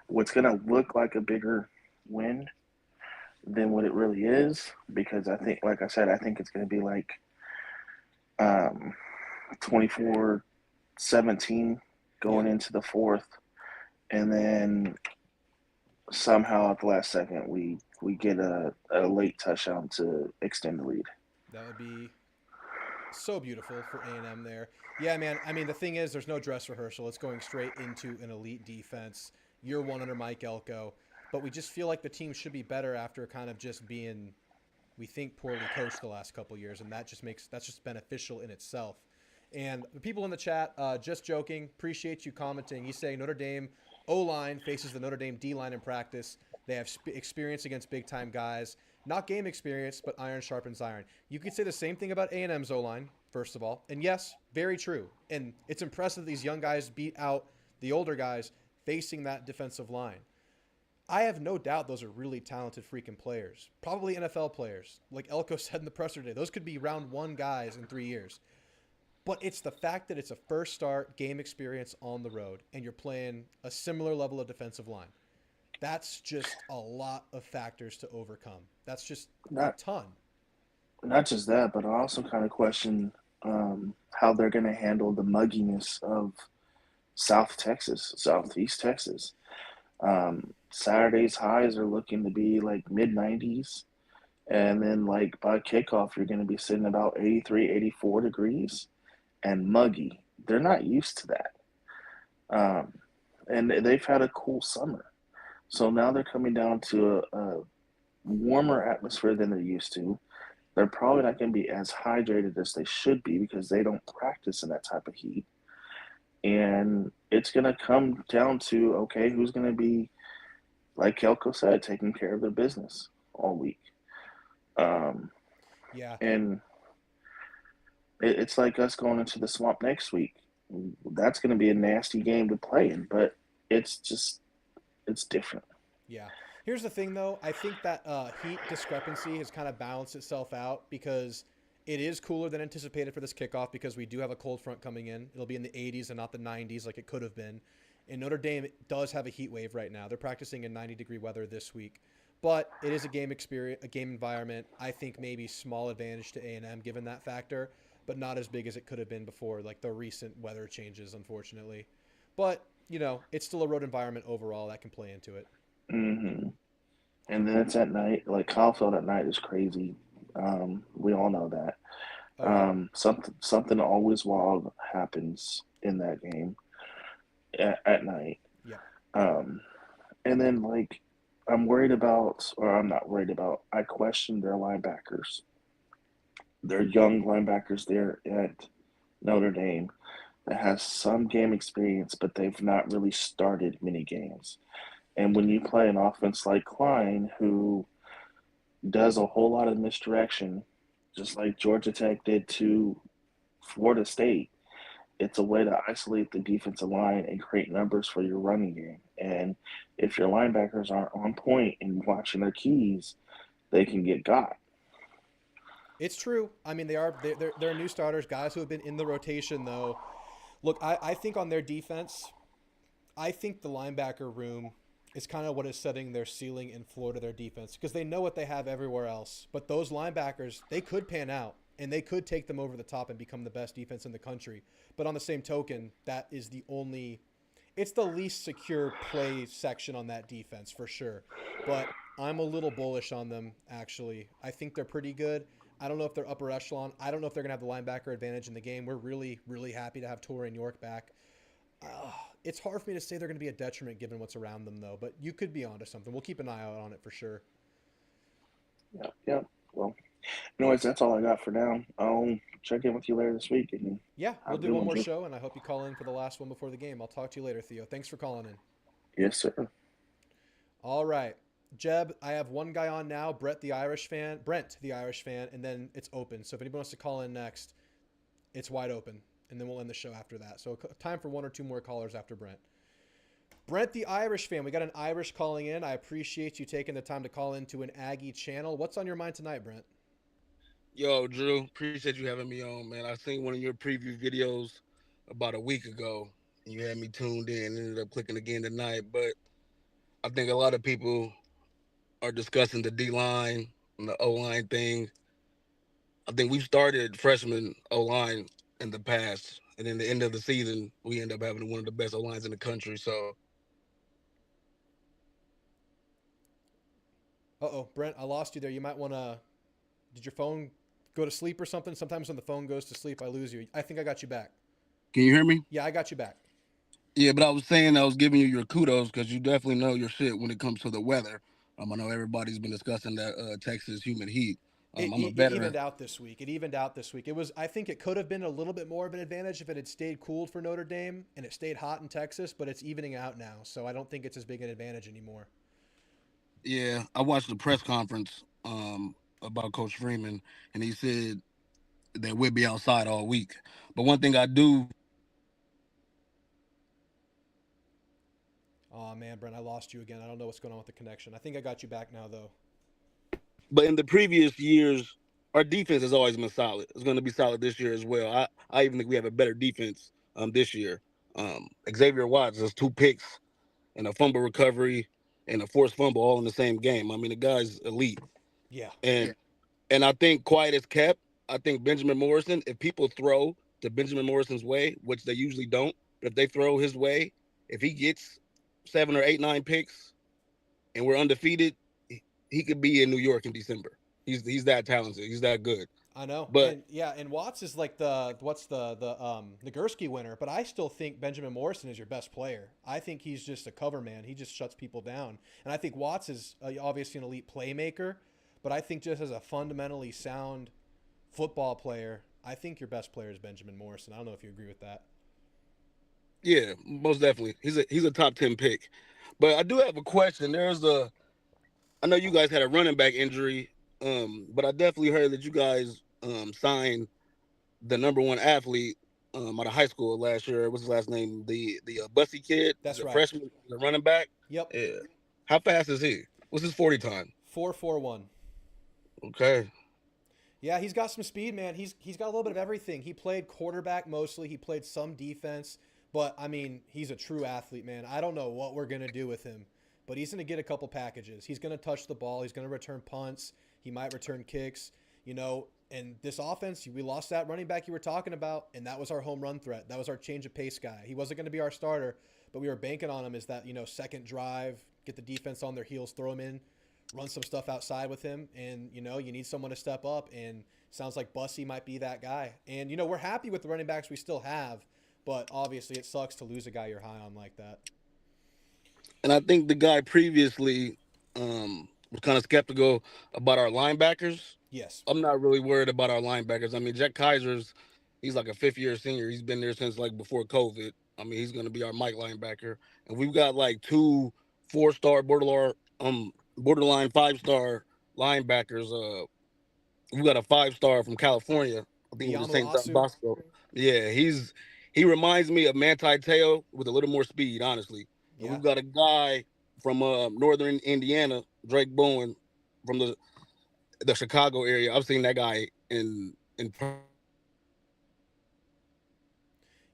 J: what's going to look like a bigger win than what it really is, because I think, like I said, I think it's going to be like 24-17 going into the fourth, and then somehow at the last second we get a late touchdown to extend the lead.
A: That would be so beautiful for A&M there. Yeah, man. I mean, the thing is, there's no dress rehearsal. It's going straight into an elite defense. Year 1 under Mike Elco. But we just feel like the team should be better after kind of just being, we think, poorly coached the last couple years, and that's just beneficial in itself. And the people in the chat, just joking, appreciate you commenting. You say Notre Dame O-line faces the Notre Dame D-line in practice. They have experience against big-time guys. Not game experience, but iron sharpens iron. You could say the same thing about A&M's O-line, first of all. And yes, very true. And it's impressive these young guys beat out the older guys facing that defensive line. I have no doubt those are really talented freaking players. Probably NFL players. Like Elco said in the presser today, those could be round 1 guys in 3 years. But it's the fact that it's a first start game experience on the road, and you're playing a similar level of defensive line. That's just a lot of factors to overcome. That's just a ton.
J: Not just that, but I also kind of question how they're going to handle the mugginess of Southeast Texas. Saturday's highs are looking to be like mid-90s, and then like by kickoff, you're going to be sitting about 83, 84 degrees and muggy. They're not used to that. And they've had a cool summer. So now they're coming down to a warmer atmosphere than they're used to. They're probably not going to be as hydrated as they should be because they don't practice in that type of heat. And it's going to come down to, okay, who's going to be, like Elco said, taking care of their business all week.
A: Yeah.
J: And it's like us going into the swamp next week. That's going to be a nasty game to play in, but it's different.
A: Yeah. Here's the thing, though. I think that heat discrepancy has kind of balanced itself out because it is cooler than anticipated for this kickoff because we do have a cold front coming in. It'll be in the 80s and not the 90s like it could have been. And Notre Dame does have a heat wave right now. They're practicing in 90-degree weather this week. but it is a game experience, a game environment. I think maybe small advantage to A&M given that factor, but not as big as it could have been before, like the recent weather changes, unfortunately. But, it's still a road environment overall that can play into it.
J: Hmm. And then it's at night. Like Kyle Field at night is crazy. We all know that.
A: Oh, yeah.
J: Something always wild happens in that game at night.
A: Yeah.
J: Um, and then like I'm worried about, or I'm not worried about. I question their linebackers. They're young linebackers there at Notre Dame that has some game experience, but they've not really started many games. And when you play an offense like Klein, who does a whole lot of misdirection, just like Georgia Tech did to Florida State, it's a way to isolate the defensive line and create numbers for your running game. And if your linebackers aren't on point and watching their keys, they can get got.
A: It's true. I mean, they're new starters, guys who have been in the rotation, though. Look, I think on their defense, I think the linebacker room is kind of what is setting their ceiling in Florida, their defense, because they know what they have everywhere else. But those linebackers, they could pan out, and they could take them over the top and become the best defense in the country. But on the same token, that is it's the least secure play section on that defense for sure. But I'm a little bullish on them, actually. I think they're pretty good. I don't know if they're upper echelon. I don't know if they're going to have the linebacker advantage in the game. We're really, really happy to have Torrey and York back. It's hard for me to say they're going to be a detriment given what's around them, though. But you could be onto something. We'll keep an eye out on it for sure.
J: Yep. Well, anyways, that's all I got for now. I'll check in with you later this week. And
A: Yeah, we'll
J: have a
A: do
J: good
A: one more
J: Drew.
A: show, and I hope you call in for the last one before the game. I'll talk to you later, Theo. Thanks for calling in.
J: Yes, sir.
A: All right. Jeb, I have one guy on now, Brent, the Irish fan, and then it's open. So if anybody wants to call in next, it's wide open, and then we'll end the show after that. So time for one or two more callers after Brent. Brent, the Irish fan. We got an Irish calling in. I appreciate you taking the time to call into an Aggie channel. What's on your mind tonight, Brent?
K: Yo, Drew, appreciate you having me on, man. I seen one of your preview videos about a week ago, and you had me tuned in. Ended up clicking again tonight, but I think a lot of people are discussing the D line and the O line thing. I think we've started freshman O line in the past, and in the end of the season, we end up having one of the best O lines in the country. So,
A: Brent, I lost you there. You might want to. Did your phone go to sleep or something? Sometimes when the phone goes to sleep, I lose you. I think I got you back.
K: can you hear me?
A: Yeah, I got you back.
K: Yeah, but I was saying I was giving you your kudos because you definitely know your shit when it comes to the weather. I know everybody's been discussing that Texas humid heat. I'm a
A: It
K: veteran.
A: evened out this week. It was. I think it could have been a little bit more of an advantage if it had stayed cooled for Notre Dame and it stayed hot in Texas, but it's evening out now, so I don't think it's as big an advantage anymore.
K: Yeah, I watched the press conference about Coach Freeman, and he said that we'll be outside all week. But one thing I do.
A: Oh man, Brent, I lost you again. I don't know what's going on with the connection. I think I got you back now, though.
K: But in the previous years, our defense has always been solid. It's going to be solid this year as well. I even think we have a better defense this year. Xavier Watts has 2 picks and a fumble recovery and a forced fumble all in the same game. I mean, the guy's elite.
A: Yeah.
K: And I think quiet is kept. I think Benjamin Morrison, if people throw to Benjamin Morrison's way, which they usually don't, but if they throw his way, if he gets 7 or 8, 9 picks and we're undefeated, he could be in New York in December. He's that talented. He's that good.
A: I know.
K: But
A: and Watts is like the Nagurski winner, but I still think Benjamin Morrison is your best player. I think he's just a cover man. He just shuts people down. And I think Watts is obviously an elite playmaker, but I think just as a fundamentally sound football player, I think your best player is Benjamin Morrison. I don't know if you agree with that.
K: yeah, most definitely. He's a top 10 pick. But I do have a question. I know you guys had a running back injury, but I definitely heard that you guys signed the #1 athlete out of high school last year. What's his last name? The Bussy kid.
A: That's
K: the
A: right.
K: Freshman, the running back.
A: Yep.
K: Yeah. How fast is he? What's his 40 time?
A: 4.41.
K: Okay.
A: Yeah, he's got some speed, man. He's got a little bit of everything. He played quarterback mostly. He played some defense, but I mean, he's a true athlete, man. I don't know what we're gonna do with him, but he's going to get a couple packages. He's going to touch the ball. He's going to return punts. He might return kicks, and this offense, we lost that running back you were talking about, and that was our home run threat. That was our change of pace guy. He wasn't going to be our starter, but we were banking on him as that, second drive, get the defense on their heels, throw him in, run some stuff outside with him, and, you need someone to step up, and sounds like Bussy might be that guy. And, we're happy with the running backs we still have, but obviously it sucks to lose a guy you're high on like that.
K: And I think the guy previously was kind of skeptical about our linebackers.
A: Yes.
K: I'm not really worried about our linebackers. I mean, Jack he's like a fifth-year senior. He's been there since like before COVID. I mean, he's going to be our Mike linebacker. And we've got like 2 4-star borderline 5-star linebackers. We got a 5-star from California. I think he was St. Bosco. Yeah, he reminds me of Manti Te'o with a little more speed, honestly. And
A: Yeah.
K: we've got a guy from northern Indiana, Drake Bowen, from the Chicago area. I've seen that guy in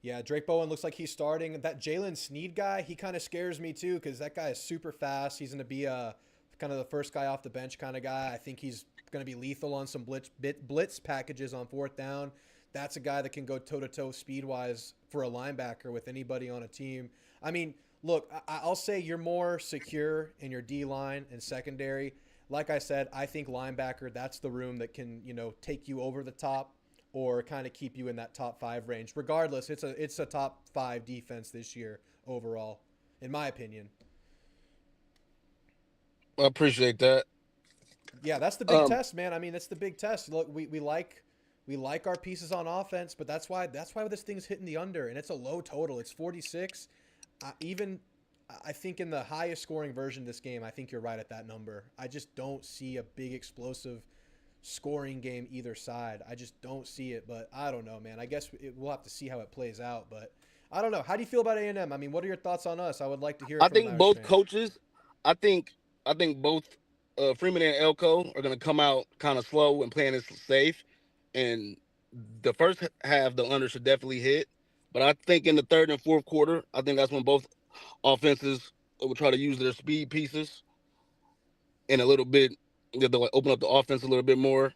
A: Yeah, Drake Bowen looks like he's starting. That Jalen Sneed guy, he kind of scares me too because that guy is super fast. He's going to be kind of the first guy off the bench kind of guy. I think he's going to be lethal on some blitz packages on 4th down. That's a guy that can go toe-to-toe speed-wise for a linebacker with anybody on a team. I mean, look, I'll say you're more secure in your D-line and secondary. Like I said, I think linebacker, that's the room that can, take you over the top or kind of keep you in that top 5 range. Regardless, it's a top 5 defense this year overall, in my opinion.
K: I appreciate that.
A: Yeah, that's the big test, man. I mean, that's the big test. Look, we like our pieces on offense, but that's why this thing's hitting the under, and it's a low total. It's 46. I think in the highest scoring version of this game, I think you're right at that number. I just don't see a big explosive scoring game either side. I just don't see it, but I don't know, man. I guess we'll have to see how it plays out, but I don't know. How do you feel about A&M? I mean, what are your thoughts on us? I would like to hear it
K: I
A: from
K: think
A: an
K: both
A: Irish fan.
K: coaches, I think both Freeman and Elco are going to come out kind of slow and playing it safe. And the first half, the under should definitely hit. But I think in the 3rd and 4th quarter, I think that's when both offenses will try to use their speed pieces and a little bit, they'll open up the offense a little bit more.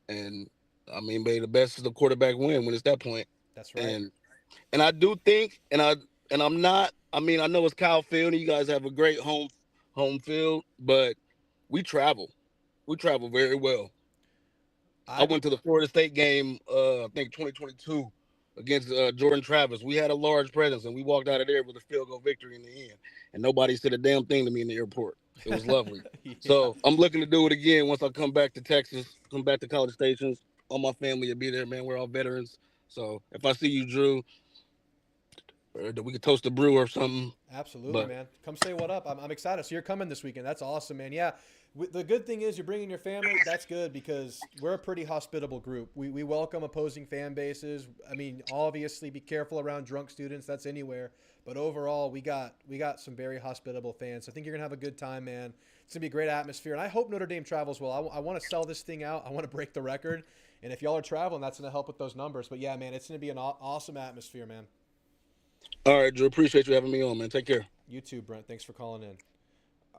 K: And I mean, the best is the quarterback win when it's that point.
A: That's right.
K: And I do think, I'm not. I mean, I know it's Kyle Field, and you guys have a great home field, but we travel very well. I went to the Florida State game, I think 2022, against Jordan Travis. We had a large presence, and we walked out of there with a field goal victory in the end. And nobody said a damn thing to me in the airport. It was lovely.
A: Yeah.
K: So I'm looking to do it again once I come back to Texas, come back to College Stations. All my family will be there, man. We're all veterans. So if I see you, Drew, we could toast a brew or something.
A: Absolutely, man. Come say what up. I'm excited. So you're coming this weekend. That's awesome, man. Yeah. The good thing is you're bringing your family. That's good because we're a pretty hospitable group. We welcome opposing fan bases. I mean, obviously be careful around drunk students. That's anywhere. But overall, we got some very hospitable fans. I think you're going to have a good time, man. It's going to be a great atmosphere. And I hope Notre Dame travels well. I want to sell this thing out. I want to break the record. And if y'all are traveling, that's going to help with those numbers. But, yeah, man, it's going to be an awesome atmosphere, man.
K: All right, Drew. Appreciate you having me on, man. Take care.
A: You too, Brent. Thanks for calling in.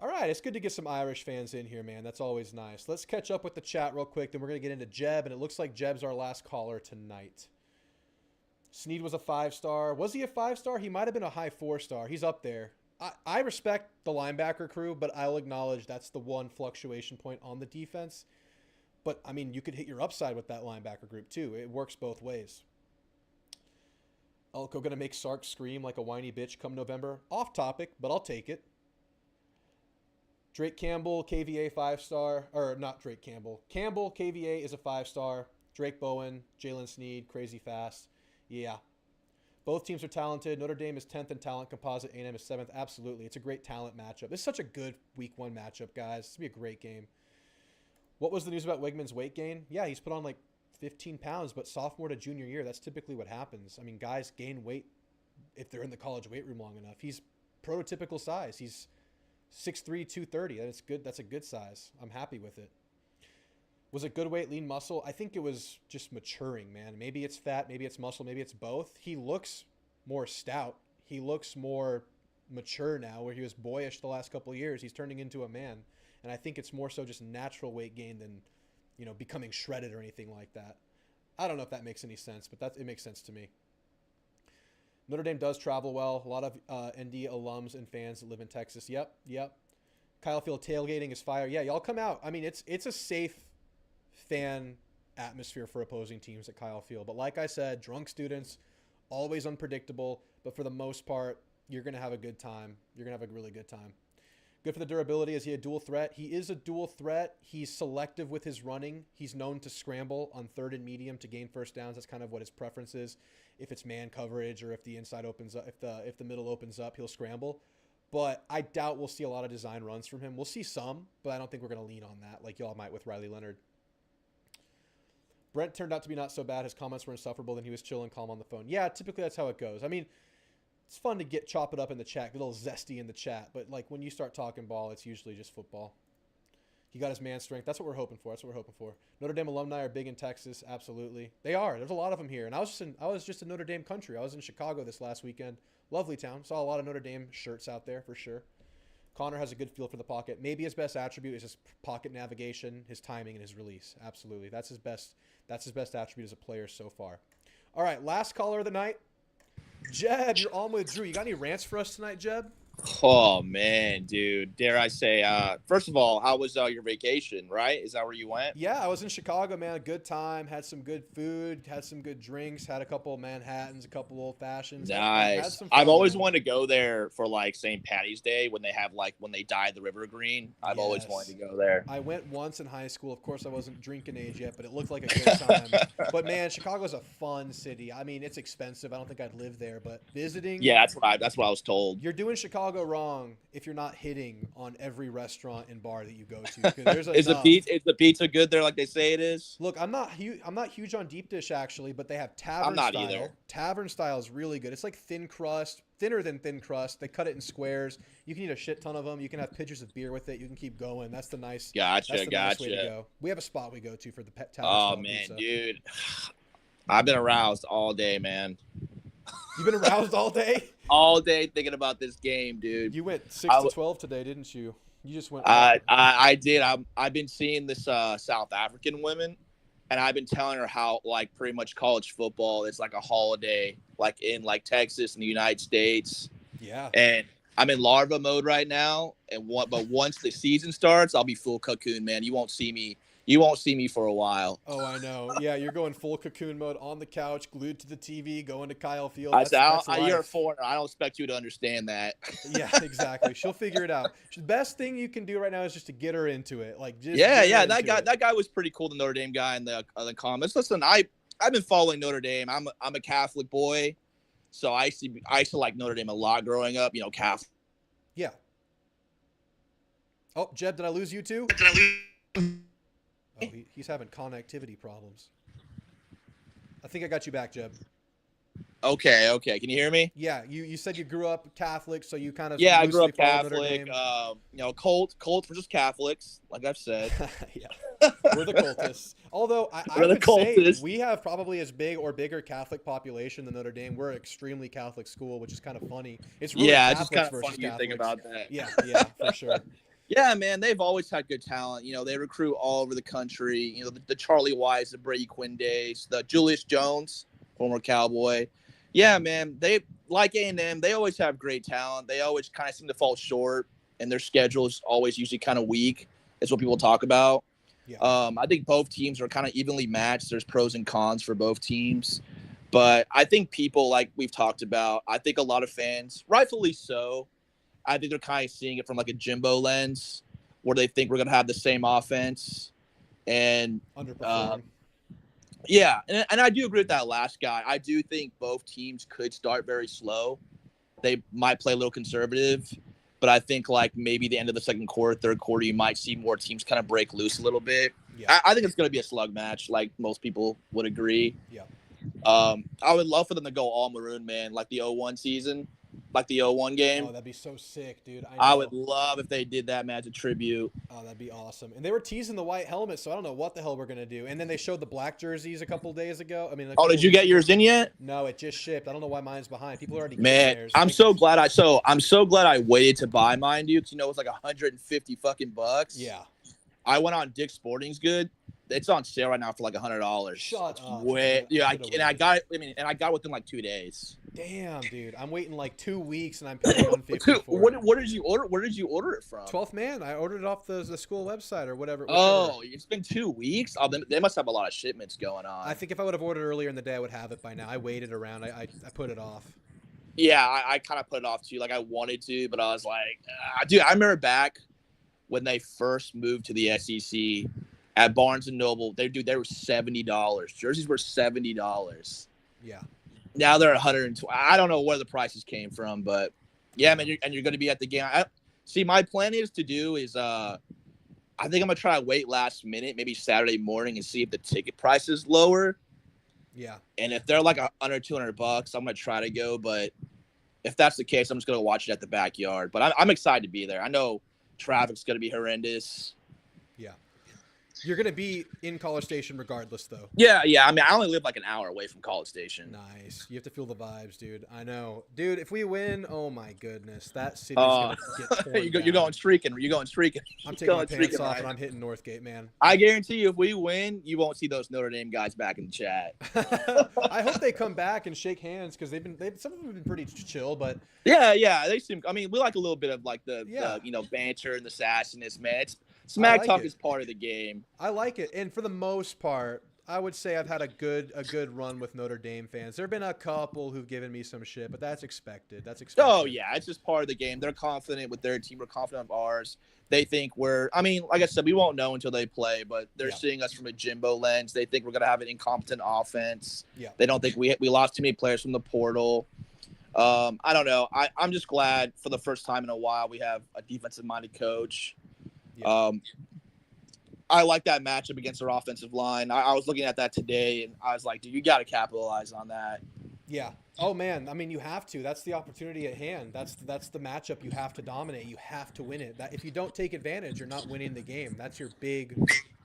A: All right, it's good to get some Irish fans in here, man. That's always nice. Let's catch up with the chat real quick, then we're going to get into Jeb, and it looks like Jeb's our last caller tonight. Sneed was a 5-star. Was he a 5-star? He might have been a high 4-star. He's up there. I respect the linebacker crew, but I'll acknowledge that's the one fluctuation point on the defense. But, I mean, you could hit your upside with that linebacker group, too. It works both ways. Elco going to make Sark scream like a whiny bitch come November. Off topic, but I'll take it. Drake Campbell, KVA 5-star. Or not Drake Campbell. Campbell, KVA is a 5-star. Drake Bowen, Jalen Sneed, crazy fast. Yeah. Both teams are talented. Notre Dame is 10th in talent composite. A&M is 7th. Absolutely. It's a great talent matchup. It's such a good week 1 matchup, guys. It's going to be a great game. What was the news about Wigman's weight gain? Yeah, he's put on like 15 pounds, but sophomore to junior year, that's typically what happens. I mean, guys gain weight if they're in the college weight room long enough. He's prototypical size. He's 6'3", 230. That's good. That's a good size. I'm happy with it. Was it good weight, lean muscle? I think it was just maturing, man. Maybe it's fat, maybe it's muscle, maybe it's both. He looks more stout. He looks more mature now, where he was boyish the last couple of years. He's turning into a man, and I think it's more so just natural weight gain than, becoming shredded or anything like that. I don't know if that makes any sense, but it makes sense to me. Notre Dame does travel well. A lot of ND alums and fans that live in Texas. Yep. Kyle Field tailgating is fire. Yeah, y'all come out. I mean, it's a safe fan atmosphere for opposing teams at Kyle Field. But like I said, drunk students, always unpredictable. But for the most part, you're going to have a good time. You're going to have a really good time. Good for the durability. Is he a dual threat? He is a dual threat. He's selective with his running. He's known to scramble on third and medium to gain first downs. That's kind of what his preference is. If it's man coverage or if the inside opens up, if the middle opens up, he'll scramble. But I doubt we'll see a lot of design runs from him. We'll see some, but I don't think we're going to lean on that like y'all might with Riley Leonard. Brent turned out to be not so bad. His comments were insufferable, then he was chill and calm on the phone. Yeah, typically that's how it goes. I mean, it's fun to chop it up in the chat, get a little zesty in the chat, but like when you start talking ball, it's usually just football. He got his man strength. That's what we're hoping for. Notre Dame alumni are big in Texas. Absolutely. They are. There's a lot of them here. And I was just in Notre Dame country. I was in Chicago this last weekend. Lovely town. Saw a lot of Notre Dame shirts out there for sure. Connor has a good feel for the pocket. Maybe his best attribute is his pocket navigation, his timing, and his release. Absolutely. That's his best attribute as a player so far. All right, last caller of the night. Jeb, you're on with Drew. You got any rants for us tonight, Jeb?
L: Oh, man, dude. Dare I say, first of all, how was your vacation, right? Is that where you went?
A: Yeah, I was in Chicago, man. A good time. Had some good food. Had some good drinks. Had a couple of Manhattans, a couple of Old Fashions.
L: Nice. I've always wanted to go there for, like, St. Patty's Day when they dyed the river green. I've always wanted to go there.
A: I went once in high school. Of course, I wasn't drinking age yet, but it looked like a good time. But, man, Chicago's a fun city. I mean, it's expensive. I don't think I'd live there, but visiting.
L: Yeah, that's what I was told.
A: You're doing Chicago wrong if you're not hitting on every restaurant and bar that you go to. There's
L: is the pizza good there like they say it is?
A: Look, I'm not huge on deep dish actually, but they have tavern
L: I'm not
A: style.
L: Either.
A: Tavern style is really good. It's like thin crust, thinner than thin crust. They cut it in squares. You can eat a shit ton of them. You can have pitchers of beer with it. You can keep going. That's the nice.
L: Gotcha.
A: Nice way to go. We have a spot we go to for the tavern
L: style
A: pizza.
L: Oh man, dude, I've been aroused all day, man.
A: You've been aroused all day?
L: All day thinking about this game, dude.
A: You went 6-12 today, didn't you? You just went.
L: I did. I've been seeing this South African woman, and I've been telling her how like pretty much college football is like a holiday, like in like Texas and the United States.
A: Yeah.
L: And I'm in larva mode right now, but once the season starts, I'll be full cocoon, man. You won't see me. You won't see me for a while.
A: Oh, I know. Yeah, you're going full cocoon mode on the couch, glued to the TV, going to Kyle Field.
L: You're a foreigner. I don't expect you to understand that.
A: Yeah, exactly. She'll figure it out. The best thing you can do right now is just to get her into it. Like, just
L: That guy was pretty cool. The Notre Dame guy in the comments. Listen, I've been following Notre Dame. I'm a Catholic boy, so I used to like Notre Dame a lot growing up. You know, Catholic.
A: Yeah. Oh, Jeb, did I lose you too? Oh, he's having connectivity problems. I think I got you back, Jeb.
L: Okay. Can you hear me?
A: Yeah, you said you grew up Catholic, so you kind of
L: I grew up Catholic. Colts were just Catholics, like I've said.
A: Yeah, we're the cultists. Although I would say we have probably as big or bigger Catholic population than Notre Dame. We're an extremely Catholic school, which is kind of funny. It's really
L: it's just
A: Catholics
L: kind of
A: versus
L: funny to think about that.
A: Yeah, for sure.
L: Yeah, man, they've always had good talent. You know, they recruit all over the country. You know, the Charlie Wise, the Brady Quinn days, the Julius Jones, former Cowboy. Yeah, man, they like A&M. They always have great talent. They always kind of seem to fall short, and their schedule is always usually kind of weak. Is what people talk about.
A: Yeah.
L: I think both teams are kind of evenly matched. There's pros and cons for both teams, but I think people, like we've talked about, I think a lot of fans, rightfully so, I think they're kind of seeing it from like a Jimbo lens, where they think we're going to have the same offense. And yeah, and I do agree with that last guy. I do think both teams could start very slow. They might play a little conservative, but I think like maybe the end of the second quarter, third quarter, you might see more teams kind of break loose a little bit.
A: Yeah.
L: I think it's going to be a slug match, like most people would agree.
A: Yeah.
L: I would love for them to go all maroon, man, like the 01 season. like the 0-1 game.
A: Oh, that'd be so sick, dude.
L: I would love if they did that, man, as a tribute.
A: Oh, that'd be awesome. And they were teasing the white helmet, so I don't know what the hell we're gonna do. And then they showed the black jerseys a couple days ago. I mean,
L: Oh, did you get yours in yet?
A: No, it just shipped. I don't know why mine's behind. People already getting
L: Man,
A: theirs.
L: I'm so glad I waited to buy mine, dude. 'Cause you know it's like 150 fucking bucks.
A: Yeah.
L: I went on Dick's Sporting's Good. It's on sale right now for like $100.
A: Shut up.
L: Yeah, I got it. I mean, and I got it within like 2 days.
A: Damn, dude. I'm waiting like 2 weeks and I'm paying $150 for it.
L: What did you order? Where did you order it from?
A: 12th Man. I ordered it off the school website or whatever.
L: Oh, it's been 2 weeks. Oh, they must have a lot of shipments going on.
A: I think if I would have ordered earlier in the day, I would have it by now. I waited around. I put it off.
L: Yeah, I kind of put it off too. Like I wanted to, but I was like, dude, I remember back when they first moved to the SEC at Barnes and Noble. They were $70. Jerseys were $70.
A: Yeah.
L: Now they're 120. I don't know where the prices came from, but yeah, man, you're going to be at the game. See, my plan is I think I'm gonna try to wait last minute, maybe Saturday morning, and see if the ticket price is lower.
A: Yeah.
L: And if they're like under $200, I'm gonna try to go. But if that's the case, I'm just gonna watch it at the backyard. But I'm excited to be there. I know traffic's gonna be horrendous.
A: Yeah. You're going to be in College Station regardless, though.
L: Yeah. I mean, I only live like an hour away from College Station.
A: Nice. You have to feel the vibes, dude. I know. Dude, if we win, oh my goodness. That city's going to get torn down.
L: You're going streaking.
A: I'm taking my pants off and I'm hitting Northgate, man.
L: I guarantee you, if we win, you won't see those Notre Dame guys back in the chat.
A: I hope they come back and shake hands because some of them have been pretty chill, but
L: yeah, they seem. I mean, we like a little bit of like the banter and the sassiness, man. Smack talk is part of the game.
A: I like it, and for the most part, I would say I've had a good run with Notre Dame fans. There have been a couple who've given me some shit, but that's expected.
L: Oh yeah, it's just part of the game. They're confident with their team. We're confident of ours. They think like I said, we won't know until they play, but they're seeing us from a Jimbo lens. They think we're gonna have an incompetent offense.
A: Yeah.
L: They don't think we lost too many players from the portal. I don't know. I'm just glad for the first time in a while we have a defensive-minded coach. Yeah. I like that matchup against our offensive line. I was looking at that today, and I was like, dude, you got to capitalize on that.
A: Yeah. Oh, man. I mean, you have to. That's the opportunity at hand. That's the matchup you have to dominate. You have to win it. If you don't take advantage, you're not winning the game. That's your big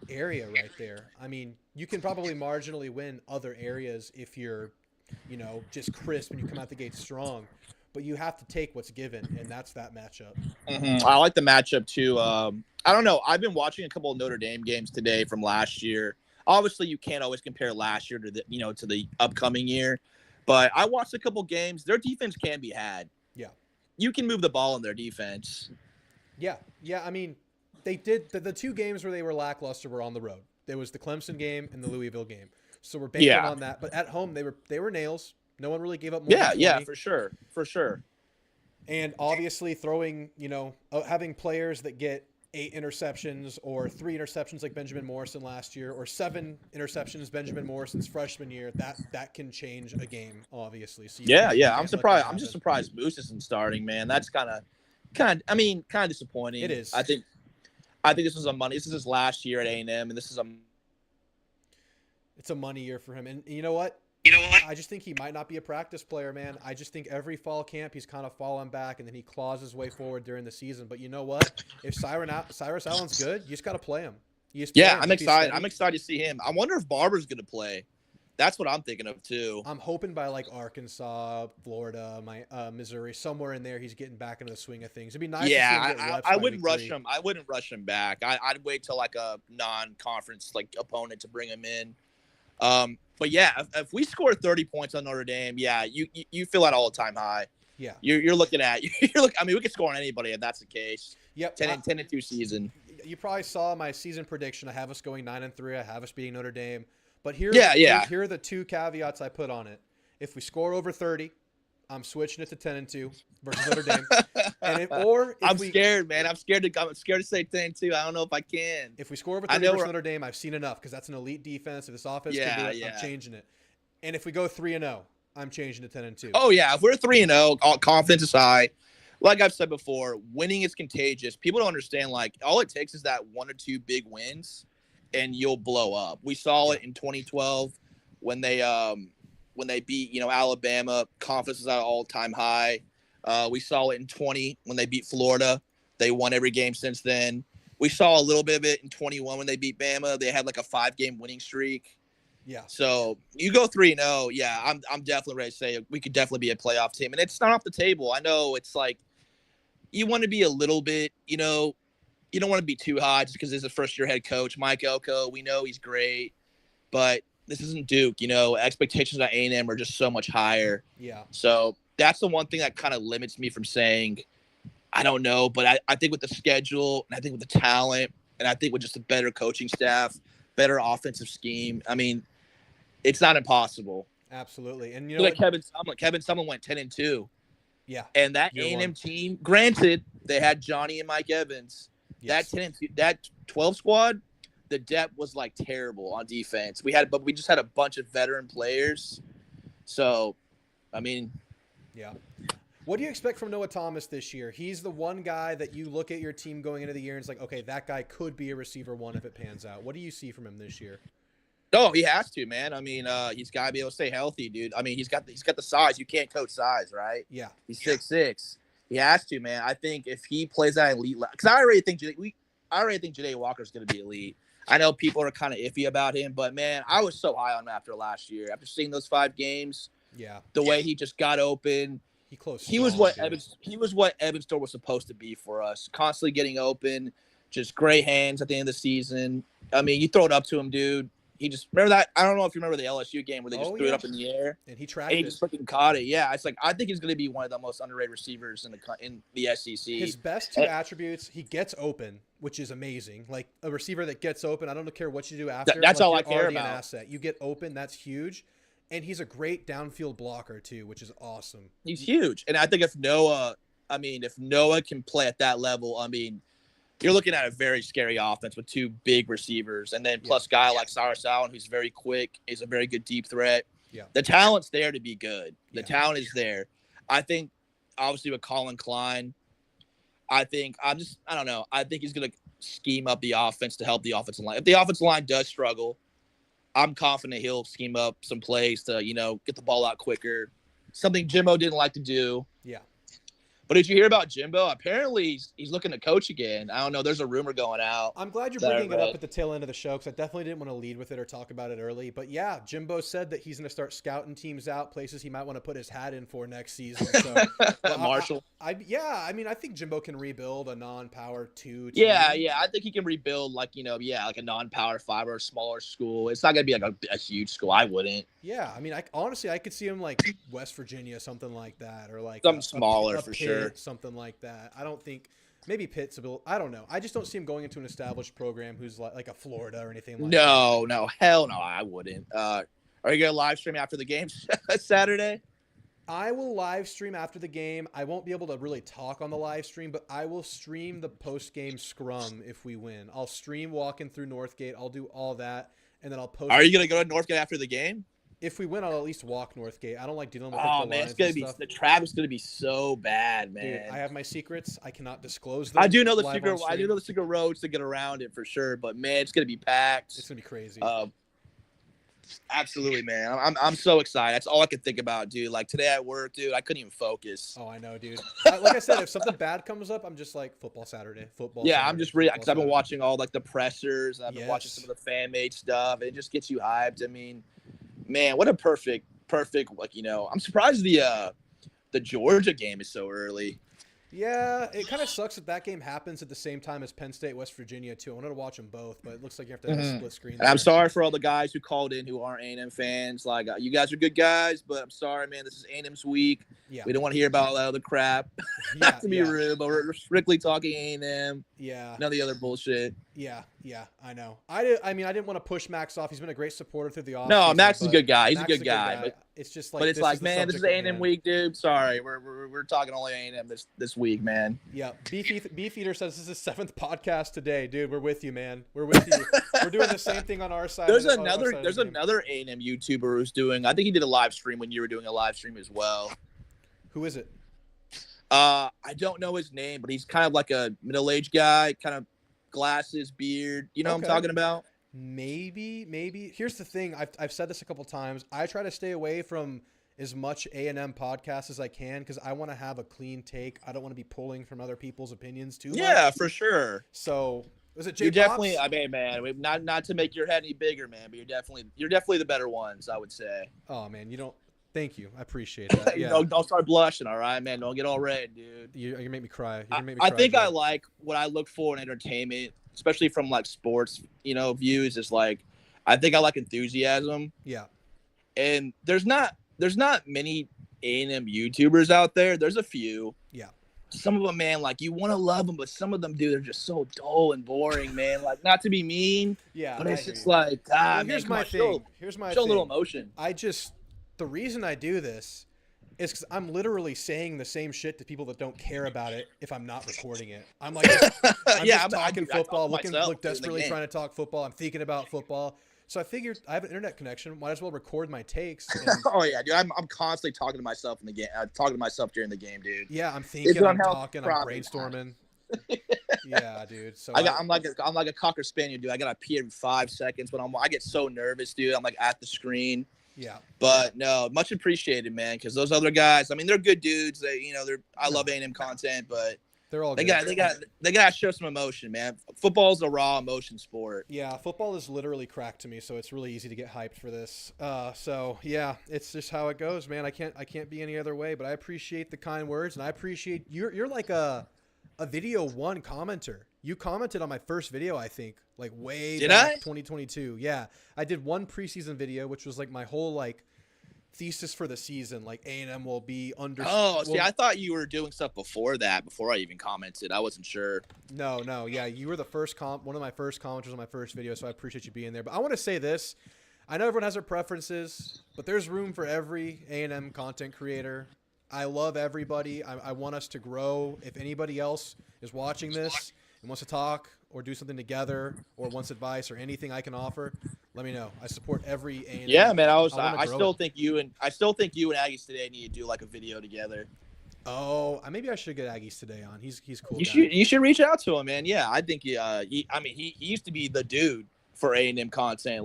A: area right there. I mean, you can probably marginally win other areas if you're, just crisp and you come out the gate strong. But you have to take what's given, and that's that matchup.
L: Mm-hmm. I like the matchup, too. I don't know. I've been watching a couple of Notre Dame games today from last year. Obviously, you can't always compare last year to the upcoming year. But I watched a couple games. Their defense can be had.
A: Yeah.
L: You can move the ball in their defense.
A: Yeah. I mean, they did the 2 games where they were lackluster were on the road. There was the Clemson game and the Louisville game. So we're banking on that. But at home, they were nails. No one really gave up more than 20.
L: Yeah, for sure.
A: And obviously throwing, having players that get 8 interceptions or 3 interceptions like Benjamin Morrison last year or 7 interceptions Benjamin Morrison's freshman year, that can change a game, obviously. So
L: I'm surprised. I'm just surprised Moose isn't starting, man. That's kind of disappointing.
A: It is.
L: I think this is his last year at A&M, and
A: it's a money year for him. And you know what? I just think he might not be a practice player, man. I just think every fall camp he's kind of fallen back, and then he claws his way forward during the season. But you know what? If Cyrus Allen's good, you just got to play him.
L: I'm excited. I'm excited to see him. I wonder if Barber's going to play. That's what I'm thinking of, too.
A: I'm hoping by, like, Arkansas, Florida, Missouri, somewhere in there he's getting back into the swing of things. It'd be nice to see him get reps
L: I
A: by
L: wouldn't
A: week
L: rush
A: 3.
L: him. I wouldn't rush him back. I'd wait till, like, a non-conference, like, opponent to bring him in. But yeah, if we score 30 points on Notre Dame, you feel that all-time high.
A: Yeah,
L: you're looking at I mean, we could score on anybody if that's the case.
A: Yep,
L: 10-2 season.
A: You probably saw my season prediction. I have us going 9-3. I have us beating Notre Dame. But here are the 2 caveats I put on it. If we score over 30, I'm switching it to 10-2 versus Notre Dame.
L: I'm scared, man. I'm scared to say 10-2. I don't know if I can.
A: If we score over 30 versus Notre Dame, I've seen enough because that's an elite defense. If this offense can do it, I'm changing it. And if we go 3-0, I'm changing to 10-2.
L: Oh yeah, if we're 3-0, confidence is high. Like I've said before, winning is contagious. People don't understand. Like all it takes is that 1 or 2 big wins, and you'll blow up. We saw it in 2012 when they beat Alabama. Confidence is at an all-time high. We saw it in 20 when they beat Florida. They won every game since then. We saw a little bit of it in 21 when they beat Bama. They had like a 5-game winning streak.
A: Yeah.
L: So you go 3-0. Yeah, I'm definitely ready to say we could definitely be a playoff team. And it's not off the table. I know it's like you want to be a little bit, you don't want to be too high just because he's a first-year head coach. Mike Elco, we know he's great. But this isn't Duke. Expectations at A&M are just so much higher.
A: Yeah.
L: So that's the one thing that kind of limits me from saying, I don't know. But I think with the schedule, and I think with the talent, and I think with just a better coaching staff, better offensive scheme, I mean, it's not impossible.
A: Absolutely. And
L: Look at Kevin Sumlin went 10-2.
A: Yeah.
L: And that
A: Year
L: A&M
A: one.
L: team, granted, they had Johnny and Mike Evans.
A: Yes.
L: That 12 squad, the depth was like terrible on defense. We just had a bunch of veteran players. So, I mean,
A: yeah. What do you expect from Noah Thomas this year? He's the one guy that you look at your team going into the year and it's like, okay, that guy could be a receiver one if it pans out. What do you see from him this year?
L: No, he has to, man. I mean, he's got to be able to stay healthy, dude. I mean, he's got the size. You can't coach size, right?
A: Yeah.
L: He's 6'6". He has to, man. I think if he plays that elite, because I already think Janae Walker's going to be elite. I know people are kind of iffy about him, but man, I was so high on him after last year. After seeing those 5 games,
A: yeah,
L: the way he just got open, he was what Evan Store was supposed to be for us. Constantly getting open, just great hands at the end of the season. I mean, you throw it up to him, dude. He just remember that. I don't know if you remember the LSU game where they just threw it up in the air
A: and he tracked
L: and he
A: it.
L: just freaking caught it. Yeah, it's like I think he's going to be one of the most underrated receivers in the SEC.
A: His best 2 attributes: he gets open, which is amazing. Like a receiver that gets open, I don't care what you do after.
L: That's all I
A: you're
L: care
A: already
L: about.
A: An asset. You get open, that's huge, and he's a great downfield blocker too, which is awesome.
L: He's huge, and I think if Noah can play at that level, I mean, you're looking at a very scary offense with 2 big receivers, and then plus guy like Cyrus Allen, who's very quick, is a very good deep threat.
A: Yeah,
L: the talent's there to be good. The talent is there. I think, obviously, with Colin Klein, I don't know. I think he's going to scheme up the offense to help the offensive line. If the offensive line does struggle, I'm confident he'll scheme up some plays to, get the ball out quicker. Something Jimbo didn't like to do.
A: Yeah.
L: But did you hear about Jimbo? Apparently, he's looking to coach again. I don't know. There's a rumor going out.
A: I'm glad you're bringing it up at the tail end of the show because I definitely didn't want to lead with it or talk about it early. But yeah, Jimbo said that he's going to start scouting teams out, places he might want to put his hat in for next season. So,
L: Marshall.
A: I think Jimbo can rebuild a non-power 2 team.
L: Yeah. I think he can rebuild like a non-power 5 or a smaller school. It's not going to be like a huge school. I wouldn't.
A: Yeah, I mean, I could see him like West Virginia, something like that, or like
L: something smaller for sure.
A: Something like that. I don't think maybe Pitt's I don't know. I just don't see him going into an established program who's like a Florida or anything like that.
L: No, hell no, I wouldn't. Are you gonna live stream after the game Saturday?
A: I will live stream after the game. I won't be able to really talk on the live stream, but I will stream the post-game scrum if we win. I'll stream walking through Northgate. I'll do all that, and then I'll post.
L: Are you gonna go to Northgate after the game?
A: If we win, I'll at least walk Northgate. I don't like dealing with
L: the man, it's gonna be the traffic's gonna be so bad, man.
A: Dude, I have my secrets. I cannot disclose them.
L: I do know the secret roads to get around it for sure, but man, it's gonna be packed.
A: It's gonna be crazy.
L: Absolutely, man. I'm so excited. That's all I could think about, dude. Like today at work, dude, I couldn't even focus.
A: Oh, I know, dude. Like I said, if something bad comes up, I'm just like football Saturday.
L: Yeah, Saturday, I'm just really because I've been watching all like the pressers. I've been watching some of the fan made stuff. It just gets you hyped. I mean, man, what a perfect. Like I'm surprised the Georgia game is so early.
A: Yeah, it kind of sucks that game happens at the same time as Penn State, West Virginia, too. I wanted to watch them both, but it looks like you have to have a split screen.
L: I'm sorry for all the guys who called in who aren't A&M fans. Like, you guys are good guys, but I'm sorry, man. This is A&M's week. Yeah. We don't want to hear about all that other crap. Not to be rude, but we're strictly talking A&M.
A: Yeah.
L: None of the other bullshit.
A: Yeah, I know. I didn't want to push Max off. He's been a great supporter through the offseason.
L: No, Max is a good guy. He's a good guy. But
A: it's just like,
L: but it's like, man, this is A&M week, dude. Sorry, we're talking only A&M this week, man.
A: Yeah, Beef Eater says this is his 7th podcast today, dude. We're with you, man. We're with you. We're doing the same thing on our side.
L: There's another A&M YouTuber who's doing. I think he did a live stream when you were doing a live stream as well.
A: Who is it?
L: I don't know his name, but he's kind of like a middle-aged guy, kind of glasses, beard. You know what I'm talking about?
A: Maybe. Here's the thing. I've said this a couple times. I try to stay away from as much A&M podcasts as I can because I want to have a clean take. I don't want to be pulling from other people's opinions too much.
L: Yeah, for sure.
A: So was it Jay
L: You're definitely.
A: Pops?
L: I mean, man, not to make your head any bigger, man, but you're definitely the better ones, I would say.
A: Oh man, you don't. Thank you. I appreciate that. Yeah.
L: Don't start blushing, all right, man. Don't get all red, dude.
A: You're gonna make me cry. You're gonna make me
L: I
A: cry,
L: think
A: Jay.
L: I like what I look for in entertainment, especially from like sports, views. Is like, I think I like enthusiasm,
A: Yeah.
L: and there's not many A&M YouTubers out there. There's a few.
A: Yeah.
L: Some of them, man, like you want to love them, but some of them, dude, they're just so dull and boring, man. Like, not to be mean,
A: Yeah.
L: but
A: I
L: it's
A: hear
L: just
A: you.
L: like,
A: Well,
L: man,
A: here's
L: come
A: my
L: on,
A: thing. Here's my
L: show a
A: thing.
L: little emotion.
A: The reason I do this is because I'm literally saying the same shit to people that don't care about it if I'm not recording it. I'm like, I'm just talking football, look desperately trying to talk football. I'm thinking about football. So I figured I have an internet connection. Might as well record my takes. And,
L: Oh yeah, dude. I'm constantly talking to myself in the game. Talking to myself during the game, dude.
A: yeah, I'm thinking,
L: It's
A: I'm
L: unhealthy,
A: talking, I'm
L: probably.
A: brainstorming. Yeah, dude. So
L: I'm like a cocker spaniel, dude. I gotta pee every 5 seconds, but I get so nervous, dude. I'm like at the screen.
A: yeah.
L: But no, much appreciated, man. Because those other guys, I mean, they're good dudes. I love A&M content, but
A: They're all
L: they
A: good.
L: got to show some emotion, man. Football's a raw emotion sport.
A: Yeah, football is literally crack to me, so it's really easy to get hyped for this. So yeah, it's just how it goes, man. I can't be any other way. But I appreciate the kind words, and I appreciate you're like a video one commenter. You commented on my first video, I think, like way
L: Did
A: back
L: I?
A: 2022. Yeah, I did one preseason video, which was like my whole like thesis for the season. Like A&M will be under.
L: Oh, see, I thought you were doing stuff before that, before I even commented. I wasn't sure.
A: No, yeah, you were the first one of my first commenters on my first video, so I appreciate you being there. But I want to say this: I know everyone has their preferences, but there's room for every A&M content creator. I love everybody. I want us to grow. If anybody else is watching this and wants to talk or do something together or wants advice or anything I can offer, let me know. I support every A&M.
L: Yeah, man. I
A: wanna grow
L: still
A: it.
L: think you and Aggies today need to do like a video together.
A: Oh, maybe I should get Aggies today on. He's cool.
L: You should reach out to him, man. Yeah, I think he used to be the dude for A&M content.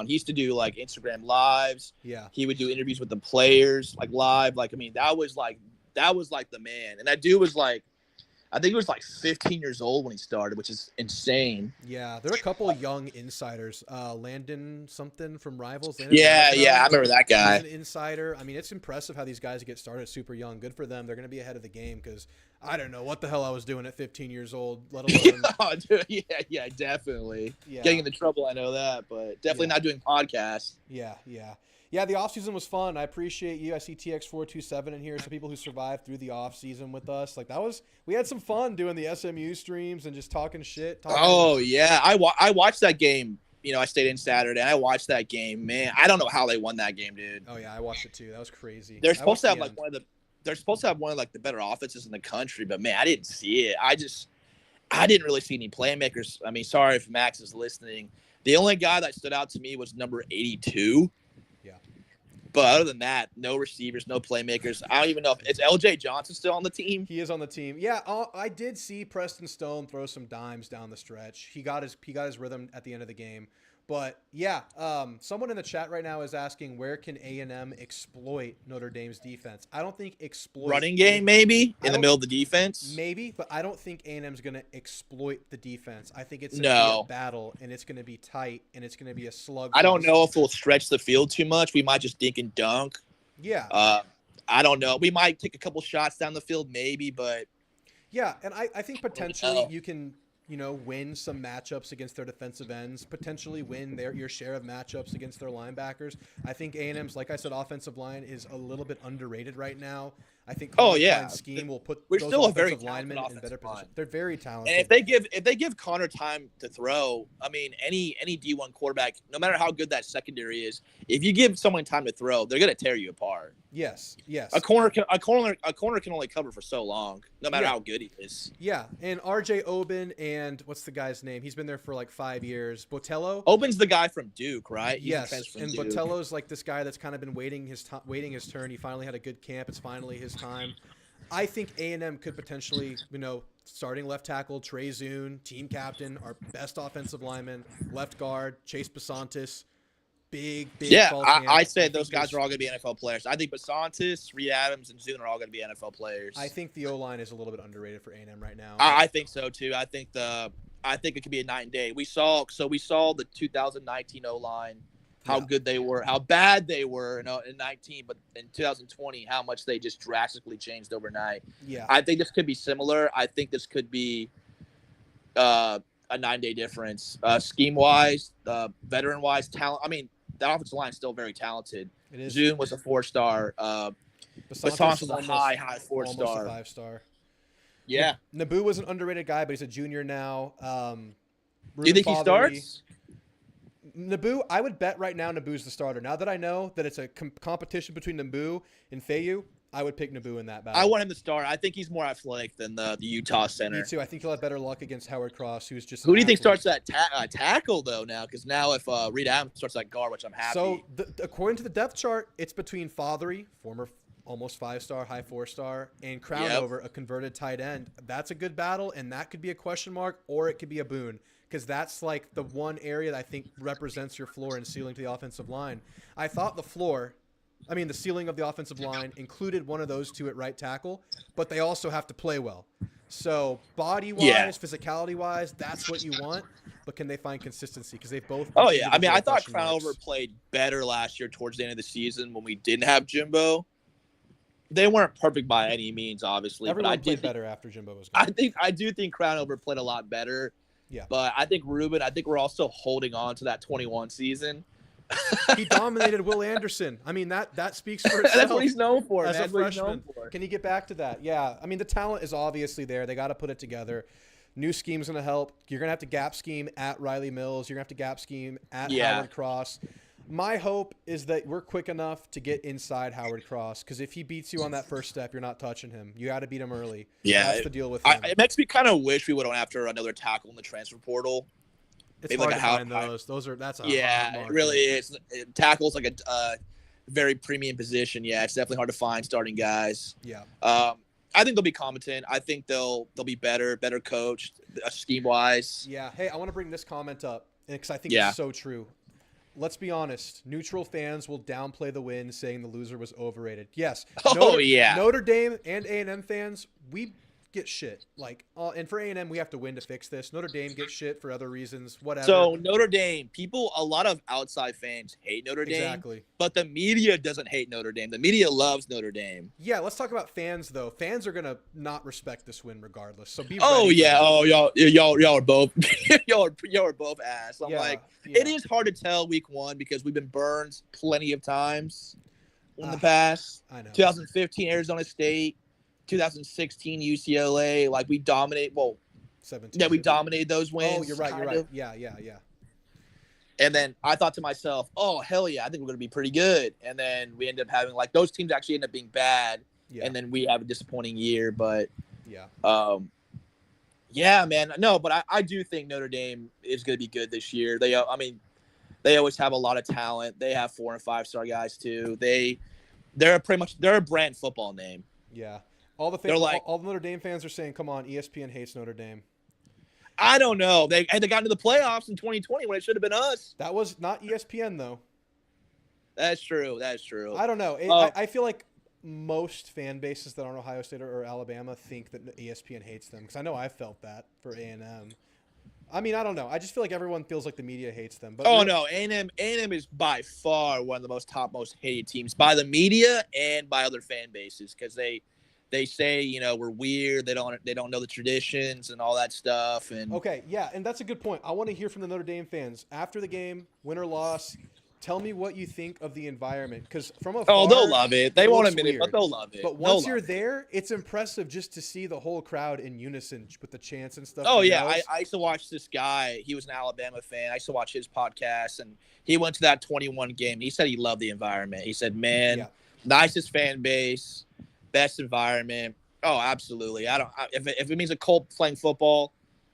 L: He used to do like Instagram lives.
A: Yeah.
L: He would do interviews with the players like live. That was like the man. And that dude was like, I think he was like 15 years old when he started, which is insane.
A: Yeah, there are a couple of young insiders. Landon something from Rivals.
L: Yeah, I remember that guy.
A: He's an insider. I mean, it's impressive how these guys get started super young. Good for them. They're going to be ahead of the game because I don't know what the hell I was doing at 15 years old, let alone.
L: Oh, dude, yeah, definitely.
A: Yeah.
L: Getting into trouble, I know that, but definitely not doing podcasts.
A: Yeah. Yeah, the offseason was fun. I appreciate you. I see TX427 in here. Some people who survived through the offseason with us. We had some fun doing the SMU streams and just talking shit.
L: Oh, yeah. I watched that game. I stayed in Saturday, and I watched that game. Man, I don't know how they won that game, dude.
A: Oh, yeah, I watched it too. That was crazy.
L: They're supposed to have they're supposed to have one of like the better offenses in the country, but man, I didn't see it. I didn't really see any playmakers. I mean, sorry if Max is listening. The only guy that stood out to me was number 82.
A: Yeah.
L: But other than that, no receivers, no playmakers. I don't even know if it's LJ Johnson still on the team.
A: He is on the team. Yeah, I did see Preston Stone throw some dimes down the stretch. He got his rhythm at the end of the game. But yeah, someone in the chat right now is asking where can A&M exploit Notre Dame's defense? I don't think exploit
L: Running game maybe in the middle of the defense.
A: Maybe, but I don't think A&M's going to exploit the defense. I think it's going to be a battle, and it's going to be tight, and it's going to be a slug.
L: I don't know if we'll stretch the field too much. We might just dink and dunk.
A: Yeah.
L: I don't know. We might take a couple shots down the field maybe, but
A: yeah, and I think potentially you can win some matchups against their defensive ends, potentially win your share of matchups against their linebackers. I think A&M's, like I said, offensive line is a little bit underrated right now. I think scheme will put those offensive linemen in better position. They're very talented.
L: And if they give Connor time to throw, I mean, any D1 quarterback, no matter how good that secondary is, if you give someone time to throw, they're going to tear you apart.
A: Yes.
L: A corner can only cover for so long, no matter how good he is.
A: Yeah, and RJ Oben and what's the guy's name? He's been there for like 5 years. Botello.
L: Oben's the guy from Duke, right?
A: Yes, and Botello's like this guy that's kind of been waiting his turn. He finally had a good camp. It's finally his time. I think A&M could potentially, starting left tackle Trey Zune, team captain, our best offensive lineman, left guard Chase Basantis. big
L: Yeah,
A: fall
L: I
A: camp.
L: said
A: think
L: those guys
A: there's-
L: are all going to be NFL players. I think Basantis, Reed Adams, and Zune are all going to be NFL players.
A: I think the O-line is a little bit underrated for A&M right now.
L: I think so too. I think it could be a night and day. We saw the 2019 O-line, how
A: Yeah.
L: good they were, how bad they were in 19, but in 2020, how much they just drastically changed overnight.
A: Yeah.
L: I think this could be similar. I think this could be a 9-day difference, scheme wise, veteran wise, talent. I mean, that offensive line is still very talented.
A: It is.
L: Zune was a 4-star. Basantis was a high 4-star.
A: Almost a 5-star.
L: Yeah.
A: Naboo was an underrated guy, but he's a junior now.
L: Do you think he starts?
A: Naboo, I would bet right now Naboo's the starter. Now that I know that it's a competition between Naboo and Fayu, I would pick Naboo in that battle.
L: I want him to start. I think he's more athletic than the Utah center.
A: Me too. I think he'll have better luck against Howard Cross, who's just.
L: Who do you think starts that tackle though now? Because now if Reed Adams starts that guard, which I'm happy.
A: So according to the depth chart, it's between Fothery, former almost 5-star, high 4-star, and Crownover, a converted tight end. That's a good battle, and that could be a question mark, or it could be a boon, because that's like the one area that I think represents your floor and ceiling to the offensive line. I thought the ceiling of the offensive line included one of those two at right tackle, but they also have to play well. So body-wise, physicality-wise, that's what you want, but can they find consistency? Because they've both.
L: Oh yeah, I mean, I thought
A: question marks.
L: Crownover played better last year towards the end of the season when we didn't have Jimbo. They weren't perfect by any means, obviously.
A: Everyone
L: but I
A: played
L: did
A: better after Jimbo was gone.
L: I do think Crownover played a lot better.
A: Yeah.
L: But I think Ruben, we're also holding on to that 21 season.
A: He dominated Will Anderson. I mean, that speaks for itself.
L: That's what he's known for,
A: as
L: man.
A: a
L: That's what he's
A: freshman.
L: known for.
A: Can he get back to that? Yeah. I mean, the talent is obviously there. They got to put it together. New scheme's going to help. You're going to have to gap scheme at Riley Mills. You're going to have to gap scheme at Howard Cross. My hope is that we're quick enough to get inside Howard Cross, because if he beats you on that first step, you're not touching him. You got to beat him early.
L: Yeah.
A: That's the deal with him.
L: It makes me kind of wish we would have after another tackle in the transfer portal.
A: It's hard to find those. That's a hard
L: it really is. Tackle's like a very premium position. Yeah, it's definitely hard to find starting guys.
A: Yeah.
L: I think they'll be competent. I think they'll be better coached, scheme wise.
A: Yeah. Hey, I want to bring this comment up because I think it's so true. Let's be honest. Neutral fans will downplay the win, saying the loser was overrated. Yes. Notre Dame and A&M fans, we get shit. And for A&M, we have to win to fix this. Notre Dame gets shit for other reasons, whatever.
L: So Notre Dame, a lot of outside fans hate Notre Dame.
A: Exactly.
L: But the media doesn't hate Notre Dame. The media loves Notre Dame.
A: Yeah, let's talk about fans though. Fans are gonna not respect this win regardless. So be ready.
L: Oh yeah. Oh y'all are both y'all are both ass. It is hard to tell week one because we've been burned plenty of times in the past.
A: I know.
L: 2015 Arizona State. 2016 UCLA, we dominate. Well,
A: 17.
L: Yeah, we dominated those wins.
A: Oh, you're right. You're right. Yeah.
L: And then I thought to myself, oh hell yeah, I think we're gonna be pretty good. And then we ended up having those teams actually end up being bad.
A: Yeah.
L: And then we have a disappointing year. But
A: yeah.
L: Yeah, man. No, but I do think Notre Dame is gonna be good this year. They always have a lot of talent. They have 4- and 5-star guys too. They're a brand football name.
A: Yeah. All the Notre Dame fans are saying, "Come on, ESPN hates Notre Dame."
L: I don't know. They got into the playoffs in 2020 when it should have been us.
A: That was not ESPN though.
L: That's true.
A: I don't know. I feel like most fan bases that aren't Ohio State or Alabama think that ESPN hates them, because I know I felt that for A&M. I mean, I don't know. I just feel like everyone feels like the media hates them. But
L: no, A&M is by far one of the top most hated teams by the media and by other fan bases, because they say, we're weird. They don't know the traditions and all that stuff. And
A: okay, yeah, and that's a good point. I want to hear from the Notre Dame fans after the game, win or loss. Tell me what you think of the environment, because from afar,
L: they'll love it. They won't admit it,
A: weird.
L: but they'll love it.
A: But once you're there, it's impressive just to see the whole crowd in unison with the chants and stuff.
L: Oh yeah, I used to watch this guy. He was an Alabama fan. I used to watch his podcast, and he went to that 21 game. He said he loved the environment. He said, "Man, nicest fan base, best environment." Oh, absolutely. If it means a Colt playing football,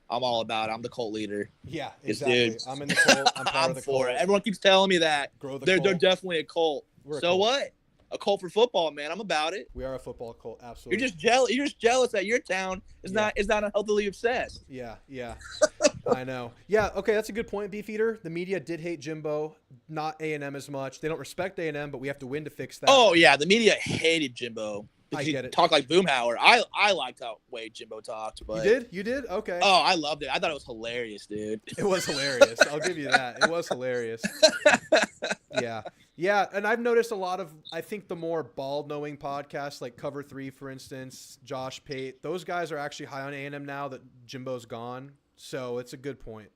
L: I'm all about it. I'm the Colt leader.
A: Yeah, exactly.
L: Dude.
A: I'm in the Colt. I'm part of the Colt.
L: For it. Everyone keeps telling me that. They're definitely a Colt.
A: We're a
L: so
A: Colt.
L: what? A Colt for football, man. I'm about it.
A: We are a football cult. Absolutely.
L: You're just jealous that your town is not healthily obsessed.
A: Yeah. I know. Yeah, okay, that's a good point, Beefeater. The media did hate Jimbo, not A&M as much. They don't respect A&M, but we have to win to fix that.
L: Oh yeah, the media hated Jimbo.
A: I get it.
L: Talk like Boomhauer. I liked how way Jimbo talked, but
A: You did? Okay.
L: Oh, I loved it. I thought it was hilarious, dude.
A: It was hilarious. I'll give you that. It was hilarious. Yeah. Yeah, and I've noticed a lot of, I think, the more ball-knowing podcasts, like Cover 3, for instance, Josh Pate, those guys are actually high on A&M now that Jimbo's gone. So it's a good point.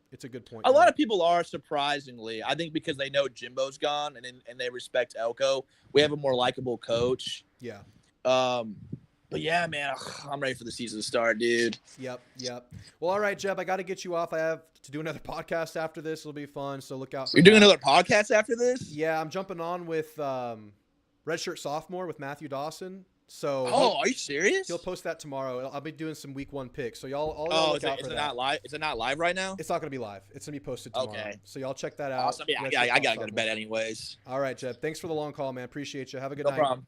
L: A lot of people are, surprisingly. I think because they know Jimbo's gone and they respect Elco. We have a more likable coach.
A: Yeah.
L: But yeah, man, I'm ready for the season to start, dude.
A: Yep. Well, all right, Jeb, I got to get you off. I have to do another podcast after this. It'll be fun, so look out for
L: You're doing another podcast after this?
A: Yeah, I'm jumping on with Redshirt Sophomore with Matthew Dawson. So
L: are you serious?
A: He'll post that tomorrow. I'll be doing some week 1 picks, so y'all look out for that.
L: Not live? Is it not live right now?
A: It's not going to be live. It's going to be posted tomorrow. Okay. So y'all check that out.
L: Awesome. Yeah, I got to go to bed anyways.
A: All right, Jeb. Thanks for the long call, man. Appreciate you. Have a good night.
L: No problem.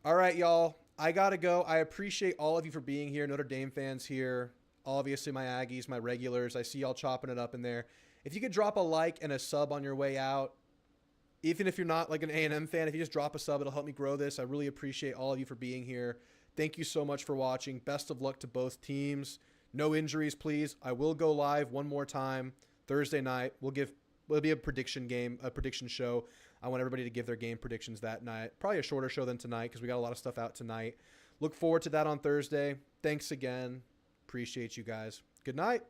A: All right, y'all. I got to go. I appreciate all of you for being here. Notre Dame fans here. Obviously, my Aggies, my regulars. I see y'all chopping it up in there. If you could drop a like and a sub on your way out, even if you're not like an A&M fan, if you just drop a sub, it'll help me grow this. I really appreciate all of you for being here. Thank you so much for watching. Best of luck to both teams. No injuries, please. I will go live one more time Thursday night. We'll be a prediction show. I want everybody to give their game predictions that night. Probably a shorter show than tonight because we got a lot of stuff out tonight. Look forward to that on Thursday. Thanks again. Appreciate you guys. Good night.